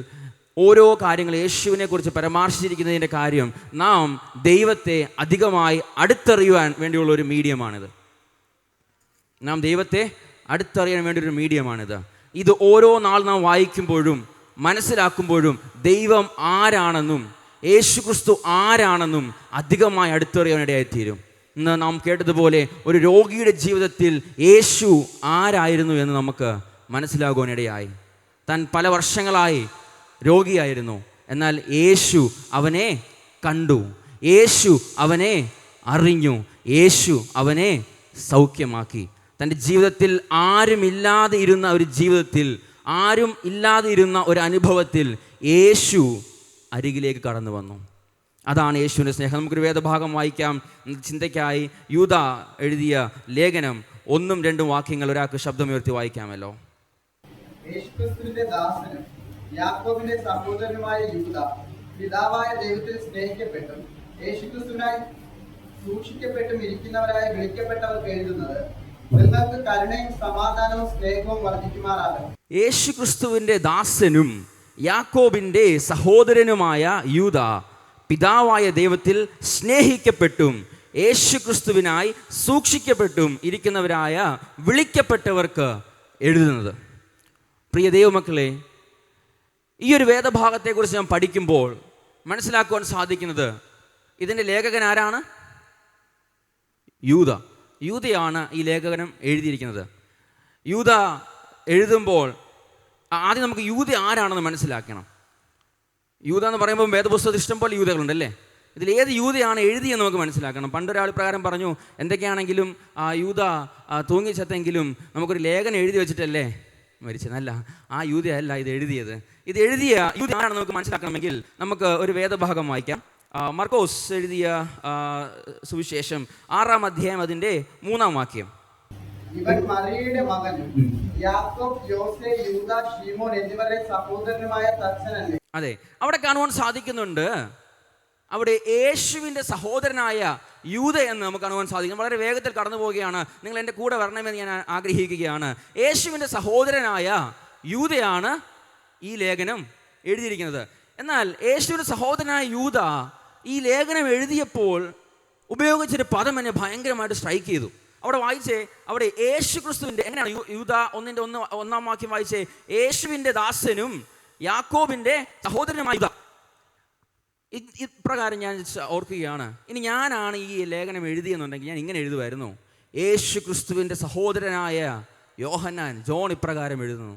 ഓരോ കാര്യങ്ങൾ യേശുവിനെ കുറിച്ച് പരാമർശിച്ചിരിക്കുന്നതിൻ്റെ കാര്യം നാം ദൈവത്തെ അധികമായി അടുത്തറിയുവാൻ വേണ്ടിയുള്ള ഒരു മീഡിയമാണിത്. നാം ദൈവത്തെ അടുത്തറിയാൻ വേണ്ടിയൊരു മീഡിയമാണിത്. ഇത് ഓരോ നാൾ നാം വായിക്കുമ്പോഴും മനസ്സിലാക്കുമ്പോഴും ദൈവം ആരാണെന്നും യേശു ക്രിസ്തു ആരാണെന്നും അധികമായി അടുത്തറിയാനിടയായിത്തീരും. ഇന്ന് നാം കേട്ടതുപോലെ ഒരു രോഗിയുടെ ജീവിതത്തിൽ യേശു ആരായിരുന്നു എന്ന് നമുക്ക് മനസ്സിലാകുവാനിടയായി. താൻ പല വർഷങ്ങളായി രോഗിയായിരുന്നു. എന്നാൽ യേശു അവനെ കണ്ടു, യേശു അവനെ അറിഞ്ഞു, യേശു അവനെ സൗഖ്യമാക്കി. തൻ്റെ ജീവിതത്തിൽ ആരും ഇല്ലാതെ ഇരുന്ന ഒരു അനുഭവത്തിൽ യേശു അരികിലേക്ക് കടന്നു വന്നു. അതാണ് യേശുവിൻ്റെ സ്നേഹം. നമുക്കൊരു വേദഭാഗം വായിക്കാം ചിന്തയ്ക്കായി. യൂദ എഴുതിയ ലേഖനം 1-2 വാക്യങ്ങൾ ഒരാൾക്ക് ശബ്ദമുയർത്തി വായിക്കാമല്ലോ. യേശുക്രിസ്തുവിന്റെ ദാസനും യാക്കോബിന്റെ സഹോദരനുമായ യൂദ, പിതാവായ ദൈവത്തിൽ സ്നേഹിക്കപ്പെട്ടും യേശുക്രിസ്തുവിനായി സൂക്ഷിക്കപ്പെട്ടും ഇരിക്കുന്നവരായ വിളിക്കപ്പെട്ടവർക്ക് എഴുതുന്നത്, നിങ്ങൾക്ക് കരുണയും സമാധാനവും സ്നേഹവും വർദ്ധിക്കുമാറാകട്ടെ. യേശുക്രിസ്തുവിൻ്റെ ദാസനും യാക്കോബിൻ്റെ സഹോദരനുമായ യൂദ, പിതാവായ ദൈവത്തിൽ സ്നേഹിക്കപ്പെട്ടും യേശുക്രിസ്തുവിനായി സൂക്ഷിക്കപ്പെട്ടും ഇരിക്കുന്നവരായ വിളിക്കപ്പെട്ടവർക്ക് എഴുതുന്നത്. പ്രിയ ദൈവമക്കളെ, ഈ ഒരു വേദഭാഗത്തെക്കുറിച്ച് ഞാൻ പഠിക്കുമ്പോൾ മനസ്സിലാക്കുവാൻ സാധിക്കുന്നത് ഇതിൻ്റെ ലേഖകൻ ആരാണ്? യൂദയാണ് ഈ ലേഖനം എഴുതിയിരിക്കുന്നത്. യൂദ എഴുതുമ്പോൾ ആദ്യം നമുക്ക് യൂദ ആരാണെന്ന് മനസ്സിലാക്കണം. യൂദ എന്ന് പറയുമ്പോൾ വേദപുസ്തകത്തിൽ ഇഷ്ടംപോലെ യൂദകളുണ്ടല്ലേ. ഇതിൽ ഏത് യൂദയാണ് എഴുതിയെന്ന് നമുക്ക് മനസ്സിലാക്കണം. പണ്ടൊരാൾ പ്രകാരം പറഞ്ഞു, എന്തൊക്കെയാണെങ്കിലും യൂദ തൂങ്ങിച്ചത്തെങ്കിലും നമുക്കൊരു ലേഖനം എഴുതി വെച്ചിട്ടല്ലേ മരിച്ചതല്ല. ആ യൂദയല്ല ഇത് എഴുതിയത്. ഇത് എഴുതിയ യൂദ ആരാണെന്ന് നമുക്ക് മനസ്സിലാക്കണമെങ്കിൽ നമുക്ക് ഒരു വേദഭാഗം വായിക്കാം. മർക്കോസ് എഴുതിയ സുവിശേഷം 6-ാം അധ്യായം അതിൻ്റെ 3-ാം വാക്യം. ഇവൻ മറിയയുടെ മകനും യാക്കോബ്, യോസേ, യൂദ, ശീമോൻ എന്നിവരുടെ സഹോദരനുമായ തച്ചനല്ലേ. അതെ, അവിടെ കാണുവാൻ സാധിക്കുന്നുണ്ട്. അവിടെ യേശുവിൻ്റെ സഹോദരനായ യൂദ എന്ന് നമുക്ക് കാണുവാൻ സാധിക്കും. വളരെ വേഗത്തിൽ കടന്നു പോവുകയാണ്. നിങ്ങൾ എൻ്റെ കൂടെ വരണമെന്ന് ഞാൻ ആഗ്രഹിക്കുകയാണ്. യേശുവിൻ്റെ സഹോദരനായ യൂദയാണ് ഈ ലേഖനം എഴുതിയിരിക്കുന്നത്. എന്നാൽ യേശുവിൻ്റെ സഹോദരനായ യൂദ ഈ ലേഖനം എഴുതിയപ്പോൾ ഉപയോഗിച്ചൊരു പദം എന്നെ ഭയങ്കരമായിട്ട് സ്ട്രൈക്ക് ചെയ്തു. അവിടെ വായിച്ചേ, അവിടെ യേശുക്രിസ്തുവിൻ്റെ എങ്ങനെയാണ് യൂദ 1-1 വാക്യം വായിച്ചേ, യേശുവിൻ്റെ ദാസനും യാക്കോബിൻ്റെ സഹോദരനുമായ യൂദ. ഇപ്രകാരം ഞാൻ ഓർക്കുകയാണ്, ഇനി ഞാനാണ് ഈ ലേഖനം എഴുതിയെന്നുണ്ടെങ്കിൽ ഞാൻ ഇങ്ങനെ എഴുതുമായിരുന്നു, യേശുക്രിസ്തുവിൻ്റെ സഹോദരനായ ജോൺ ഇപ്രകാരം എഴുതുന്നു.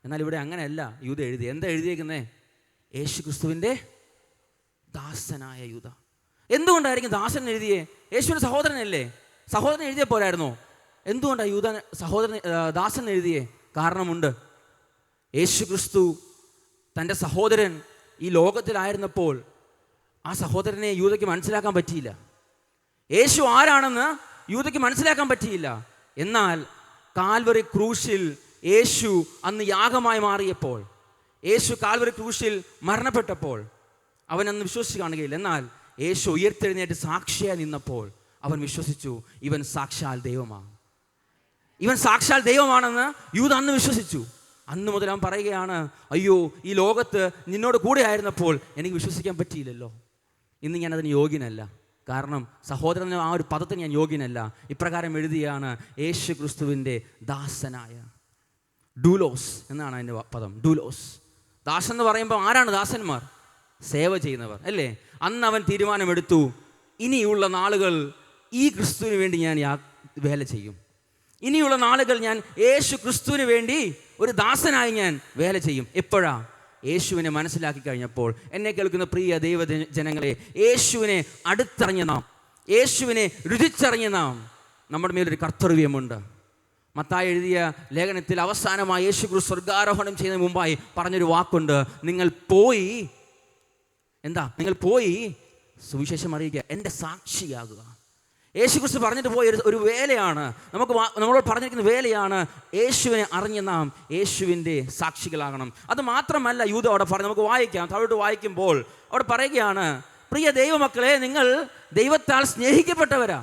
എന്നാൽ ഇവിടെ അങ്ങനെയല്ല യൂദ എഴുതി. എന്താ എഴുതിയേക്കുന്നേ? യേശുക്രിസ്തുവിൻ്റെ ദാസനായ യൂദ. എന്തുകൊണ്ടായിരിക്കും ദാസൻ എഴുതിയേ? യേശുവിൻ്റെ സഹോദരനല്ലേ, സഹോദരൻ എഴുതിയ പോരായിരുന്നോ? എന്തുകൊണ്ടാണ് യൂദ ദാസൻ എഴുതിയേ? കാരണമുണ്ട്. യേശുക്രിസ്തു തൻ്റെ സഹോദരൻ ഈ ലോകത്തിലായിരുന്നപ്പോൾ ആ സഹോദരനെ യൂദയ്ക്ക് മനസ്സിലാക്കാൻ പറ്റിയില്ല. യേശു ആരാണെന്ന് യൂദയ്ക്ക് മനസ്സിലാക്കാൻ പറ്റിയില്ല. എന്നാൽ കാൽവറി ക്രൂശിൽ യേശു അന്ന് യാഗമായി മാറിയപ്പോൾ, യേശു കാൽവറി ക്രൂശിൽ മരണപ്പെട്ടപ്പോൾ അവൻ അന്ന് വിശ്വസിച്ച് കാണുകയില്ല. എന്നാൽ യേശു ഉയർത്തെഴുന്നേറ്റ് സാക്ഷിയായി നിന്നപ്പോൾ അവൻ വിശ്വസിച്ചു, ഇവൻ സാക്ഷാൽ ദൈവമാണ്. ഇവൻ സാക്ഷാൽ ദൈവമാണെന്ന് യൂദ അന്ന് വിശ്വസിച്ചു. അന്ന് മുതൽ അവൻ പറയുകയാണ്, അയ്യോ, ഈ ലോകത്ത് നിന്നോട് കൂടെ ആയിരുന്നപ്പോൾ എനിക്ക് വിശ്വസിക്കാൻ പറ്റിയില്ലല്ലോ. ഇന്ന് ഞാനതിന് യോഗ്യനല്ല. കാരണം സഹോദരൻ ആ ഒരു പദത്തിന് ഞാൻ യോഗ്യനല്ല. ഇപ്രകാരം എഴുതിയാണ്, യേശു ക്രിസ്തുവിൻ്റെ ദാസനായ. ഡൂലോസ് എന്നാണ് അതിൻ്റെ പദം. ഡൂലോസ്. ദാസൻ എന്ന് പറയുമ്പോൾ ആരാണ് ദാസന്മാർ? സേവ ചെയ്യുന്നവർ അല്ലേ. അന്ന് അവൻ തീരുമാനമെടുത്തു, ഇനിയുള്ള നാളുകൾ ഈ ക്രിസ്തുവിന് വേണ്ടി ഞാൻ വേല ചെയ്യും. ഇനിയുള്ള നാളുകൾ ഞാൻ യേശു ക്രിസ്തുവിന് വേണ്ടി ഒരു ദാസനായി ഞാൻ വേല ചെയ്യും. എപ്പോഴാ? യേശുവിനെ മനസ്സിലാക്കി കഴിഞ്ഞപ്പോൾ. എന്നെ കേൾക്കുന്ന പ്രിയ ദൈവ ജനങ്ങളെ, യേശുവിനെ അടുത്തറിഞ്ഞ നാം, യേശുവിനെ രുചിച്ചറിഞ്ഞ നാം, നമ്മുടെ മേലൊരു കർത്തവ്യമുണ്ട്. മത്തായി എഴുതിയ ലേഖനത്തിൽ അവസാനമായി യേശു ക്രിസ്തു സ്വർഗാരോഹണം ചെയ്യുന്നതിന് മുമ്പായി പറഞ്ഞൊരു വാക്കുണ്ട്, നിങ്ങൾ പോയി സുവിശേഷം അറിയിക്കുക, എൻ്റെ സാക്ഷിയാകുക. യേശുക്രിസ്തു പറഞ്ഞിട്ട് പോയ ഒരു വേലയാണ് നമ്മളോട് പറഞ്ഞിരിക്കുന്ന വേലയാണ്. യേശുവിനെ അറിഞ്ഞ നാം യേശുവിൻ്റെ സാക്ഷികളാകണം. അത് മാത്രമല്ല യൂദ അവിടെ പറഞ്ഞു, നമുക്ക് വായിക്കാം. താഴോട്ട് വായിക്കുമ്പോൾ അവിടെ പറയുകയാണ്, പ്രിയ ദൈവമക്കളെ, നിങ്ങൾ ദൈവത്താൽ സ്നേഹിക്കപ്പെട്ടവരാ.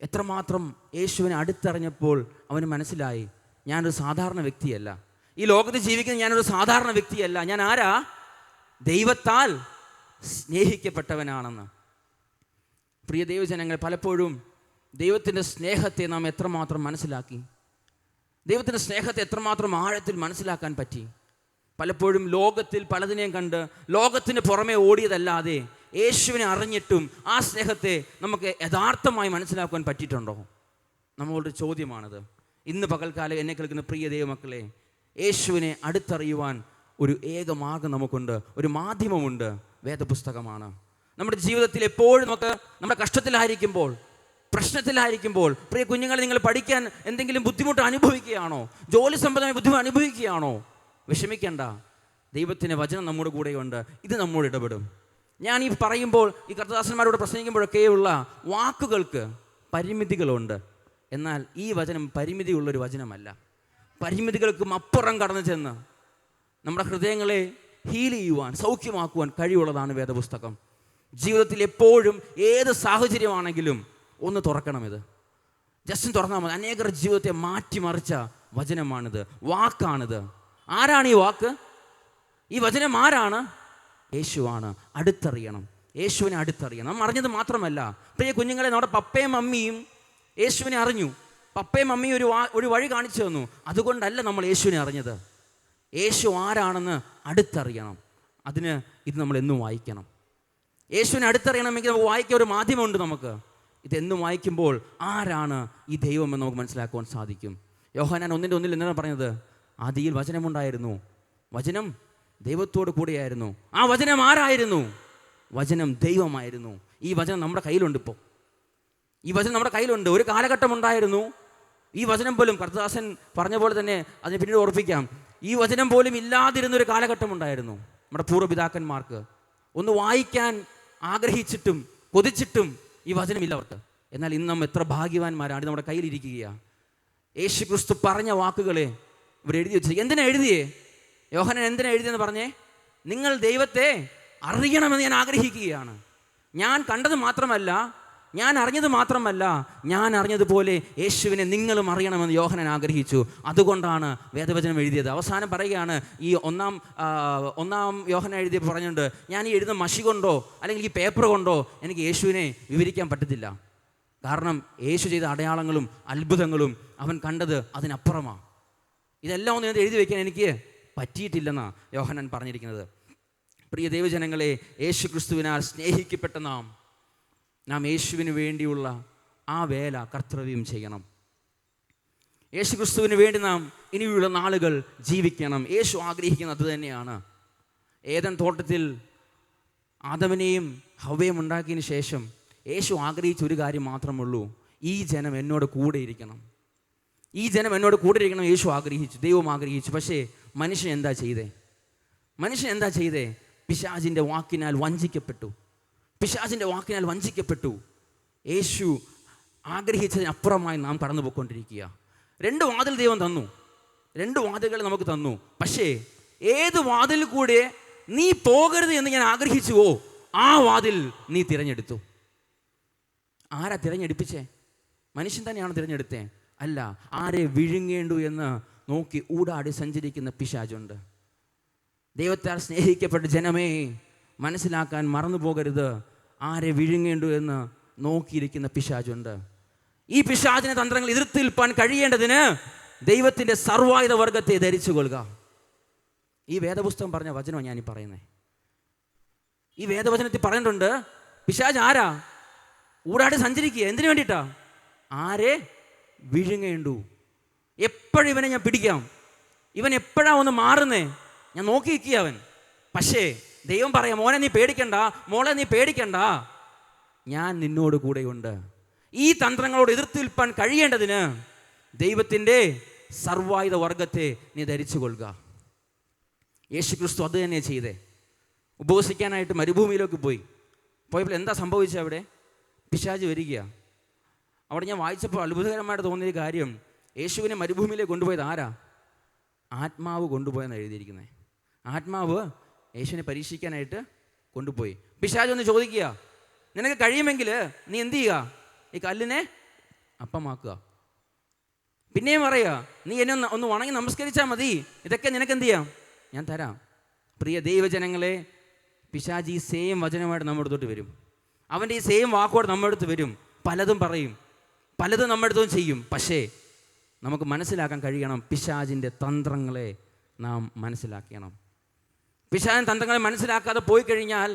എത്രമാത്രം യേശുവിനെ അടുത്തറിഞ്ഞപ്പോൾ അവന് മനസ്സിലായി, ഞാനൊരു സാധാരണ വ്യക്തിയല്ല, ഈ ലോകത്ത് ജീവിക്കുന്ന ഞാനൊരു സാധാരണ വ്യക്തിയല്ല. ഞാൻ ആരാ? ദൈവത്താൽ സ്നേഹിക്കപ്പെട്ടവനാണെന്ന്. പ്രിയ ദൈവജനങ്ങൾ, പലപ്പോഴും ദൈവത്തിൻ്റെ സ്നേഹത്തെ നാം എത്രമാത്രം മനസ്സിലാക്കി, ദൈവത്തിൻ്റെ സ്നേഹത്തെ എത്രമാത്രം ആഴത്തിൽ മനസ്സിലാക്കാൻ പറ്റി? പലപ്പോഴും ലോകത്തിൽ പലതിനെയും കണ്ട് ലോകത്തിന് പുറമെ ഓടിയതല്ലാതെ യേശുവിനെ അറിഞ്ഞിട്ടും ആ സ്നേഹത്തെ നമുക്ക് യഥാർത്ഥമായി മനസ്സിലാക്കുവാൻ പറ്റിയിട്ടുണ്ടോ? നമ്മളൊരു ചോദ്യമാണത്. ഇന്ന് പകൽക്കാലം എന്നെ കേൾക്കുന്ന പ്രിയ ദൈവമക്കളെ, യേശുവിനെ അടുത്തറിയുവാൻ ഒരു ഏക മാർഗം നമുക്കുണ്ട്, ഒരു മാധ്യമമുണ്ട്, വേദപുസ്തകമാണ്. നമ്മുടെ ജീവിതത്തിൽ എപ്പോഴും നമുക്ക് നമ്മുടെ കഷ്ടത്തിലായിരിക്കുമ്പോൾ, പ്രശ്നത്തിലായിരിക്കുമ്പോൾ, പ്രിയ കുഞ്ഞുങ്ങളെ, നിങ്ങൾ പഠിക്കാൻ എന്തെങ്കിലും ബുദ്ധിമുട്ട് അനുഭവിക്കുകയാണോ? ജോലി സംബന്ധമായ ബുദ്ധിമുട്ട് അനുഭവിക്കുകയാണോ? വിഷമിക്കേണ്ട, ദൈവത്തിൻ്റെ വചനം നമ്മുടെ കൂടെയുണ്ട്. ഇത് നമ്മോട് ഇടപെടും. ഞാൻ ഈ പറയുമ്പോൾ ഈ കർത്തദാസന്മാരോട് പ്രസംഗിക്കുമ്പോഴൊക്കെയുള്ള വാക്കുകൾക്ക് പരിമിതികളുണ്ട്. എന്നാൽ ഈ വചനം പരിമിതിയുള്ളൊരു വചനമല്ല. പരിമിതികൾക്കും അപ്പുറം കടന്നു ചെന്ന് നമ്മുടെ ഹൃദയങ്ങളെ ഹീൽ ചെയ്യുവാൻ, സൗഖ്യമാക്കുവാൻ കഴിവുള്ളതാണ് വേദപുസ്തകം. ജീവിതത്തിൽ എപ്പോഴും ഏത് സാഹചര്യമാണെങ്കിലും ഒന്ന് തുറക്കണം. ഇത് ജസ്റ്റ് തുറന്നാൽ മതി. അനേകർ ജീവിതത്തെ മാറ്റിമറിച്ച വചനമാണിത്, വാക്കാണിത്. ആരാണ് ഈ വാക്ക്? ഈ വചനം ആരാണ്? യേശുവാണ്. അടുത്തറിയണം, യേശുവിനെ അടുത്തറിയണം. നാം അറിഞ്ഞത് മാത്രമല്ല പ്രിയ കുഞ്ഞുങ്ങളെ, നമ്മുടെ പപ്പയും മമ്മിയും യേശുവിനെ അറിഞ്ഞു. പപ്പയും മമ്മിയും ഒരു വഴി കാണിച്ചു തന്നു. അതുകൊണ്ടല്ല നമ്മൾ യേശുവിനെ അറിഞ്ഞത്. യേശു ആരാണെന്ന് അടുത്തറിയണം. അതിന് ഇത് നമ്മൾ എന്നും വായിക്കണം. യേശുവിനെ അടുത്തറിയണമെങ്കിൽ നമുക്ക് വായിക്കാൻ ഒരു മാധ്യമമുണ്ട്. നമുക്ക് ഇതെന്നും വായിക്കുമ്പോൾ ആരാണ് ഈ ദൈവമെന്ന് നമുക്ക് മനസ്സിലാക്കുവാൻ സാധിക്കും. യോഹന്നാൻ 1:1 എന്താണ് പറഞ്ഞത്? ആദിയിൽ വചനമുണ്ടായിരുന്നു, വചനം ദൈവത്തോട് കൂടെയായിരുന്നു, ആ വചനം ആരായിരുന്നു? വചനം ദൈവമായിരുന്നു. ഈ വചനം നമ്മുടെ കയ്യിലുണ്ട്. ഇപ്പോൾ ഈ വചനം നമ്മുടെ കയ്യിലുണ്ട്. ഒരു കാലഘട്ടം ഉണ്ടായിരുന്നു, ഈ വചനം പോലും കർത്തദാസൻ പറഞ്ഞ പോലെ തന്നെ അതിനെ പിന്നീട് ഓർപ്പിക്കാം, ഈ വചനം പോലും ഇല്ലാതിരുന്നൊരു കാലഘട്ടം ഉണ്ടായിരുന്നു നമ്മുടെ പൂർവ്വപിതാക്കന്മാർക്ക്. ഒന്ന് വായിക്കാൻ ആഗ്രഹിച്ചിട്ടും കൊതിച്ചിട്ടും ഈ വചനമില്ല അവർക്ക്. എന്നാൽ ഇന്ന് നമ്മൾ എത്ര ഭാഗ്യവാന്മാരാണ്, നമ്മുടെ കയ്യിലിരിക്കുകയാണ്. യേശു ക്രിസ്തു പറഞ്ഞ വാക്കുകളെ ഇവർ എഴുതി വെച്ചിരിക്കുക. എന്തിനാ എഴുതിയേ? യോഹന്നാൻ എന്തിനാ എഴുതിയെന്ന് പറഞ്ഞേ? നിങ്ങൾ ദൈവത്തെ അറിയണമെന്ന് ഞാൻ ആഗ്രഹിക്കുകയാണ്. ഞാൻ കണ്ടത് മാത്രമല്ല, ഞാൻ അറിഞ്ഞത് മാത്രമല്ല, ഞാൻ അറിഞ്ഞതുപോലെ യേശുവിനെ നിങ്ങളും അറിയണമെന്ന് യോഹന്നാൻ ആഗ്രഹിച്ചു. അതുകൊണ്ടാണ് വേദവചനം എഴുതിയത്. അവസാനം പറയുകയാണ്, ഈ ഒന്നാം യോഹന്നാൻ എഴുതി പറഞ്ഞിട്ടുണ്ട്, ഞാൻ ഈ എഴുതുന്ന മഷി കൊണ്ടോ അല്ലെങ്കിൽ ഈ പേപ്പർ കൊണ്ടോ എനിക്ക് യേശുവിനെ വിവരിക്കാൻ പറ്റത്തില്ല. കാരണം യേശു ചെയ്ത അടയാളങ്ങളും അത്ഭുതങ്ങളും അവൻ കണ്ടത് അതിനപ്പുറമാണ്. ഇതെല്ലാം ഒന്നും എഴുതി വയ്ക്കാൻ എനിക്ക് പറ്റിയിട്ടില്ലെന്നാണ് യോഹന്നാൻ പറഞ്ഞിരിക്കുന്നത്. പ്രിയ ദൈവജനങ്ങളെ, യേശു ക്രിസ്തുവിനാൽ സ്നേഹിക്കപ്പെട്ട നാം യേശുവിന് വേണ്ടിയുള്ള ആ വേല കർത്തവ്യം ചെയ്യണം. യേശു ക്രിസ്തുവിന് വേണ്ടി നാം ഇനിയുള്ള നാളുകൾ ജീവിക്കണം. യേശു ആഗ്രഹിക്കുന്നത് അത് തന്നെയാണ്. ഏദൻ തോട്ടത്തിൽ ആദമിനെയും ഹവ്വയും ഉണ്ടാക്കിയതിന് ശേഷം യേശു ആഗ്രഹിച്ച ഒരു കാര്യം മാത്രമുള്ളൂ, ഈ ജനം എന്നോട് കൂടെ ഇരിക്കണം. ഈ ജനം എന്നോട് കൂടെ ഇരിക്കണം യേശു ആഗ്രഹിച്ചു, ദൈവം ആഗ്രഹിച്ചു. പക്ഷേ മനുഷ്യൻ എന്താ ചെയ്തേ? പിശാചിൻ്റെ വാക്കിനാൽ വഞ്ചിക്കപ്പെട്ടു. യേശു ആഗ്രഹിച്ചതിനപ്പുറമായി നാം കടന്നു പോയിക്കൊണ്ടിരിക്കുക. 2 വാതിൽ ദൈവം തന്നു, 2 വാതിലുകൾ നമുക്ക് തന്നു. പക്ഷേ ഏത് വാതിൽ കൂടെ നീ പോകരുത് എന്ന് ഞാൻ ആഗ്രഹിച്ചുവോ ആ വാതിൽ നീ തിരഞ്ഞെടുത്തു. ആരാ തിരഞ്ഞെടുപ്പിച്ചേ? മനുഷ്യൻ തന്നെയാണ് തിരഞ്ഞെടുത്തേ? അല്ല, ആരെ വിഴുങ്ങേണ്ടു എന്ന് നോക്കി ഊടാടി സഞ്ചരിക്കുന്ന പിശാചുണ്ട്. ദൈവത്താൽ സ്നേഹിക്കപ്പെട്ട ജനമേ, മനസ്സിലാക്കാൻ മറന്നു പോകരുത്, ആരെ വിഴുങ്ങേണ്ടു എന്ന് നോക്കിയിരിക്കുന്ന പിശാചുണ്ട്. ഈ പിശാചിന്റെ തന്ത്രങ്ങൾ എതിർത്ത് നിൽപ്പാൻ കഴിയേണ്ടതിന് ദൈവത്തിൻ്റെ സർവായുധ വർഗത്തെ ധരിച്ചു കൊള്ളുക. ഈ വേദപുസ്തകം പറഞ്ഞ വചനമാണ് ഞാനീ പറയുന്നത്. ഈ വേദവചനത്തിൽ പറഞ്ഞിട്ടുണ്ട്, പിശാച് ആരാ? ഊടാടി സഞ്ചരിക്കുക. എന്തിനു വേണ്ടിയിട്ടാ? ആരെ വിഴുങ്ങേണ്ടു. എപ്പോഴും ഇവനെ ഞാൻ പിടിക്കാം, ഇവൻ എപ്പോഴാ ഒന്ന് മാറുന്നേ, ഞാൻ നോക്കി നിൽക്കുക അവൻ. പക്ഷേ ദൈവം പറയാം, മോനെ നീ പേടിക്കണ്ട, മോളെ നീ പേടിക്കണ്ട, ഞാൻ നിന്നോട് കൂടെയുണ്ട്. ഈ തന്ത്രങ്ങളോട് എതിർത്ത് നിൽപ്പാൻ കഴിയേണ്ടതിന് ദൈവത്തിൻ്റെ സർവായുധ വർഗത്തെ നീ ധരിച്ചു കൊള്ളുക. യേശു ക്രിസ്തു അത് തന്നെ ചെയ്തേ. ഉപവസിക്കാനായിട്ട് മരുഭൂമിയിലേക്ക് പോയപ്പോൾ എന്താ സംഭവിച്ചത്? അവിടെ പിശാച് വരിക. അവിടെ ഞാൻ വായിച്ചപ്പോൾ അത്ഭുതകരമായിട്ട് തോന്നിയൊരു കാര്യം, യേശുവിനെ മരുഭൂമിയിലേക്ക് കൊണ്ടുപോയത് ആരാ? ആത്മാവ് കൊണ്ടുപോയെന്ന് എഴുതിയിരിക്കുന്നത്. ആത്മാവ് യേശുവിനെ പരീക്ഷിക്കാനായിട്ട് കൊണ്ടുപോയി. പിശാച് ഒന്ന് ചോദിക്കുക, നിനക്ക് കഴിയുമെങ്കിൽ നീ എന്ത് ചെയ്യുക? ഈ കല്ലിനെ അപ്പമാക്കുക. പിന്നെയും പറയുക, നീ എന്നെ ഒന്ന് വണങ്ങി നമസ്കരിച്ചാൽ മതി, ഇതൊക്കെ നിനക്ക് എന്ത് ചെയ്യാം? ഞാൻ തരാം. പ്രിയ ദൈവജനങ്ങളെ, പിശാച് ഈ സെയിം വചനമായിട്ട് നമ്മുടെ അടുത്തോട്ട് വരും. അവൻ്റെ ഈ സെയിം വാക്കോട് നമ്മുടെ അടുത്ത് വരും. പലതും പറയും, പലതും നമ്മുടെ അടുത്തും ചെയ്യും. പക്ഷേ നമുക്ക് മനസ്സിലാക്കാൻ കഴിയണം, പിശാചിൻ്റെ തന്ത്രങ്ങളെ നാം മനസ്സിലാക്കണം. പിശാചിൻ്റെ തന്ത്രങ്ങളെ മനസ്സിലാക്കാതെ പോയി കഴിഞ്ഞാൽ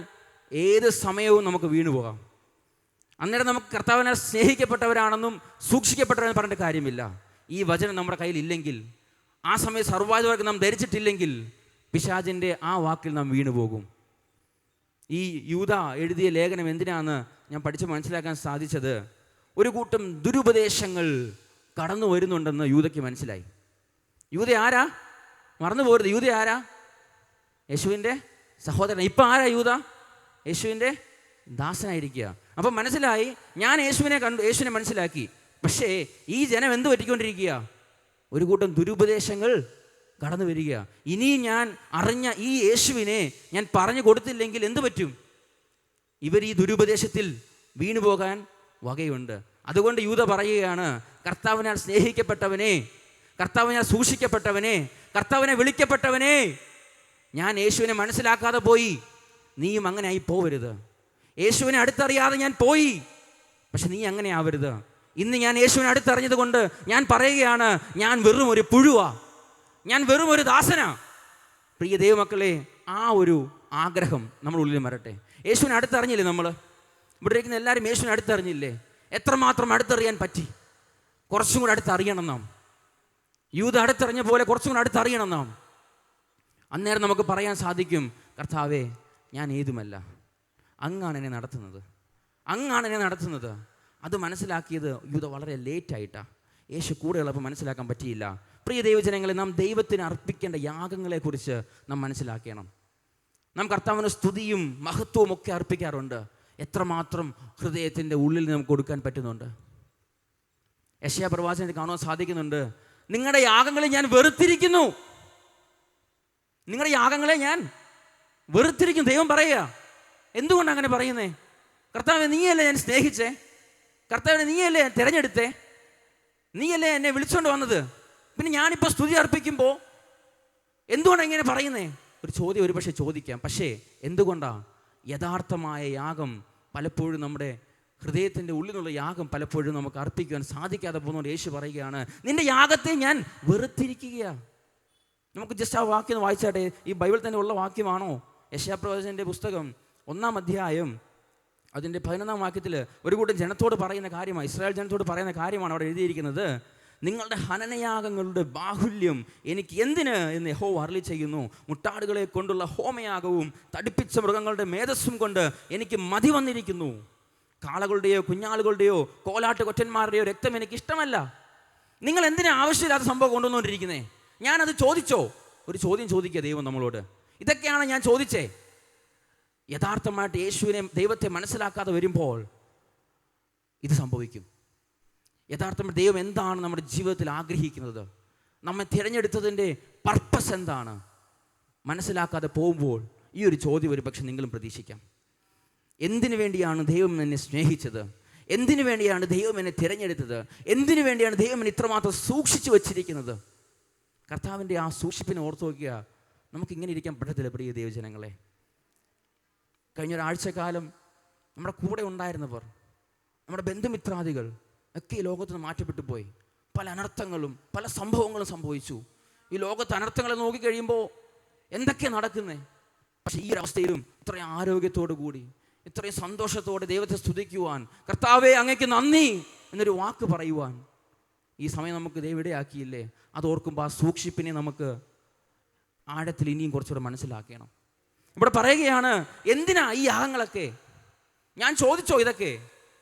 ഏത് സമയവും നമുക്ക് വീണുപോകാം. അന്നേരം നമുക്ക് കർത്താവിനെ സ്നേഹിക്കപ്പെട്ടവരാണെന്നും സൂക്ഷിക്കപ്പെട്ടവരെന്ന് പറഞ്ഞിട്ട് കാര്യമില്ല. ഈ വചനം നമ്മുടെ കയ്യിൽ ഇല്ലെങ്കിൽ, ആ സമയം സർവാധിപർക്ക് നാം ധരിച്ചിട്ടില്ലെങ്കിൽ, പിശാചിൻ്റെ ആ വാക്കിൽ നാം വീണുപോകും. ഈ യൂദ എഴുതിയ ലേഖനം എന്തിനാന്ന് ഞാൻ പഠിച്ച് മനസ്സിലാക്കാൻ സാധിച്ചത്, ഒരു കൂട്ടം ദുരുപദേശങ്ങൾ കടന്നു വരുന്നുണ്ടെന്ന് യൂദയ്ക്ക് മനസ്സിലായി. യൂദ ആരാ? മറന്നു പോരുത്. യൂദ ആരാ? യേശുവിൻ്റെ സഹോദരൻ. ഇപ്പം ആരാ യൂദ? യേശുവിൻ്റെ ദാസനായിരിക്കുക. അപ്പം മനസ്സിലായി, ഞാൻ യേശുവിനെ കണ്ടു, യേശുവിനെ മനസ്സിലാക്കി. പക്ഷേ ഈ ജനം എന്ത് പറ്റിക്കൊണ്ടിരിക്കുക? ഒരു കൂട്ടം ദുരുപദേശങ്ങൾ കടന്നു വരിക. ഇനിയും ഞാൻ അറിഞ്ഞ ഈ യേശുവിനെ ഞാൻ പറഞ്ഞു കൊടുത്തില്ലെങ്കിൽ എന്തു പറ്റും? ഇവർ ഈ ദുരുപദേശത്തിൽ വീണു പോകാൻ വകയുണ്ട്. അതുകൊണ്ട് യൂദ പറയുകയാണ്, കർത്താവിനാൽ സ്നേഹിക്കപ്പെട്ടവനെ, കർത്താവിനാൽ സൂക്ഷിക്കപ്പെട്ടവനെ, കർത്താവിനെ വിളിക്കപ്പെട്ടവനെ, ഞാൻ യേശുവിനെ മനസ്സിലാക്കാതെ പോയി, നീയും അങ്ങനെ ആയി പോവരുത്. യേശുവിനെ അടുത്തറിയാതെ ഞാൻ പോയി, പക്ഷെ നീ അങ്ങനെ ആവരുത്. ഇന്ന് ഞാൻ യേശുവിനെ അടുത്തറിഞ്ഞത് കൊണ്ട് ഞാൻ പറയുകയാണ്, ഞാൻ വെറും ഒരു പുഴുവാ, ഞാൻ വെറും ഒരു ദാസനാ. പ്രിയ ദൈവമക്കളെ, ആ ഒരു ആഗ്രഹം നമ്മുടെ ഉള്ളിൽ വരട്ടെ. യേശുവിനെ അടുത്തറിഞ്ഞില്ലേ? നമ്മൾ ഇവിടെ ഇരിക്കുന്ന എല്ലാവരും യേശുവിനെ അടുത്തറിഞ്ഞില്ലേ? എത്രമാത്രം അടുത്തറിയാൻ പറ്റി? കുറച്ചും കൂടെ അടുത്തറിയണം നാം. യൂദ അടുത്തറിഞ്ഞ പോലെ കുറച്ചും കൂടെ അടുത്തറിയണം നാം. അന്നേരം നമുക്ക് പറയാൻ സാധിക്കും, കർത്താവേ, ഞാൻ ഏതുമല്ല, അങ്ങാണ് എന്നെ നടത്തുന്നത്, അങ്ങാണ് എന്നെ നടത്തുന്നത്. അത് മനസ്സിലാക്കിയത് യൂദ വളരെ ലേറ്റായിട്ടാണ്. യേശു കൂടെ ഉള്ളപ്പോൾ മനസ്സിലാക്കാൻ പറ്റിയില്ല. പ്രിയ ദൈവജനങ്ങളെ, നാം ദൈവത്തിന് അർപ്പിക്കേണ്ട യാഗങ്ങളെക്കുറിച്ച് നാം മനസ്സിലാക്കണം. നാം കർത്താവിന് സ്തുതിയും മഹത്വവും ഒക്കെ അർപ്പിക്കാറുണ്ട്. എത്രമാത്രം ഹൃദയത്തിൻ്റെ ഉള്ളിൽ നമുക്ക് കൊടുക്കാൻ പറ്റുന്നുണ്ട്? യെശയ്യാ പ്രവാചകനെ കാണുവാൻ സാധിക്കുന്നുണ്ട്, നിങ്ങളുടെ യാഗങ്ങളെ ഞാൻ വെറുത്തിരിക്കുന്നു, നിങ്ങളുടെ യാഗങ്ങളെ ഞാൻ വെറുത്തിരിക്കുന്നു. ദൈവം പറയുക, എന്തുകൊണ്ടാണ് അങ്ങനെ പറയുന്നേ? കർത്താവെ, നീയല്ലേ ഞാൻ സ്നേഹിച്ചേ? കർത്താവിനെ നീയല്ലേ തിരഞ്ഞെടുത്തേ? നീയല്ലേ എന്നെ വിളിച്ചോണ്ട് വന്നത്? പിന്നെ ഞാനിപ്പോൾ സ്തുതി അർപ്പിക്കുമ്പോൾ എന്തുകൊണ്ടാണ് ഇങ്ങനെ പറയുന്നേ? ഒരു ചോദ്യം ഒരുപക്ഷെ ചോദിക്കാം. പക്ഷേ എന്തുകൊണ്ടാണ്? യഥാർത്ഥമായ യാഗം പലപ്പോഴും നമ്മുടെ ഹൃദയത്തിൻ്റെ ഉള്ളിൽ നിന്നുള്ള യാഗം പലപ്പോഴും നമുക്ക് അർപ്പിക്കുവാൻ സാധിക്കാതെ പോകുന്നതുകൊണ്ട് യേശു പറയുകയാണ്, നിന്റെ യാഗത്തെ ഞാൻ വെറുത്തിരിക്കുകയാണ്. നമുക്ക് ജസ്റ്റ് ആ വാക്യം വായിച്ചാട്ടെ. ഈ ബൈബിൾ തന്നെ ഉള്ള വാക്യമാണോ? യെശയ്യാ പ്രവാചകന്റെ പുസ്തകം 1-ാം അധ്യായം അതിൻ്റെ 11-ാം വാക്യത്തിൽ ഒരു കൂട്ടം ജനത്തോട് പറയുന്ന കാര്യമാണ്, ഇസ്രായേൽ ജനത്തോട് പറയുന്ന കാര്യമാണ് അവിടെ എഴുതിയിരിക്കുന്നത്. നിങ്ങളുടെ ഹനനയാഗങ്ങളുടെ ബാഹുല്യം എനിക്ക് എന്തിന് എന്ന് യഹോവ അരുളി ചെയ്യുന്നു. മുട്ടാടുകളെ കൊണ്ടുള്ള ഹോമയാഗവും തടിപ്പിച്ച മൃഗങ്ങളുടെ മേധസ്സും കൊണ്ട് എനിക്ക് മതി വന്നിരിക്കുന്നു. കാളകളുടെയോ കുഞ്ഞാളുകളുടെയോ കോലാട്ട് കൊറ്റന്മാരുടെയോ രക്തം എനിക്ക് ഇഷ്ടമല്ല. നിങ്ങൾ എന്തിനാ ആവശ്യമില്ലാത്ത സംഭവം കൊണ്ടുവന്നുകൊണ്ടിരിക്കുന്നേ? ഞാനത് ചോദിച്ചോ? ഒരു ചോദ്യം ചോദിക്കുക ദൈവം നമ്മളോട്. ഇതൊക്കെയാണ് ഞാൻ ചോദിച്ചേ. യഥാർത്ഥമായിട്ട് യേശുവിനെ, ദൈവത്തെ മനസ്സിലാക്കാതെ വരുമ്പോൾ ഇത് സംഭവിക്കും. യഥാർത്ഥം ദൈവം എന്താണ് നമ്മുടെ ജീവിതത്തിൽ ആഗ്രഹിക്കുന്നത്, നമ്മെ തിരഞ്ഞെടുത്തതിൻ്റെ പർപ്പസ് എന്താണ് മനസ്സിലാക്കാതെ പോകുമ്പോൾ ഈ ഒരു ചോദ്യം ഒരു പക്ഷെ നിങ്ങളും പ്രതീക്ഷിക്കാം. എന്തിനു വേണ്ടിയാണ് ദൈവം എന്നെ സ്നേഹിച്ചത്? എന്തിനു വേണ്ടിയാണ് ദൈവം എന്നെ തിരഞ്ഞെടുത്തത്? എന്തിനു വേണ്ടിയാണ് ദൈവം എന്നെ ഇത്രമാത്രം സൂക്ഷിച്ചു വച്ചിരിക്കുന്നത്? കർത്താവിൻ്റെ ആ സൂക്ഷിപ്പിനെ ഓർത്ത് നോക്കിയ നമുക്കിങ്ങനെ ഇരിക്കാൻ പറ്റത്തില്ല. പ്രിയ ദൈവജനങ്ങളെ, കഴിഞ്ഞൊരാഴ്ചക്കാലം നമ്മുടെ കൂടെ ഉണ്ടായിരുന്നവർ, നമ്മുടെ ബന്ധുമിത്രാദികൾ ഒക്കെ ഈ ലോകത്ത് നിന്ന് മാറ്റപ്പെട്ടു പോയി. പല അനർത്ഥങ്ങളും പല സംഭവങ്ങളും സംഭവിച്ചു. ഈ ലോകത്ത് അനർത്ഥങ്ങളെ നോക്കിക്കഴിയുമ്പോൾ എന്തൊക്കെയാണ് നടക്കുന്നത്? പക്ഷേ ഈ ഒരവസ്ഥയിലും ഇത്രയും ആരോഗ്യത്തോടു കൂടി, ഇത്രയും സന്തോഷത്തോടെ ദൈവത്തെ സ്തുതിക്കുവാൻ, കർത്താവേ അങ്ങേക്ക് നന്ദി എന്നൊരു വാക്ക് പറയുവാൻ ഈ സമയം നമുക്ക് ദൈവം ഇടയാക്കിയില്ലേ? അത് ഓർക്കുമ്പോൾ ആ സൂക്ഷിപ്പിനെ നമുക്ക് ആഴത്തിൽ ഇനിയും കുറച്ചുകൂടെ മനസ്സിലാക്കണം. ഇവിടെ പറയുകയാണ്, എന്തിനാ ഈ യാഗങ്ങളൊക്കെ? ഞാൻ ചോദിച്ചോ ഇതൊക്കെ?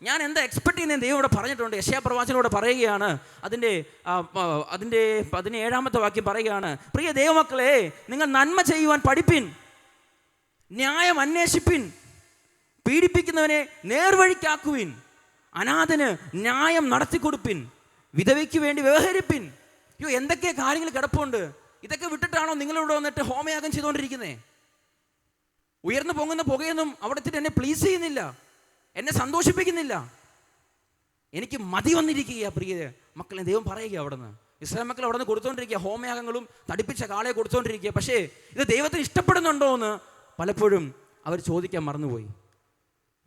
ഞാൻ എന്താ എക്സ്പെക്ട് ചെയ്യുന്നത്? ദൈവം ഇവിടെ പറഞ്ഞിട്ടുണ്ട്. യെശയ്യാ പ്രവാചകനോട് പറയുകയാണ്, അതിൻ്റെ 17-ാമത്തെ വാക്യം പറയുകയാണ്, പ്രിയ ദൈവമക്കളെ, നിങ്ങൾ നന്മ ചെയ്യുവാൻ പഠിപ്പിൻ, ന്യായം അന്വേഷിപ്പിൻ, പീഡിപ്പിക്കുന്നവനെ നേർവഴിക്കാക്കുവിൻ, അനാഥന് ന്യായം നടത്തിക്കൊടുപ്പിൻ, വിധവയ്ക്ക് വേണ്ടി വ്യവഹരിപ്പിൻ. അയ്യോ, എന്തൊക്കെ കാര്യങ്ങൾ കിടപ്പുണ്ട്. ഇതൊക്കെ വിട്ടിട്ടാണോ നിങ്ങളിവിടെ വന്നിട്ട് ഹോമയാഗം ചെയ്തുകൊണ്ടിരിക്കുന്നത്? ഉയർന്നു പൊങ്ങുന്ന പുകയൊന്നും അവിടത്തെ എന്നെ പ്ലീസ് ചെയ്യുന്നില്ല, എന്നെ സന്തോഷിപ്പിക്കുന്നില്ല. എനിക്ക് മതി വന്നിരിക്കുക. പ്രിയ മക്കളെ, ദൈവം പറയുക അവിടെ നിന്ന്, ഇസ്രായേൽ മക്കൾ അവിടെ നിന്ന് കൊടുത്തുകൊണ്ടിരിക്കുക, ഹോമയാഗങ്ങളും തടിപ്പിച്ച കാളയെ കൊടുത്തുകൊണ്ടിരിക്കുക. പക്ഷേ ഇത് ദൈവത്തിന് ഇഷ്ടപ്പെടുന്നുണ്ടോ എന്ന് പലപ്പോഴും അവർ ചോദിക്കാൻ മറന്നുപോയി.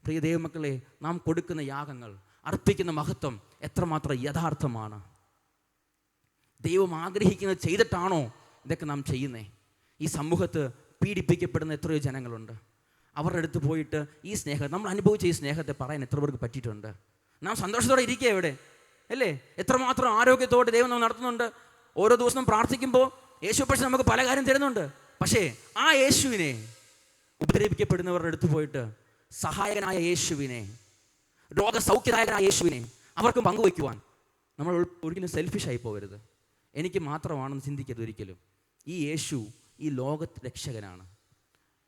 പ്രിയ ദൈവമക്കളെ, നാം കൊടുക്കുന്ന യാഗങ്ങൾ, അർപ്പിക്കുന്ന മഹത്വം എത്രമാത്രം യഥാർത്ഥമാണ്? ദൈവം ആഗ്രഹിക്കുന്നത് ചെയ്തിട്ടാണോ ഇതൊക്കെ നാം ചെയ്യുന്നേ? ഈ സമൂഹത്ത് പീഡിപ്പിക്കപ്പെടുന്ന എത്രയോ ജനങ്ങളുണ്ട്. അവരുടെ അടുത്ത് പോയിട്ട് ഈ സ്നേഹം, നമ്മൾ അനുഭവിച്ച ഈ സ്നേഹത്തെ പറയാൻ എത്ര പേർക്ക് പറ്റിയിട്ടുണ്ട്? നാം സന്തോഷത്തോടെ ഇരിക്കുക ഇവിടെ അല്ലേ? എത്രമാത്രം ആരോഗ്യത്തോടെ ദൈവം നാം നടത്തുന്നുണ്ട്. ഓരോ ദിവസവും പ്രാർത്ഥിക്കുമ്പോൾ യേശു പക്ഷേ നമുക്ക് പല കാര്യം തരുന്നുണ്ട്. പക്ഷേ ആ യേശുവിനെ, ഉപദ്രവിക്കപ്പെടുന്നവരുടെ അടുത്ത് പോയിട്ട് സഹായകനായ യേശുവിനെ, രോഗസൗഖ്യദായകനായ യേശുവിനെ അവർക്കും പങ്കുവയ്ക്കുവാൻ നമ്മൾ ഒരിക്കലും സെൽഫിഷായി പോകരുത്. എനിക്ക് മാത്രമാണെന്ന് ചിന്തിക്കരുത് ഒരിക്കലും. ഈ യേശു ഈ ലോകത്ത് രക്ഷകനാണ്.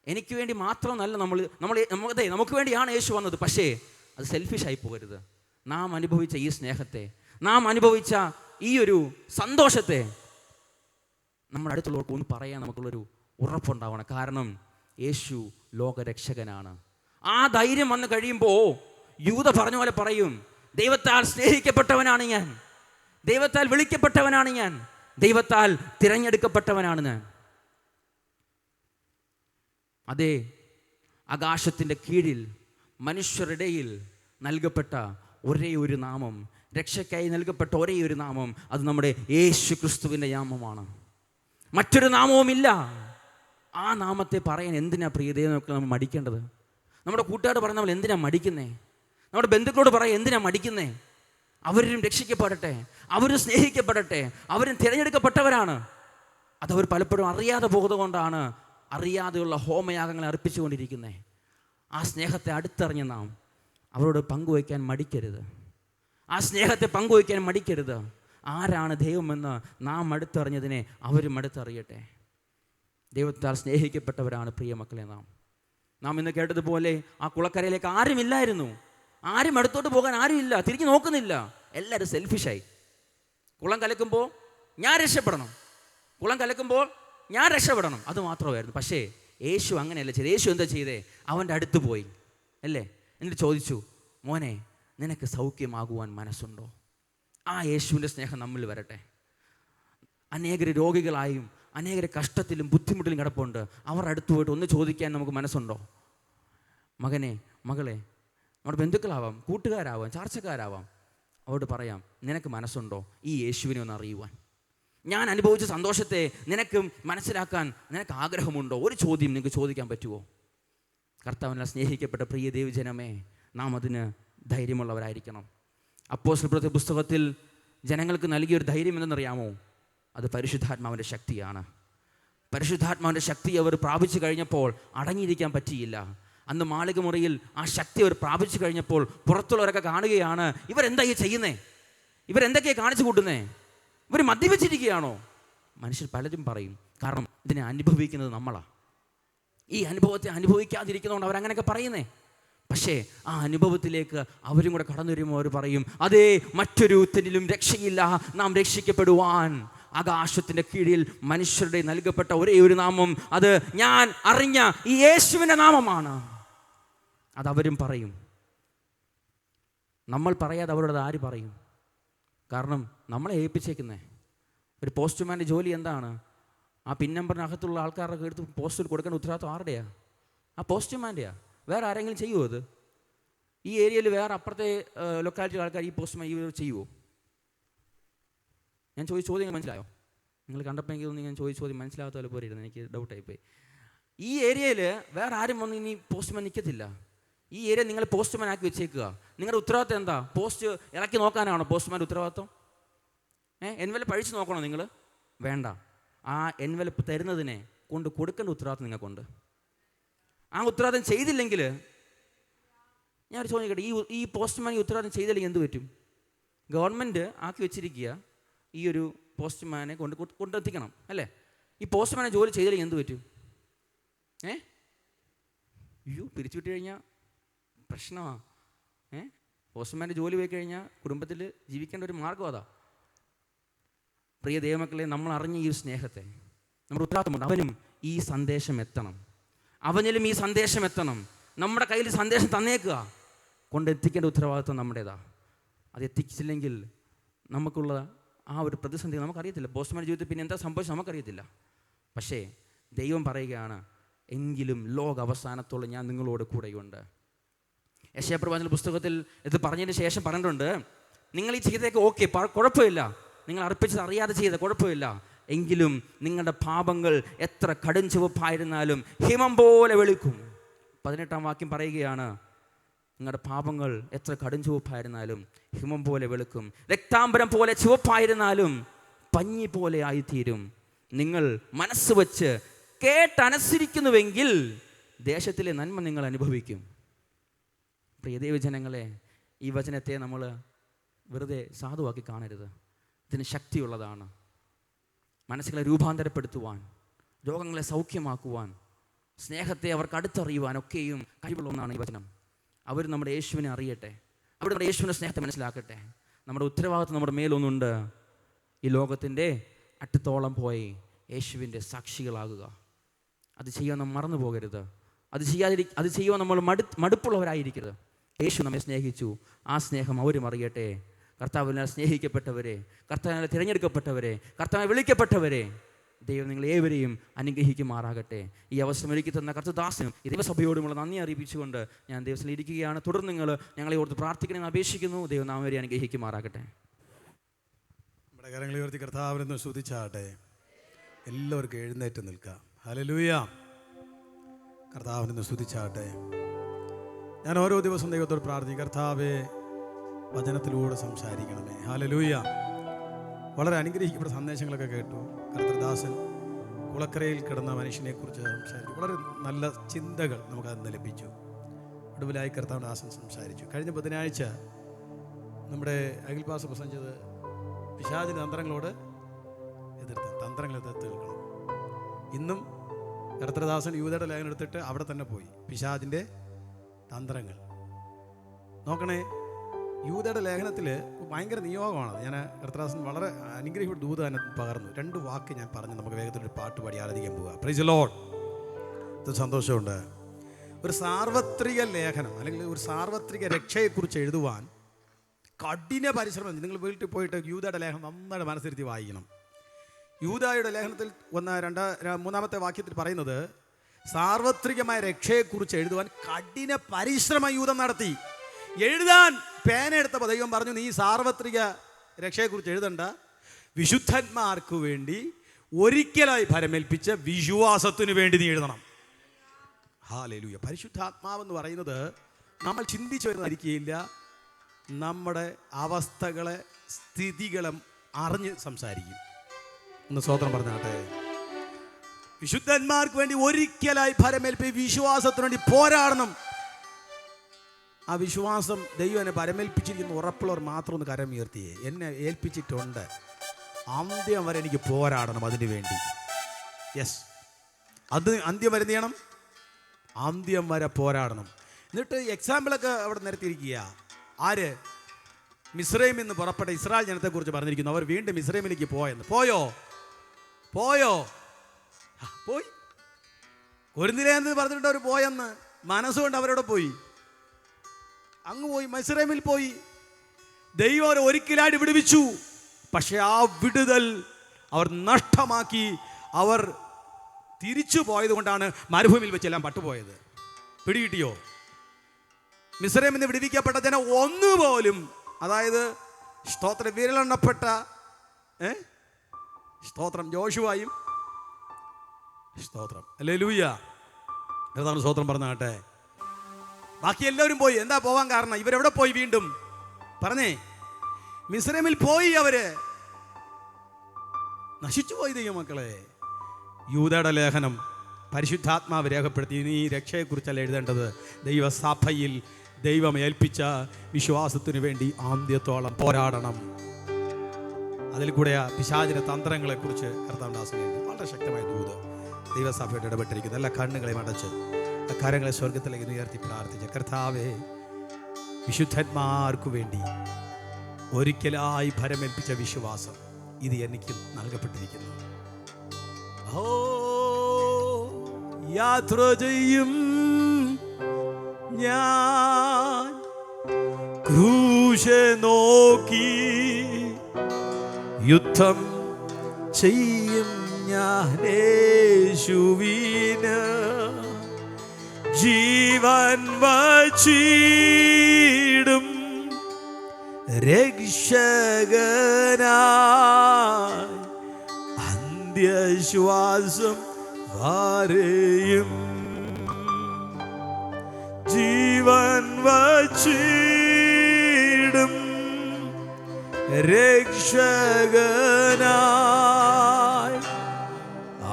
എനിക്ക് വേണ്ടി മാത്രമല്ല നമുക്ക് വേണ്ടിയാണ് യേശു വന്നത്. പക്ഷേ അത് സെൽഫിഷായി പോകരുത്. നാം അനുഭവിച്ച ഈ സ്നേഹത്തെ, നാം അനുഭവിച്ച ഈ ഒരു സന്തോഷത്തെ നമ്മുടെ അടുത്തുള്ളവർക്ക് ഒന്ന് പറയാൻ നമുക്കുള്ളൊരു ഉറപ്പുണ്ടാവണം. കാരണം യേശു ലോകരക്ഷകനാണ്. ആ ധൈര്യം വന്ന് കഴിയുമ്പോൾ യൂദ പറഞ്ഞ പോലെ പറയും, ദൈവത്താൽ സ്നേഹിക്കപ്പെട്ടവനാണ് ഞാൻ, ദൈവത്താൽ വിളിക്കപ്പെട്ടവനാണ് ഞാൻ, ദൈവത്താൽ തിരഞ്ഞെടുക്കപ്പെട്ടവനാണ് ഞാൻ. അതേ, ആകാശത്തിൻ്റെ കീഴിൽ മനുഷ്യരുടെയിൽ നൽകപ്പെട്ട ഒരേ ഒരു നാമം, രക്ഷയ്ക്കായി നൽകപ്പെട്ട ഒരേ ഒരു നാമം, അത് നമ്മുടെ യേശു ക്രിസ്തുവിൻ്റെ നാമമാണ്. മറ്റൊരു നാമവുമില്ല. ആ നാമത്തെ പറയാൻ എന്തിനാ പ്രിയതയെ നമ്മൾ മടിക്കേണ്ടത്? നമ്മുടെ കൂട്ടുകാർ പറഞ്ഞ നമ്മൾ എന്തിനാ മടിക്കുന്നേ? നമ്മുടെ ബന്ധുക്കളോട് പറയാൻ എന്തിനാ മടിക്കുന്നേ? അവരും രക്ഷിക്കപ്പെടട്ടെ, അവരും സ്നേഹിക്കപ്പെടട്ടെ, അവരും തിരഞ്ഞെടുക്കപ്പെട്ടവരാണ്. അതവർ പലപ്പോഴും അറിയാതെ പോകുന്നതുകൊണ്ടാണ് അറിയാതെയുള്ള ഹോമയാഗങ്ങളെ അർപ്പിച്ചുകൊണ്ടിരിക്കുന്നത്. ആ സ്നേഹത്തെ അടുത്തറിഞ്ഞ് നാം അവരോട് പങ്കുവയ്ക്കാൻ മടിക്കരുത്. ആ സ്നേഹത്തെ പങ്കുവയ്ക്കാൻ മടിക്കരുത്. ആരാണ് ദൈവമെന്ന് നാം അടുത്തറിഞ്ഞതിനെ അവരും അടുത്തറിയട്ടെ. ദൈവത്താൽ സ്നേഹിക്കപ്പെട്ടവരാണ് പ്രിയ മക്കളെ നാം ഇന്ന് കേട്ടതുപോലെ ആ കുളക്കരയിലേക്ക് ആരുമില്ലായിരുന്നു. ആരും അടുത്തോട്ട് പോകാൻ ആരുമില്ല, തിരിഞ്ഞു നോക്കുന്നില്ല. എല്ലാവരും സെൽഫിഷായി. കുളം കലക്കുമ്പോൾ ഞാൻ രക്ഷപ്പെടണം, കുളം കലക്കുമ്പോൾ ഞാൻ രക്ഷപ്പെടണം, അത് മാത്രമായിരുന്നു. പക്ഷേ യേശു അങ്ങനെയല്ല ചെയ്തത്. യേശു എന്താ ചെയ്തേ? അവൻ്റെ അടുത്ത് പോയി അല്ലേ, എന്നിട്ട് ചോദിച്ചു, മോനെ നിനക്ക് സൗഖ്യമാകുവാൻ മനസ്സുണ്ടോ? ആ യേശുവിൻ്റെ സ്നേഹം നമ്മിൽ വരട്ടെ. അനേകർ രോഗികളായും അനേകർ കഷ്ടത്തിലും ബുദ്ധിമുട്ടിലും കിടപ്പുണ്ട്. അവർ അടുത്ത് പോയിട്ട് ഒന്ന് ചോദിക്കാൻ നമുക്ക് മനസ്സുണ്ടോ? മകനെ, മകളെ, നമ്മുടെ ബന്ധുക്കളാവാം, കൂട്ടുകാരാവാം, ചാർച്ചക്കാരാവാം, അവരോട് പറയാം, നിനക്ക് മനസ്സുണ്ടോ ഈ യേശുവിനെ ഒന്ന് അറിയുവാൻ? ഞാൻ അനുഭവിച്ച സന്തോഷത്തെ നിനക്ക് മനസ്സിലാക്കാൻ നിനക്ക് ആഗ്രഹമുണ്ടോ? ഒരു ചോദ്യം നിങ്ങൾക്ക് ചോദിക്കാൻ പറ്റുമോ? കർത്താവിനാൽ സ്നേഹിക്കപ്പെട്ട പ്രിയ ദൈവജനമേ, നാം അതിന് ധൈര്യമുള്ളവരായിരിക്കണം. അപ്പോസ്തലപ്രവൃത്തി പുസ്തകത്തിൽ ജനങ്ങൾക്ക് നൽകിയൊരു ധൈര്യം എന്തെന്നറിയാമോ? അത് പരിശുദ്ധാത്മാവിൻ്റെ ശക്തിയാണ്. പരിശുദ്ധാത്മാവിൻ്റെ ശക്തി അവർ പ്രാപിച്ചു കഴിഞ്ഞപ്പോൾ അടങ്ങിയിരിക്കാൻ പറ്റിയില്ല. അന്ന് മാളിക മുറിയിൽ ആ ശക്തി അവർ പ്രാപിച്ചു കഴിഞ്ഞപ്പോൾ പുറത്തുള്ളവരൊക്കെ കാണുകയാണ്, ഇവരെന്താ ഈ ചെയ്യുന്നേ? ഇവരെന്തൊക്കെയാണ് കാണിച്ചു കൂട്ടുന്നേ? ഇവർ മദ്യപിച്ചിരിക്കുകയാണോ? മനുഷ്യർ പലരും പറയും. കാരണം ഇതിനെ അനുഭവിക്കുന്നത് നമ്മളാണ്. ഈ അനുഭവത്തെ അനുഭവിക്കാതിരിക്കുന്നതുകൊണ്ട് അവരങ്ങനെയൊക്കെ പറയുന്നേ. പക്ഷേ ആ അനുഭവത്തിലേക്ക് അവരും കൂടെ കടന്നു വരുമ്പോൾ അവർ പറയും, അതേ, മറ്റൊരുത്തനിലും രക്ഷയില്ല, നാം രക്ഷിക്കപ്പെടുവാൻ ആകാശത്തിൻ്റെ കീഴിൽ മനുഷ്യരുടെ നൽകപ്പെട്ട ഒരേ ഒരു നാമം, അത് ഞാൻ അറിഞ്ഞ ഈ യേശുവിൻ്റെ നാമമാണ്. അതവരും പറയും. നമ്മൾ പറയാതെ അവരോട് ആര് പറയും? കാരണം നമ്മളെ ഏൽപ്പിച്ചേക്കുന്നേ. ഒരു പോസ്റ്റ്മാൻ്റെ ജോലി എന്താണ്? ആ പിൻ നമ്പറിനകത്തുള്ള ആൾക്കാരുടെ എടുത്ത് പോസ്റ്റിൽ കൊടുക്കേണ്ട ഉത്തരവാദിത്വം ആരുടെയാ? ആ പോസ്റ്റ്മാൻ്റെയാ. വേറെ ആരെങ്കിലും ചെയ്യുമോ അത്? ഈ ഏരിയയിൽ വേറെ അപ്പുറത്തെ ലൊക്കാലിറ്റി ആൾക്കാർ ഈ പോസ്റ്റ്മാൻ ചെയ്യുമോ? ഞാൻ ചോദിച്ച ചോദ്യം മനസ്സിലായോ? നിങ്ങൾ കണ്ടപ്പോൾ എനിക്ക് തോന്നി ഞാൻ ചോദിച്ച ചോദ്യം മനസ്സിലാകാത്ത പോലെ പോരുന്നു. എനിക്ക് ഡൗട്ടായിപ്പോയി. ഈ ഏരിയയിൽ വേറെ ആരും വന്ന് ഇനി പോസ്റ്റ്മാൻ നിൽക്കത്തില്ല. ഈ ഏരിയ നിങ്ങൾ പോസ്റ്റ്മാൻ ആക്കി വെച്ചേക്കുക. നിങ്ങളുടെ ഉത്തരവാദിത്വം എന്താ? പോസ്റ്റ് ഇറക്കി നോക്കാനാണോ പോസ്റ്റ്മാൻ്റെ ഉത്തരവാദിത്വം? എൻവലപ്പ് അഴിച്ച് നോക്കണോ നിങ്ങൾ? വേണ്ട. ആ എൻവലപ്പ് തരുന്നതിനെ കൊണ്ട് കൊടുക്കേണ്ട ഉത്തരവാദിത്വം നിങ്ങൾക്കുണ്ട്. ആ ഉത്തരവാദിത്വം ചെയ്തില്ലെങ്കിൽ, ഞാൻ ഒരു ചോദിക്കട്ടെ, ഈ പോസ്റ്റ്മാൻ ഈ ഉത്തരവാദിത്വം ചെയ്തില്ലെങ്കിൽ എന്ത് പറ്റും? ഗവൺമെൻറ് ആക്കി വെച്ചിരിക്കുക ഈ ഒരു പോസ്റ്റ്മാനെ കൊണ്ടെത്തിക്കണം അല്ലേ? ഈ പോസ്റ്റ്മാനെ ജോലി ചെയ്തില്ലെങ്കിൽ എന്ത് പറ്റും? പിരിച്ചുവിട്ട് കഴിഞ്ഞാൽ പ്രശ്നമാണ്. പോസ്റ്റ്മാൻ്റെ ജോലി പോയി കഴിഞ്ഞാൽ കുടുംബത്തിൽ ജീവിക്കേണ്ട ഒരു മാർഗം അതാ. പ്രിയ ദൈവമക്കളെ, നമ്മൾ അറിഞ്ഞ ഈ സ്നേഹത്തെ നമ്മുടെ ഉത്തരവാദിത്തമുണ്ട്. അവനും ഈ സന്ദേശം എത്തണം, അവനിലും ഈ സന്ദേശം എത്തണം. നമ്മുടെ കയ്യിൽ സന്ദേശം തന്നേക്കുക, കൊണ്ടെത്തിക്കേണ്ട ഉത്തരവാദിത്വം നമ്മുടേതാ. അത് എത്തിച്ചില്ലെങ്കിൽ നമുക്കുള്ള ആ ഒരു പ്രതിസന്ധി നമുക്കറിയത്തില്ല. പോസ്റ്റ്മാൻ ജീവിതത്തിൽ പിന്നെ എന്താ സംഭവിച്ചത് നമുക്കറിയത്തില്ല. പക്ഷേ ദൈവം പറയുകയാണ്, എങ്കിലും ലോക അവസാനത്തോളം ഞാൻ നിങ്ങളോട് കൂടെയുണ്ട്. യെശയ്യാപ്രവാചകന്റെ പുസ്തകത്തിൽ ഇത് പറഞ്ഞതിന് ശേഷം പറഞ്ഞിട്ടുണ്ട്, നിങ്ങൾ ഈ ചെയ്തതൊക്കെ ഓക്കെ, കുഴപ്പമില്ല, നിങ്ങൾ അർപ്പിച്ചത് അറിയാതെ ചെയ്ത കുഴപ്പമില്ല, എങ്കിലും നിങ്ങളുടെ പാപങ്ങൾ എത്ര കടും ചുവപ്പായിരുന്നാലും ഹിമം പോലെ വെളുക്കും. 18-ാം വാക്യം പറയുകയാണ്, നിങ്ങളുടെ പാപങ്ങൾ എത്ര കടും ചുവപ്പായിരുന്നാലും ഹിമം പോലെ വെളുക്കും, രക്താംബരം പോലെ ചുവപ്പായിരുന്നാലും പഞ്ഞി പോലെ ആയിത്തീരും. നിങ്ങൾ മനസ്സ് വച്ച് കേട്ടനുസരിക്കുന്നുവെങ്കിൽ ദേശത്തിലെ നന്മ നിങ്ങൾ അനുഭവിക്കും. പ്രിയ ദൈവജനങ്ങളെ, ഈ വചനത്തെ നമ്മൾ വെറുതെ സാധുവാക്കി കാണരുത്. ഇതിന് ശക്തിയുള്ളതാണ്. മനസ്സുകളെ രൂപാന്തരപ്പെടുത്തുവാൻ, രോഗങ്ങളെ സൗഖ്യമാക്കുവാൻ, സ്നേഹത്തെ അവർക്ക് അടുത്തറിയുവാനൊക്കെയും കഴിവുള്ള ഒന്നാണ് ഈ വചനം. അവർ നമ്മുടെ യേശുവിനെ അറിയട്ടെ, അവർ നമ്മുടെ യേശുവിൻ്റെ സ്നേഹത്തെ മനസ്സിലാക്കട്ടെ. നമ്മുടെ ഉത്തരവാദിത്വം നമ്മുടെ മേലൊന്നുണ്ട്. ഈ ലോകത്തിൻ്റെ അറ്റത്തോളം പോയി യേശുവിൻ്റെ സാക്ഷികളാകുക. അത് ചെയ്യാൻ നാം മറന്നു പോകരുത്. അത് ചെയ്യുവാൻ നമ്മൾ മടുപ്പുള്ളവരായിരിക്കരുത്. യേശു നമ്മെ സ്നേഹിച്ചു, ആ സ്നേഹം അവരും അറിയട്ടെ. കർത്താവിനാൽ സ്നേഹിക്കപ്പെട്ടവരെ, കർത്താവിനാൽ തിരഞ്ഞെടുക്കപ്പെട്ടവരെ, കർത്താവിനെ വിളിക്കപ്പെട്ടവരെ, ദൈവം നിങ്ങൾ ഏവരെയും അനുഗ്രഹിക്കുമാറാകട്ടെ. ഈ അവസരം ഒരുക്കി തന്ന കർത്തദാസനും ഈ ദൈവസഭയോടുമുള്ള നന്ദി അറിയിപ്പിച്ചുകൊണ്ട് ഞാൻ ദൈവത്തിൽ ഇരിക്കുകയാണ്. തുടർന്ന് നിങ്ങൾ ഞങ്ങളെ ഓർത്ത് പ്രാർത്ഥിക്കണമെന്ന് അപേക്ഷിക്കുന്നു. ദൈവം നാം വരെ അനുഗ്രഹിക്കുമാറാകട്ടെ. നമ്മുടെ കരങ്ങളെ ഉയർത്തി കർത്താവിനെ സ്തുതിച്ചാട്ടെ. എല്ലാവർക്കും എഴുന്നേറ്റ് നിൽക്കാം. ഹല്ലേലൂയ. കർത്താവിനെ സ്തുതിച്ചാട്ടെ. ഞാൻ ഓരോ ദിവസവും ദൈവത്തോട് പ്രാർത്ഥിക്കും, കർത്താവേ വചനത്തിലൂടെ സംസാരിക്കണമേ. ഹല്ലേലൂയ. വളരെ അനുഗ്രഹിക്കപ്പെട്ട സന്ദേശങ്ങളൊക്കെ കേട്ടു. കർത്തദാസൻ കുളക്കരയിൽ കിടന്ന മനുഷ്യനെക്കുറിച്ച് സംസാരിച്ചു. വളരെ നല്ല ചിന്തകൾ നമുക്കന്ന് ലഭിച്ചു. ഒടുവിലായി കർത്താവദാസൻ സംസാരിച്ചു. കഴിഞ്ഞ ബുധനാഴ്ച നമ്മുടെ അഖിൽപാസ് പ്രസംഗിച്ചത് പിശാചിൻ്റെ തന്ത്രങ്ങളോട് തന്ത്രങ്ങൾ എതിർത്ത് നിൽക്കണം. ഇന്നും കർത്തദാസൻ യൂദയുടെ ലേഖനം എടുത്തിട്ട് അവിടെ തന്നെ പോയി. പിശാചിൻ്റെ തന്ത്രങ്ങൾ നോക്കണേ. യൂദയുടെ ലേഖനത്തിൽ ഭയങ്കര നിയോഗമാണ്. ഞാൻ കർത്തദാസൻ വളരെ അനുഗ്രഹിക്കപ്പെട്ട ദൂത തന്നെ പകർന്നു. 2 വാക്ക് ഞാൻ പറഞ്ഞു നമുക്ക് വേഗത്തിലൊരു പാട്ട് പാടി ആരാധിക്കാൻ പോവുക. Price the Lord. ഇത് സന്തോഷമുണ്ട്. ഒരു സാർവത്രിക ലേഖനം അല്ലെങ്കിൽ ഒരു സാർവത്രിക രക്ഷയെക്കുറിച്ച് എഴുതുവാൻ കഠിന പരിശ്രമം. നിങ്ങൾ വീട്ടിൽ പോയിട്ട് യൂദയുടെ ലേഖനം നന്നായിട്ട് മനസ്സിരുത്തി വായിക്കണം. യൂദയുടെ ലേഖനത്തിൽ 3-ാമത്തെ വാക്യത്തിൽ പറയുന്നത് സാർവത്രികമായ രക്ഷയെക്കുറിച്ച് എഴുതുവാൻ കഠിന പരിശ്രമം യൂദ നടത്തി. എഴുതാൻ പേനെടുത്തപ്പോൾ ദൈവം പറഞ്ഞു, നീ സാർവത്രിക രക്ഷയെക്കുറിച്ച് എഴുതണ്ട, വിശുദ്ധന്മാർക്ക് വേണ്ടി ഒരിക്കലായി ഫലമേൽപ്പിച്ച വിശ്വാസത്തിന് വേണ്ടി നീ എഴുതണം. ഹല്ലേലൂയ. പരിശുദ്ധാത്മാവെന്ന് പറയുന്നത് നമ്മൾ ചിന്തിച്ചു വരുന്നതായിരിക്കില്ല. നമ്മുടെ അവസ്ഥകളെ, സ്ഥിതികളും അറിഞ്ഞ് സംസാരിക്കും. ഒന്ന് സ്വതന്ത്രം പറഞ്ഞാട്ടെ. വിശുദ്ധന്മാർക്ക് വേണ്ടി ഒരിക്കലായി ഫലമേൽപ്പിച്ച വിശ്വാസത്തിന് വേണ്ടി പോരാടണം. ആ വിശ്വാസം ദൈവം എന്നെ പരമേൽപ്പിച്ചിരിക്കുന്ന ഉറപ്പുള്ളവർ മാത്രം ഒന്ന് കരമുയർത്തിയേ. എന്നെ ഏൽപ്പിച്ചിട്ടുണ്ട്, അന്ത്യം വരെ എനിക്ക് പോരാടണം അതിന് വേണ്ടി. യെസ്, അത് അന്ത്യം വരെ എന്ത് ചെയ്യണം? അന്ത്യം വരെ പോരാടണം. എന്നിട്ട് എക്സാമ്പിളൊക്കെ അവിടെ നിരത്തിയിരിക്കുക. ആര്? മിസ്രൈമിൽ നിന്ന് പുറപ്പെട്ട ഇസ്രായേൽ ജനത്തെക്കുറിച്ച് പറഞ്ഞിരിക്കുന്നു. അവർ വീണ്ടും മിസ്രൈമിലേക്ക് പോയെന്ന്. പോയോ? പോയി. കൊരിന്തിലേന്ന് പറഞ്ഞിട്ട് അവർ പോയെന്ന് മനസ്സുകൊണ്ട് അവരോട് പോയി. അങ്ങ് പോയി, മിസ്രൈമിൽ പോയി. ദൈവം അവരെ ഒരിക്കലായിട്ട് വിടുവിച്ചു. പക്ഷെ ആ വിടുതൽ അവർ നഷ്ടമാക്കി. അവർ തിരിച്ചു പോയത് കൊണ്ടാണ് മരുഭൂമിയിൽ വെച്ചെല്ലാം പട്ടുപോയത്. പിടികിട്ടിയോ? മിസ്രൈമിൽ നിന്ന് വിടുവിക്കപ്പെട്ട ജനം ഒന്നുപോലും, അതായത് സ്തോത്രം വിരലെണ്ണപ്പെട്ട സ്തോത്രം ജോഷുവായും സ്തോത്രം ഹല്ലേലൂയ കർത്താവിന് സ്തോത്രം പറഞ്ഞാട്ടെ. ബാക്കി എല്ലാവരും പോയി. എന്താ പോവാൻ കാരണം? ഇവരെവിടെ പോയി? വീണ്ടും പറഞ്ഞേ, മിസ്രൈമിൽ പോയി. അവര് നശിച്ചു പോയി. ദൈവമക്കളെ, യൂദയുടെ ലേഖനം പരിശുദ്ധാത്മാവ് രേഖപ്പെടുത്തി. നീ രക്ഷയെക്കുറിച്ചല്ല എഴുതേണ്ടത്, ദൈവസഭയിൽ ദൈവം ഏൽപ്പിച്ച വിശ്വാസത്തിന് വേണ്ടി ആദ്യത്തോളം പോരാടണം. അതിൽ കൂടെ പിശാചിന്റെ തന്ത്രങ്ങളെക്കുറിച്ച് കർത്താവദാസൻ വളരെ ശക്തമായ ദൂത് ദൈവസഭയോട് ഇടപെട്ടിരിക്കുന്നു. എല്ലാ കണ്ണുകളെയും അടച്ച് കാര്യങ്ങളെ സ്വർഗത്തിലേക്ക് ഉയർത്തി പ്രാർത്ഥിച്ച കർത്താവേ, വിശുദ്ധന്മാർക്കു വേണ്ടി ഒരിക്കലായി ഫലമേൽപ്പിച്ച വിശ്വാസം ഇത് എനിക്ക് നൽകപ്പെട്ടിരിക്കുന്നു. ഓ, യാത്ര ചെയ്യും ഞാൻ ക്രൂശെ നോക്കി, യുദ്ധം ചെയ്യും ഞാൻ യേശുവിന്, ജീവൻ വച്ചിടും രക്ഷകനായി, അന്ത്യശ്വാസം വരെയും ജീവൻ വച്ചിടും രക്ഷകനായി,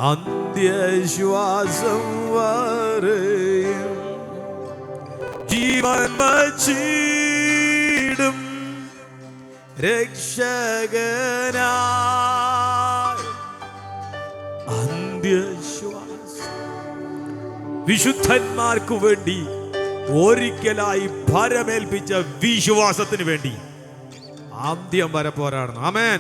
അന്ത്യശ്വാസം വരെയും ജീവൻ വച്ചിടും രക്ഷകനായി, അന്ത്യശ്വാസം വിശുദ്ധന്മാർക്കു വേണ്ടി ഒരിക്കലായി ഭരമേൽപ്പിച്ച വിശ്വാസത്തിന് വേണ്ടി ആദ്യം വരെ പോരാടുന്നു. ആമേൻ.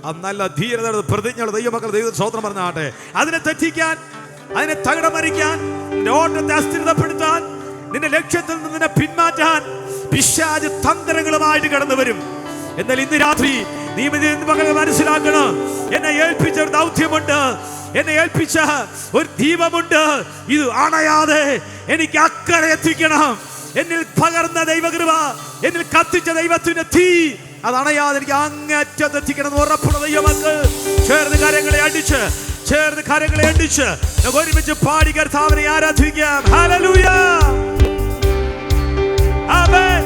അത് നല്ല ധീരത പ്രതിജ്ഞ ദൈവമക്കൾ ദൈവ സ്വതന്ത്രം പറഞ്ഞാട്ടെ. അതിനെ തെറ്റിക്കാൻ, അതിനെ തകിടമറിക്കാൻ, നിന്റെ ഓട്ടത്തെ അസ്ഥിരതപ്പെടുത്താൻ, നിന്റെ ലക്ഷ്യത്തിൽ നിന്ന് നിന്നെ പിന്മാറ്റാൻ പിശാച് തന്ത്രങ്ങളുമായിട്ട് കടന്നു വരും. എന്നാൽ ഇന്ന് രാത്രി നീ മക്കൾ മനസ്സിലാക്കണം, എന്നെ ഏൽപ്പിച്ച ഒരു ദൗത്യമുണ്ട്, എന്നെ ഏൽപ്പിച്ച ഒരു ദീപമുണ്ട്. ഇത് അണയാതെ എനിക്ക് അക്കരെ എത്തിക്കണം. എന്നിൽ പകർന്ന ദൈവകൃപ, എന്നിൽ കത്തിച്ച ദൈവത്തിന്റെ തീ, അത് അണയാതെ എനിക്ക് അങ്ങേറ്റത്ത് എത്തിക്കണം എന്ന് ഉറപ്പുള്ള ദൈവമക്കൾ ചേർന്ന് കരങ്ങളെ അടിച്ച് നമുക്ക് ഒരുമിച്ച് പാടി കർത്താവിനെ ആരാധിക്കാം. ഹല്ലേലൂയ. ആമേൻ.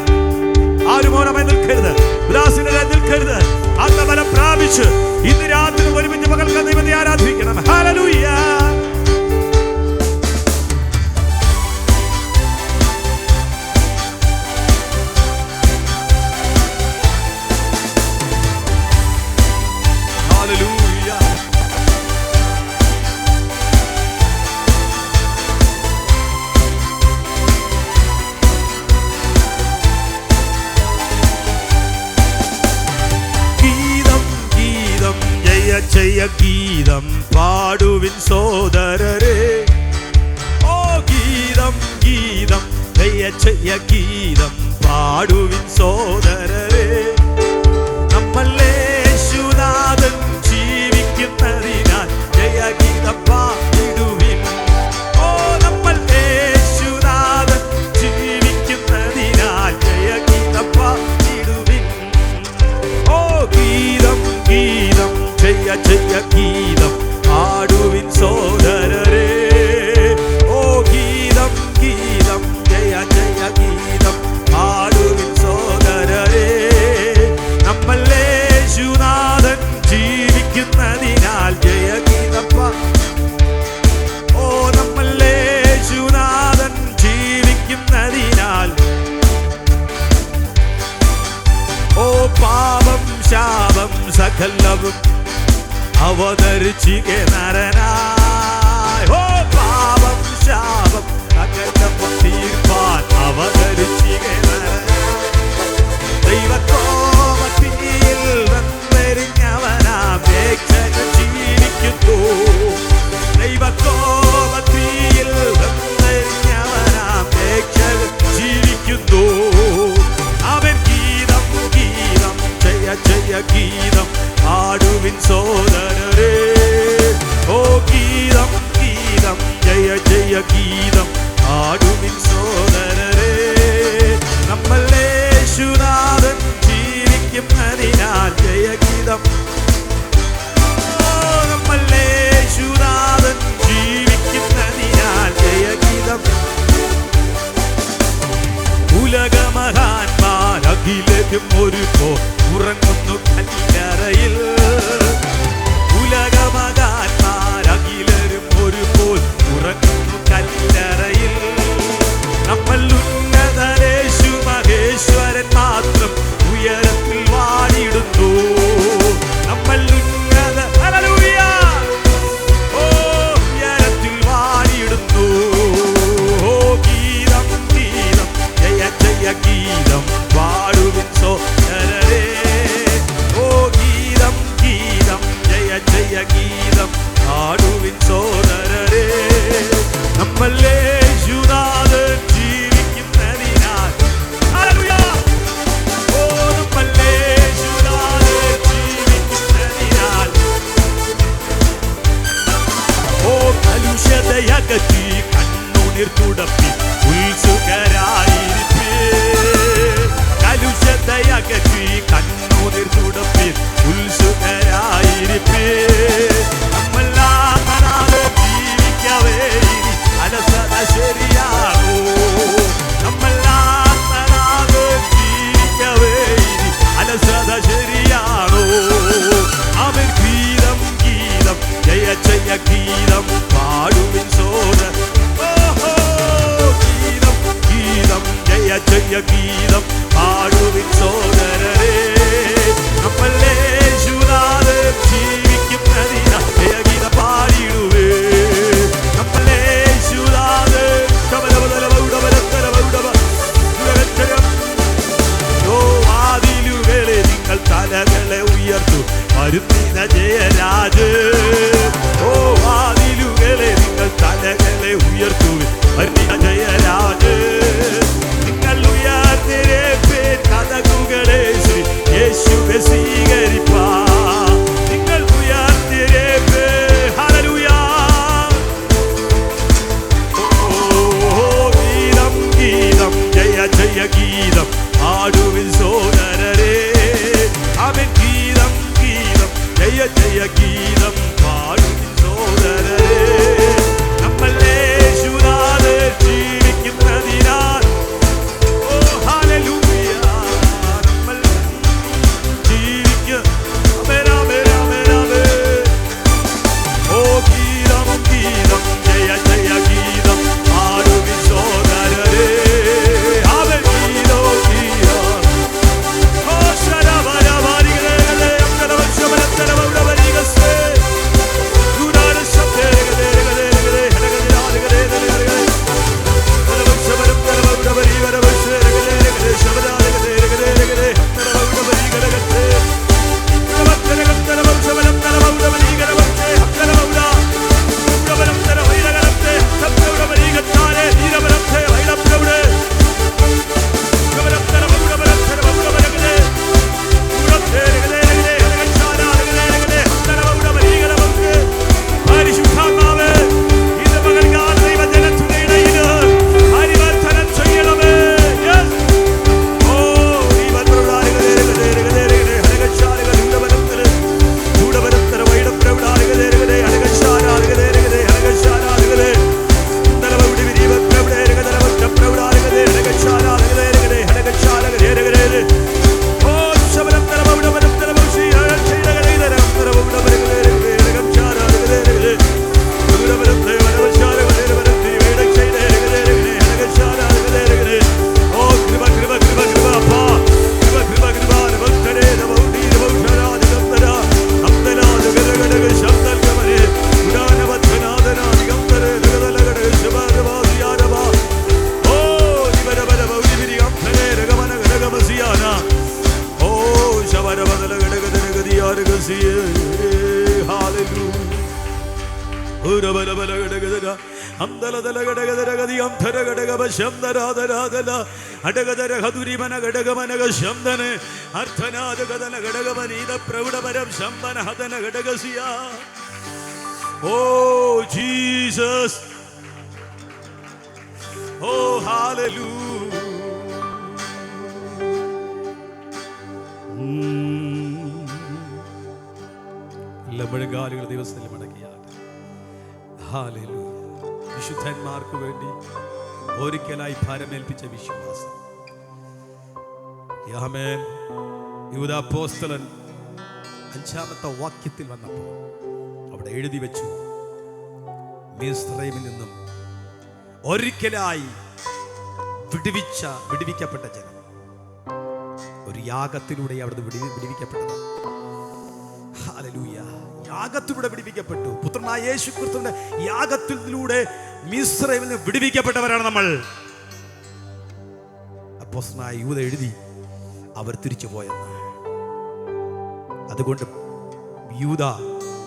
ആരും മൗനമായി നിൽക്കരുത്, ഉദാസീനരായി നിൽക്കരുത്. ആത്മബലം പ്രാപിച്ച് ഇന്ന് രാത്രി ഒരുമിച്ച് മകൾക്ക് ദൈവത്തെ ആരാധിക്കണം. ഹല്ലേലൂയ. ജയ ഗീതം പാടുവിൻ സോദരരെ. ഓ ഗീതം ഗീതം ജയ ഗീതം പാടുവിൻ സോദരരെ. നമ്മൾ യേശുനാഥൻ ജീവിക്കുന്നതിനാൽ ജയഗീതം പാടിടുവിൻ. ഓ നമ്മൾ യേശുനാഥൻ ജീവിക്കുന്നതിനാൽ ജയഗീതം പാടിടുവിൻ. ഓ ഗീതം ഗീതം ജയ ഗീതം പാടുവിൻ സോദരരെ. ഓ ഗീതം ഗീതം ജയ ഗീതം പാടുവിൻ സോദരരെ. നമ്മൾ യേശുനാഥൻ ജീവിക്കുന്നതിനാൽ ജയഗീതം. ഓ നമ്മൾ യേശുനാഥൻ ജീവിക്കുന്നതിനാൽ. ഓ പാപം ശാപം സകലവും അവതരിച്ചിക നരനായി. ഓ പാപം ശാപം സകലവും തീർപ്പാൻ അവതരിച്ചിക നരനായി. ദൈവകോപത്തിൽ വന്നെറിഞ്ഞവനാം രക്ഷകൻ ജീവിക്കുന്നു. ദൈവകോപത്തിൽ വന്നെറിഞ്ഞവനാം രക്ഷകൻ ജീവിക്കുന്നു. അവൻ ഗീതം ഗീതം ജയ ഗീതം പാടുവിൻ സോദരരെ. ഓ ഗീതം ഗീതം ജയ ഗീതം പാടുവിൻ സോദരരെ. നമ്മൾ യേശുനാഥൻ ജീവിക്കുന്നതിനാൽ ജയഗീതം. നമ്മൾ യേശുനാഥൻ ജീവിക്കുന്നതിനാൽ ജയഗീതം. ഉലകമഹാന്മാരഖിലരും ഒരുപോൽ ഉറങ്ങുന്നു കല്ലറയിൽ. ഉലകമഹാന്മാരഖിലരും ഒരുപോൽ ഉറങ്ങുന്നു കല്ലറയിൽ. നമ്മൾ ഉന്നതനേശു മഹേശ്വരൻ മാത്രം ഉയരത്തിൽ വാണിടുന്നു. നമ്മൾ ഉന്നത ഹല്ലേലൂയ. ഓ ഉയരത്തിൽ വാണിടുന്നു. ഓ ഗീതം ഗീതം ജയ ഗീതം പാടുവിൻ സോദരരെ. ഓ ഗീതം ഗീതം ജയ ഗീതം പാടുവിൻ സോദരരെ. നമ്മൾ യേശുനാഥൻ ജീവിക്കുന്നതിനാൽ. ഹല്ലേലൂയ. ഓ നമ്മൾ യേശുനാഥൻ ജീവിക്കുന്നതിനാൽ. ഓ കലുഷതയകറ്റി കണ്ണുനീർ തുടപ്പി ഉത്സുകരായിരിപ്പേ. കലുഷതയകറ്റി കണ്ണുനീർ തുടപ്പി ഉത്സുകരായിരിപ്പേ. നമ്മൾ ജീവിക്കവേ അലസത ശരിയാണോ? നമ്മൾ ജീവിക്കവേ അലസത ശരിയാണോ? അവൻ ഗീതം ഗീതം ജയ ഗീതം പാടുവിൻ സോദരൻ. ഓഹോ ഗീതം ഗീതം ജയ ഗീതം പാടുവിൻ സോദരരെ. നമ്മൾ യേശുനാഥൻ ജീവിക്കുന്നതിനാൽ Oh Jesus. Oh hallelujah. എല്ലാ മുഴങ്കാലുകൾ ദിവസത്തിൽ മടക്കിയാട്ടെ. ഹല്ലേലൂയ. വിശുദ്ധന്മാർക്ക് വേണ്ടി ഒരിക്കലായി ഭാരമേൽപ്പിച്ച വിശ്വാസം. ആമേൻ. യൂദാ അപ്പോസ്തലൻ 5-ാമത്തെ വാക്യത്തിൽ വന്നപ്പോൾ അവിടെ എഴുതി വെച്ചു, മിസ്രയീമിൽ നിന്നും ഒരിക്കലായി വിടുവിക്കപ്പെട്ട ജനം. ഒരു യാഗത്തിലൂടെ അവിടുന്ന് വിടുവിക്കപ്പെട്ടത്. ഹല്ലേലൂയ. യാഗത്തിലൂടെ വിടുവിക്കപ്പെട്ടു. പുത്രനായ യേശു ക്രിസ്തുവിന്റെ യാഗത്തിലൂടെ മിസ്രയീമിൽ നിന്ന് വിടുവിക്കപ്പെട്ടവരാണ് നമ്മൾ. അപ്പോസ്തലനായ യൂദാ എഴുതി, അവർ തിരിച്ചു പോയെന്ന്. അതുകൊണ്ട് യൂദാ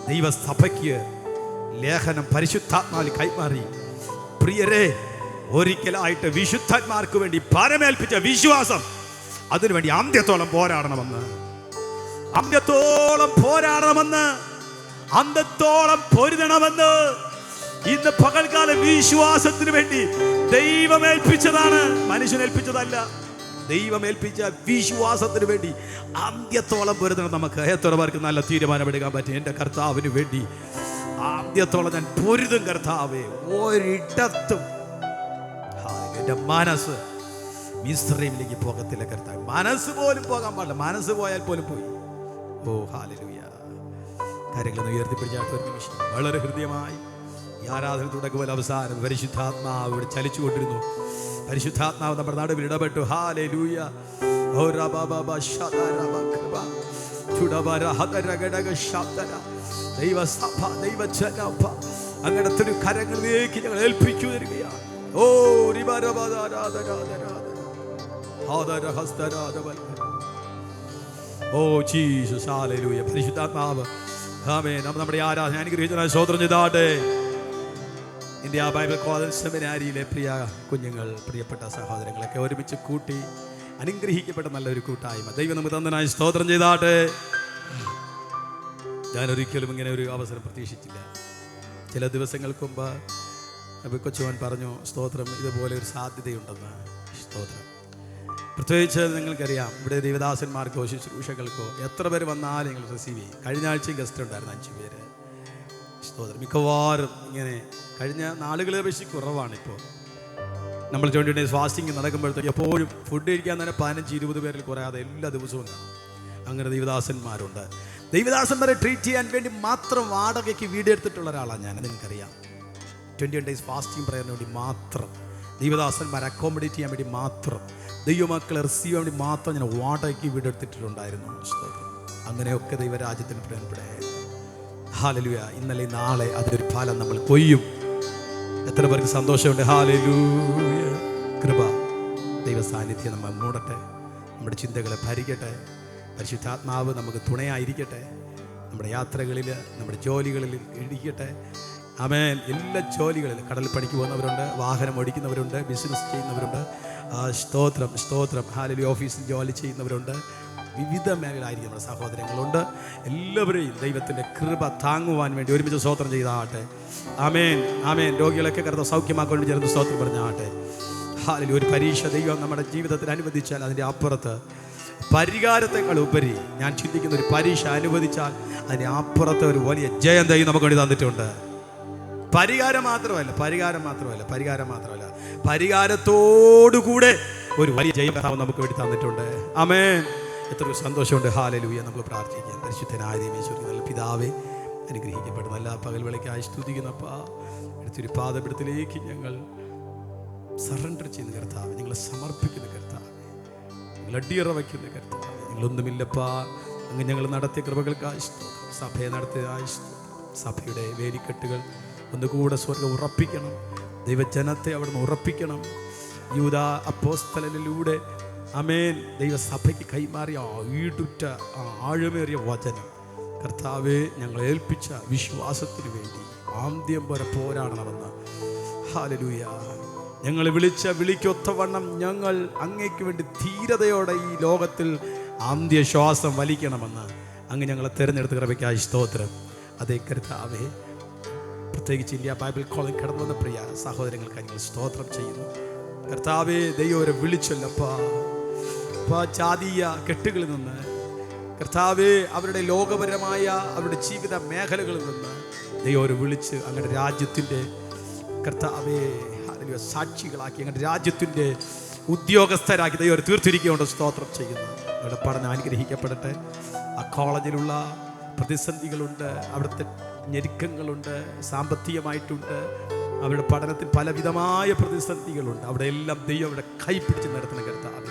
ദൈവസഭയ്ക്ക് ലേഖനം പരിശുദ്ധാത്മാവിൽ കൈമാറി. പ്രിയരെ, ഒരിക്കലായിട്ട് വിശുദ്ധന്മാർക്ക് വേണ്ടി ഭാരമേൽപ്പിച്ച വിശ്വാസം, അതിനുവേണ്ടി അന്ത്യത്തോളം പോരാടണമെന്ന്, അന്ത്യത്തോളം പൊരുതണമെന്ന് ഇന്ന് പകൽക്കാല വിശ്വാസത്തിന് വേണ്ടി ദൈവമേൽപ്പിച്ചതാണ്, മനുഷ്യനേൽപ്പിച്ചതല്ല. ദൈവമേൽപ്പിച്ച വിശ്വാസത്തിന് വേണ്ടി അന്ത്യത്തോളം പൊരുതണം. നമുക്ക് എത്ര പേർക്ക് നല്ല തീരുമാനമെടുക്കാൻ പറ്റും? എൻ്റെ കർത്താവിന് വേണ്ടി ആദ്യത്തോളം ഞാൻ പൊരുതും കർത്താവേ. ഒരിടത്തും എൻ്റെ മനസ്സ് മിസ്രയീമിലേക്ക് പോകത്തില്ല കർത്താവ്. മനസ്സ് പോലും പോകാൻ പാടില്ല. മനസ്സ് പോയാൽ പോലും പോയി. ഓ ഹല്ലേലൂയ. കാര്യങ്ങളൊന്ന് ഉയർത്തിപ്പിടിച്ചാട്ട് ഒരു നിമിഷം വളരെ ഹൃദ്യമായി ഈ ആരാധന തുടങ്ങുമ്പോൾ അവസാനം പരിശുദ്ധാത്മാവ് ഇവിടെ ചലിച്ചുകൊണ്ടിരുന്നു. പരിശുദ്ധാത്മാവ് നമ്മുടെ നടുവിൽ ഇടപെട്ടു. ഹല്ലേലൂയ. ഓ റബബബ ശദറബ കൃപ ചുടബര ഹദരഗടഗ ശബ്ദര ദൈവസഭ ദൈവജനഭ അങ്ങനത്തെ ഒരു കരങ്ങളിലേക്ക് ഞങ്ങൾ ഏൽപ്പിച്ചു തരികയാണ്. ഓ ഓ ജീസസ് ഹല്ലേലൂയ. പരിശുദ്ധാത്മാവ് ആമേൻ. നമ്മുടെ ആരാധന അനുഗ്രഹിച്ചതിനായി സ്തോത്രം ചെയ്താട്ടെ. ഇന്ത്യ ബൈബിൾ കോളേജ് സെമിനാരിയിലെ പ്രിയ കുഞ്ഞുങ്ങൾ, പ്രിയപ്പെട്ട സഹോദരങ്ങളൊക്കെ ഒരുമിച്ച് കൂട്ടി അനുഗ്രഹിക്കപ്പെട്ട നല്ലൊരു കൂട്ടായ്മ ദൈവം നമുക്ക് തന്നതിനായി സ്തോത്രം ചെയ്താട്ടെ. ഞാനൊരിക്കലും ഇങ്ങനെ ഒരു അവസരം പ്രതീക്ഷിച്ചില്ല. ചില ദിവസങ്ങൾക്ക് മുമ്പ് കൊച്ചുവൻ പറഞ്ഞു, സ്തോത്രം, ഇതുപോലെ ഒരു സാധ്യതയുണ്ടെന്ന്. സ്തോത്രം. പ്രത്യേകിച്ച് നിങ്ങൾക്കറിയാം, ഇവിടെ ദേവദാസന്മാർക്കോ ശുശ്രൂഷകൾക്കോ എത്ര പേര് വന്നാലും നിങ്ങൾ റിസീവ് ചെയ്യും. കഴിഞ്ഞ ആഴ്ചയും ഗസ്റ്റ് ഉണ്ടായിരുന്നു 5 പേര്. സ്തോത്രം. മിക്കവാറും ഇങ്ങനെ കഴിഞ്ഞ നാളുകളെ അപേക്ഷിച്ച് കുറവാണ്. ഇപ്പോൾ നമ്മൾ 20 days ഫാസ്റ്റിംഗ് നടക്കുമ്പോഴത്തേക്ക് എപ്പോഴും ഫുഡ് കഴിക്കാൻ തന്നെ 15-20 പേരിൽ കുറയാതെ എല്ലാ ദിവസവും കാണും. അങ്ങനെ ദേവദാസന്മാരുണ്ട്. ദൈവദാസന്മാരെ ട്രീറ്റ് ചെയ്യാൻ വേണ്ടി മാത്രം വാടകയ്ക്ക് വീട് എടുത്തിട്ടുള്ള ഒരാളാണ് ഞാൻ. നിങ്ങൾക്കറിയാം, 21 days ഫാസ്റ്റിംഗ് പ്രയറിന് വേണ്ടി മാത്രം, ദൈവദാസന്മാരെ അക്കോമഡേറ്റ് ചെയ്യാൻ വേണ്ടി മാത്രം, ദൈവമക്കളെ റിസീവ് ചെയ്യാൻ വേണ്ടി മാത്രം ഞാൻ വാടകയ്ക്ക് വീട് എടുത്തിട്ടുണ്ടായിരുന്നു. അങ്ങനെയൊക്കെ ദൈവരാജ്യത്തിന് പ്രയോജനപ്പെടേ. ഹല്ലേലൂയ. ഇന്നലെ നാളെ അതിനൊരു ഫലം നമ്മൾ കൊയ്യും. എത്ര പേർക്ക് സന്തോഷമുണ്ട്? ഹല്ലേലൂയ. കൃപ ദൈവ സാന്നിധ്യം നമ്മൾ മൂടട്ടെ. നമ്മുടെ ചിന്തകളെ ഭരിക്കട്ടെ. പരിശുദ്ധാത്മാവ് നമുക്ക് തുണയായിരിക്കട്ടെ. നമ്മുടെ യാത്രകളിൽ, നമ്മുടെ ജോലികളിൽ ഇരിക്കട്ടെ. ആമേൻ. എല്ലാ ജോലികളിലും കടൽ പണിക്ക് പോകുന്നവരുണ്ട്, വാഹനം ഓടിക്കുന്നവരുണ്ട്, ബിസിനസ് ചെയ്യുന്നവരുണ്ട്. സ്തോത്രം സ്തോത്രം. ഹല്ലേലൂയ. ഓഫീസിൽ ജോലി ചെയ്യുന്നവരുണ്ട്. വിവിധ മേഖലയിലായിരിക്കും നമ്മുടെ സഹോദരങ്ങളുണ്ട്. എല്ലാവരെയും ദൈവത്തിൻ്റെ കൃപ താങ്ങുവാൻ വേണ്ടി ഒരുമിച്ച് സ്തോത്രം ചെയ്താട്ടെ. ആമേൻ ആമേൻ. രോഗികളൊക്കെ കർത്താവ് സൗഖ്യമാക്കൊണ്ട് ചേർന്ന് സ്തോത്രം പറഞ്ഞാട്ടെ. ഹല്ലേലൂയ. ഒരു പരീക്ഷ ദൈവം നമ്മുടെ ജീവിതത്തിൽ അനുവദിച്ചാൽ അതിൻ്റെ അപ്പുറത്ത് പരിഹാരത്തെക്കാൾ ഉപരി ഞാൻ ചിന്തിക്കുന്ന ഒരു പരീക്ഷ അനുവദിച്ചാൽ അതിൻ്റെ അപ്പുറത്ത് ഒരു വലിയ ജയം ദൈവം നമുക്ക് വേണ്ടി തന്നിട്ടുണ്ട്. പരിഹാരം മാത്രമല്ല പരിഹാരത്തോടുകൂടെ ഒരു വലിയ ജയം നമുക്ക് വേണ്ടി തന്നിട്ടുണ്ട്. ആമേൻ. എത്ര സന്തോഷമുണ്ട്. ഹല്ലേലൂയ. നമുക്ക് പ്രാർത്ഥിക്കാം. പരിശുദ്ധനായ ദൈവമേ, പിതാവേ, അനുഗ്രഹിക്കപ്പെടുന്ന എല്ലാ പകൽവേളയ്ക്കായി സ്തുതിക്കുന്നപ്പാ, എടുത്തൊരു പാദപീഠത്തിലേക്ക് ഞങ്ങൾ സറണ്ടർ ചെയ്യുന്ന കർത്താവ്, ഞങ്ങളെ സമർപ്പിക്കുന്ന കർത്താവ്, ഞങ്ങൾ അടിയറ വയ്ക്കുന്ന കർത്താവ്, ഞങ്ങളൊന്നുമില്ലപ്പാ. അങ്ങ് ഞങ്ങൾ നടത്തിയ കൃപകൾക്കായി സ്തോത്രം. സഭയെ നടത്തിയതായി സ്തോത്രം. സഭയുടെ വേലിക്കെട്ടുകൾ ഒന്നുകൂടെ സ്വർഗ്ഗം ഉറപ്പിക്കണം. ദൈവജനത്തെ അവിടുന്ന് ഉറപ്പിക്കണം. യൂദാ അപ്പോസ്തലനിലൂടെ ആമേൻ ദൈവസഭയ്ക്ക് കൈമാറിയ ഈടുറ്റ ആഴമേറിയ വചനം കർത്താവെ ഞങ്ങൾ ഏൽപ്പിച്ച വിശ്വാസത്തിന് വേണ്ടി ആദ്യം വരെ പോരാടണമെന്ന് ഹല്ലേലൂയ. ഞങ്ങൾ വിളിച്ച വിളിക്കൊത്തവണ്ണം ഞങ്ങൾ അങ്ങേക്ക് വേണ്ടി ധീരതയോടെ ഈ ലോകത്തിൽ അന്ത്യശ്വാസം വലിക്കണമെന്ന് അങ്ങ് ഞങ്ങളെ തിരഞ്ഞെടുത്ത് കൃപയ്ക്കായി സ്തോത്രം. അതേ കർത്താവേ, പ്രത്യേകിച്ച് ഇന്ത്യ ബൈബിൾ കോളേജ് കടന്നു വന്ന പ്രിയ സഹോദരങ്ങൾക്ക് ഞങ്ങൾ സ്തോത്രം ചെയ്യുന്നു. കർത്താവേ, ദൈവം അവരെ വിളിച്ചല്ലപ്പാ ജാതീയ കെട്ടുകളിൽ നിന്ന്, കർത്താവേ, അവരുടെ ലോകപരമായ അവരുടെ ജീവിത മേഖലകളിൽ നിന്ന് ദൈവം അവരെ വിളിച്ച് അങ്ങയുടെ രാജ്യത്തിൻ്റെ കർത്താവേ സാക്ഷികളാക്കി, അങ്ങയുടെ രാജ്യത്തിൻ്റെ ഉദ്യോഗസ്ഥരാക്കി ദൈവം തീർത്തിരിക്കുകൊണ്ട് സ്തോത്രം ചെയ്യുന്നു. അവരുടെ പഠനം അനുഗ്രഹിക്കപ്പെടട്ടെ. ആ കോളേജിലുള്ള പ്രതിസന്ധികളുണ്ട്, അവിടുത്തെ ഞെരുക്കങ്ങളുണ്ട്, സാമ്പത്തികമായിട്ടുണ്ട്, അവരുടെ പഠനത്തിൽ പലവിധമായ പ്രതിസന്ധികളുണ്ട്. അവിടെ എല്ലാം ദൈവം അവിടെ കൈപ്പിടിച്ച് നടത്തുന്ന കർത്താവ്.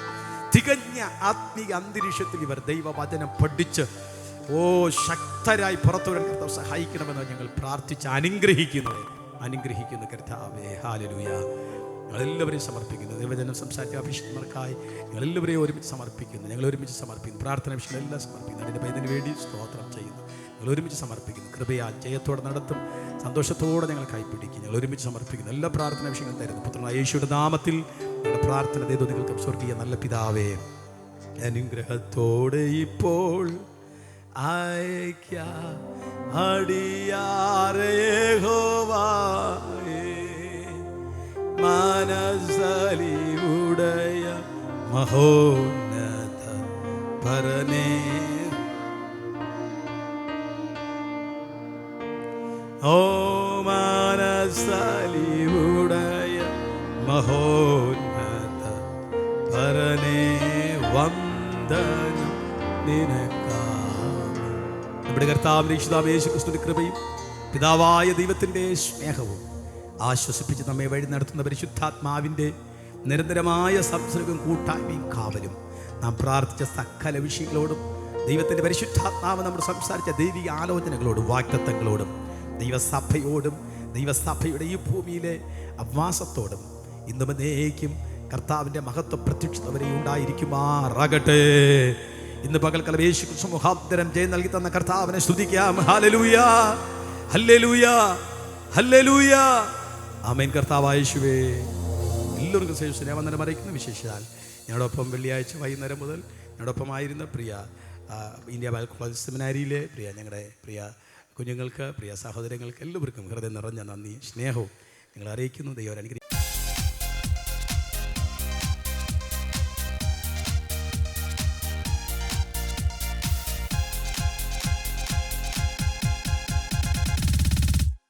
തികഞ്ഞ ആത്മീയ അന്തരീക്ഷത്തിൽ ഇവർ ദൈവവചനം പഠിച്ച് ശക്തരായി പുറത്തു വരാൻ കർത്താവ് സഹായിക്കണമെന്ന് ഞങ്ങൾ പ്രാർത്ഥിച്ച് അനുഗ്രഹിക്കുന്നു കർത്താവേ. ഹല്ലേലൂയ. ഞങ്ങളെല്ലാവരെയും സമർപ്പിക്കുന്നു. ദൈവജനം സംസാരിച്ച അഭിഷേകന്മാർക്കായി ഞങ്ങളെല്ലാവരെയും ഒരുമിച്ച് സമർപ്പിക്കുന്നു. പ്രാർത്ഥന വിഷയങ്ങളെല്ലാം സമർപ്പിക്കുന്നു. അതിന് വേണ്ടി സ്തോത്രം ചെയ്യുന്നു. ഞങ്ങൾ ഒരുമിച്ച് സമർപ്പിക്കുന്നു. കൃപയാൽ ജയത്തോടെ നടത്തും. സന്തോഷത്തോടെ ഞങ്ങൾ കൈപ്പിടിക്കും. ഞങ്ങൾ ഒരുമിച്ച് സമർപ്പിക്കുന്നു. എല്ലാ പ്രാർത്ഥന വിഷയങ്ങളും തരുന്നു. പുത്രനായ യേശുവിന്റെ നാമത്തിൽ ഞങ്ങളുടെ പ്രാർത്ഥന ദൈവം നിങ്ങൾക്കും സ്വർഗീയ നല്ല പിതാവേ, അനുഗ്രഹത്തോടെ ഇപ്പോൾ അടിയാറെ യഹോവയേ, മനസ്സലിവുടയ മഹോന്നത പരനേ, ഓ മനസ്സലിവുടയ മഹോന്നത പരനേ, വന്ദനം നിനക്കാമേ. നമ്മുടെ കർത്താവിന്റെ യേശു ക്രിസ്തുവിന്റെ കൃപയും പിതാവായ ദൈവത്തിൻ്റെ സ്നേഹവും ആശ്വസിപ്പിച്ച് നമ്മെ വഴി നടത്തുന്ന പരിശുദ്ധാത്മാവിൻ്റെ നിരന്തരമായ സംസർഗവും കൂട്ടായ്മയും കാവലും നാം പ്രാർത്ഥിച്ച സകല വിഷയങ്ങളോടും ദൈവത്തിൻ്റെ പരിശുദ്ധാത്മാവ് നമ്മൾ സംസാരിച്ച ദൈവിക ആലോചനകളോടും വാഗ്ദത്തങ്ങളോടും ദൈവസഭയോടും ദൈവസഭയുടെ ഈ ഭൂമിയിലെ അവാസത്തോടും ഇന്നും എന്നേക്കും കർത്താവിൻ്റെ മഹത്വ പ്രത്യക്ഷത വരെ ഉണ്ടായിരിക്കുമാറാകട്ടെ. ഇന്ന് പകൽക്കാലം യേശു ക്രിസ്തു മുഖാന്തരം ജയം നൽകി തന്ന കർത്താവിനെ സ്തുതിക്കാം. Hallelujah, hallelujah, hallelujah. ആമേൻ. കർത്താവായ യേശുവേ, എല്ലാവർക്കും സ്നേഹവന്ദനം അറിയിക്കുന്ന വിശേഷാൽ ഞങ്ങളോടൊപ്പം വെള്ളിയാഴ്ച വൈകുന്നേരം മുതൽ ഞങ്ങളോടൊപ്പമായിരുന്ന പ്രിയ ഇന്ത്യ ബൈബിൾ കോളേജ് സെമിനാരിയിലെ ഞങ്ങളുടെ പ്രിയ കുഞ്ഞുങ്ങൾക്ക്, പ്രിയ സഹോദരങ്ങൾക്ക് എല്ലാവർക്കും ഹൃദയം നിറഞ്ഞ നന്ദി സ്നേഹവും ഞങ്ങൾ അറിയിക്കുന്നു. ദൈവം അനുഗ്രഹിക്കട്ടെ.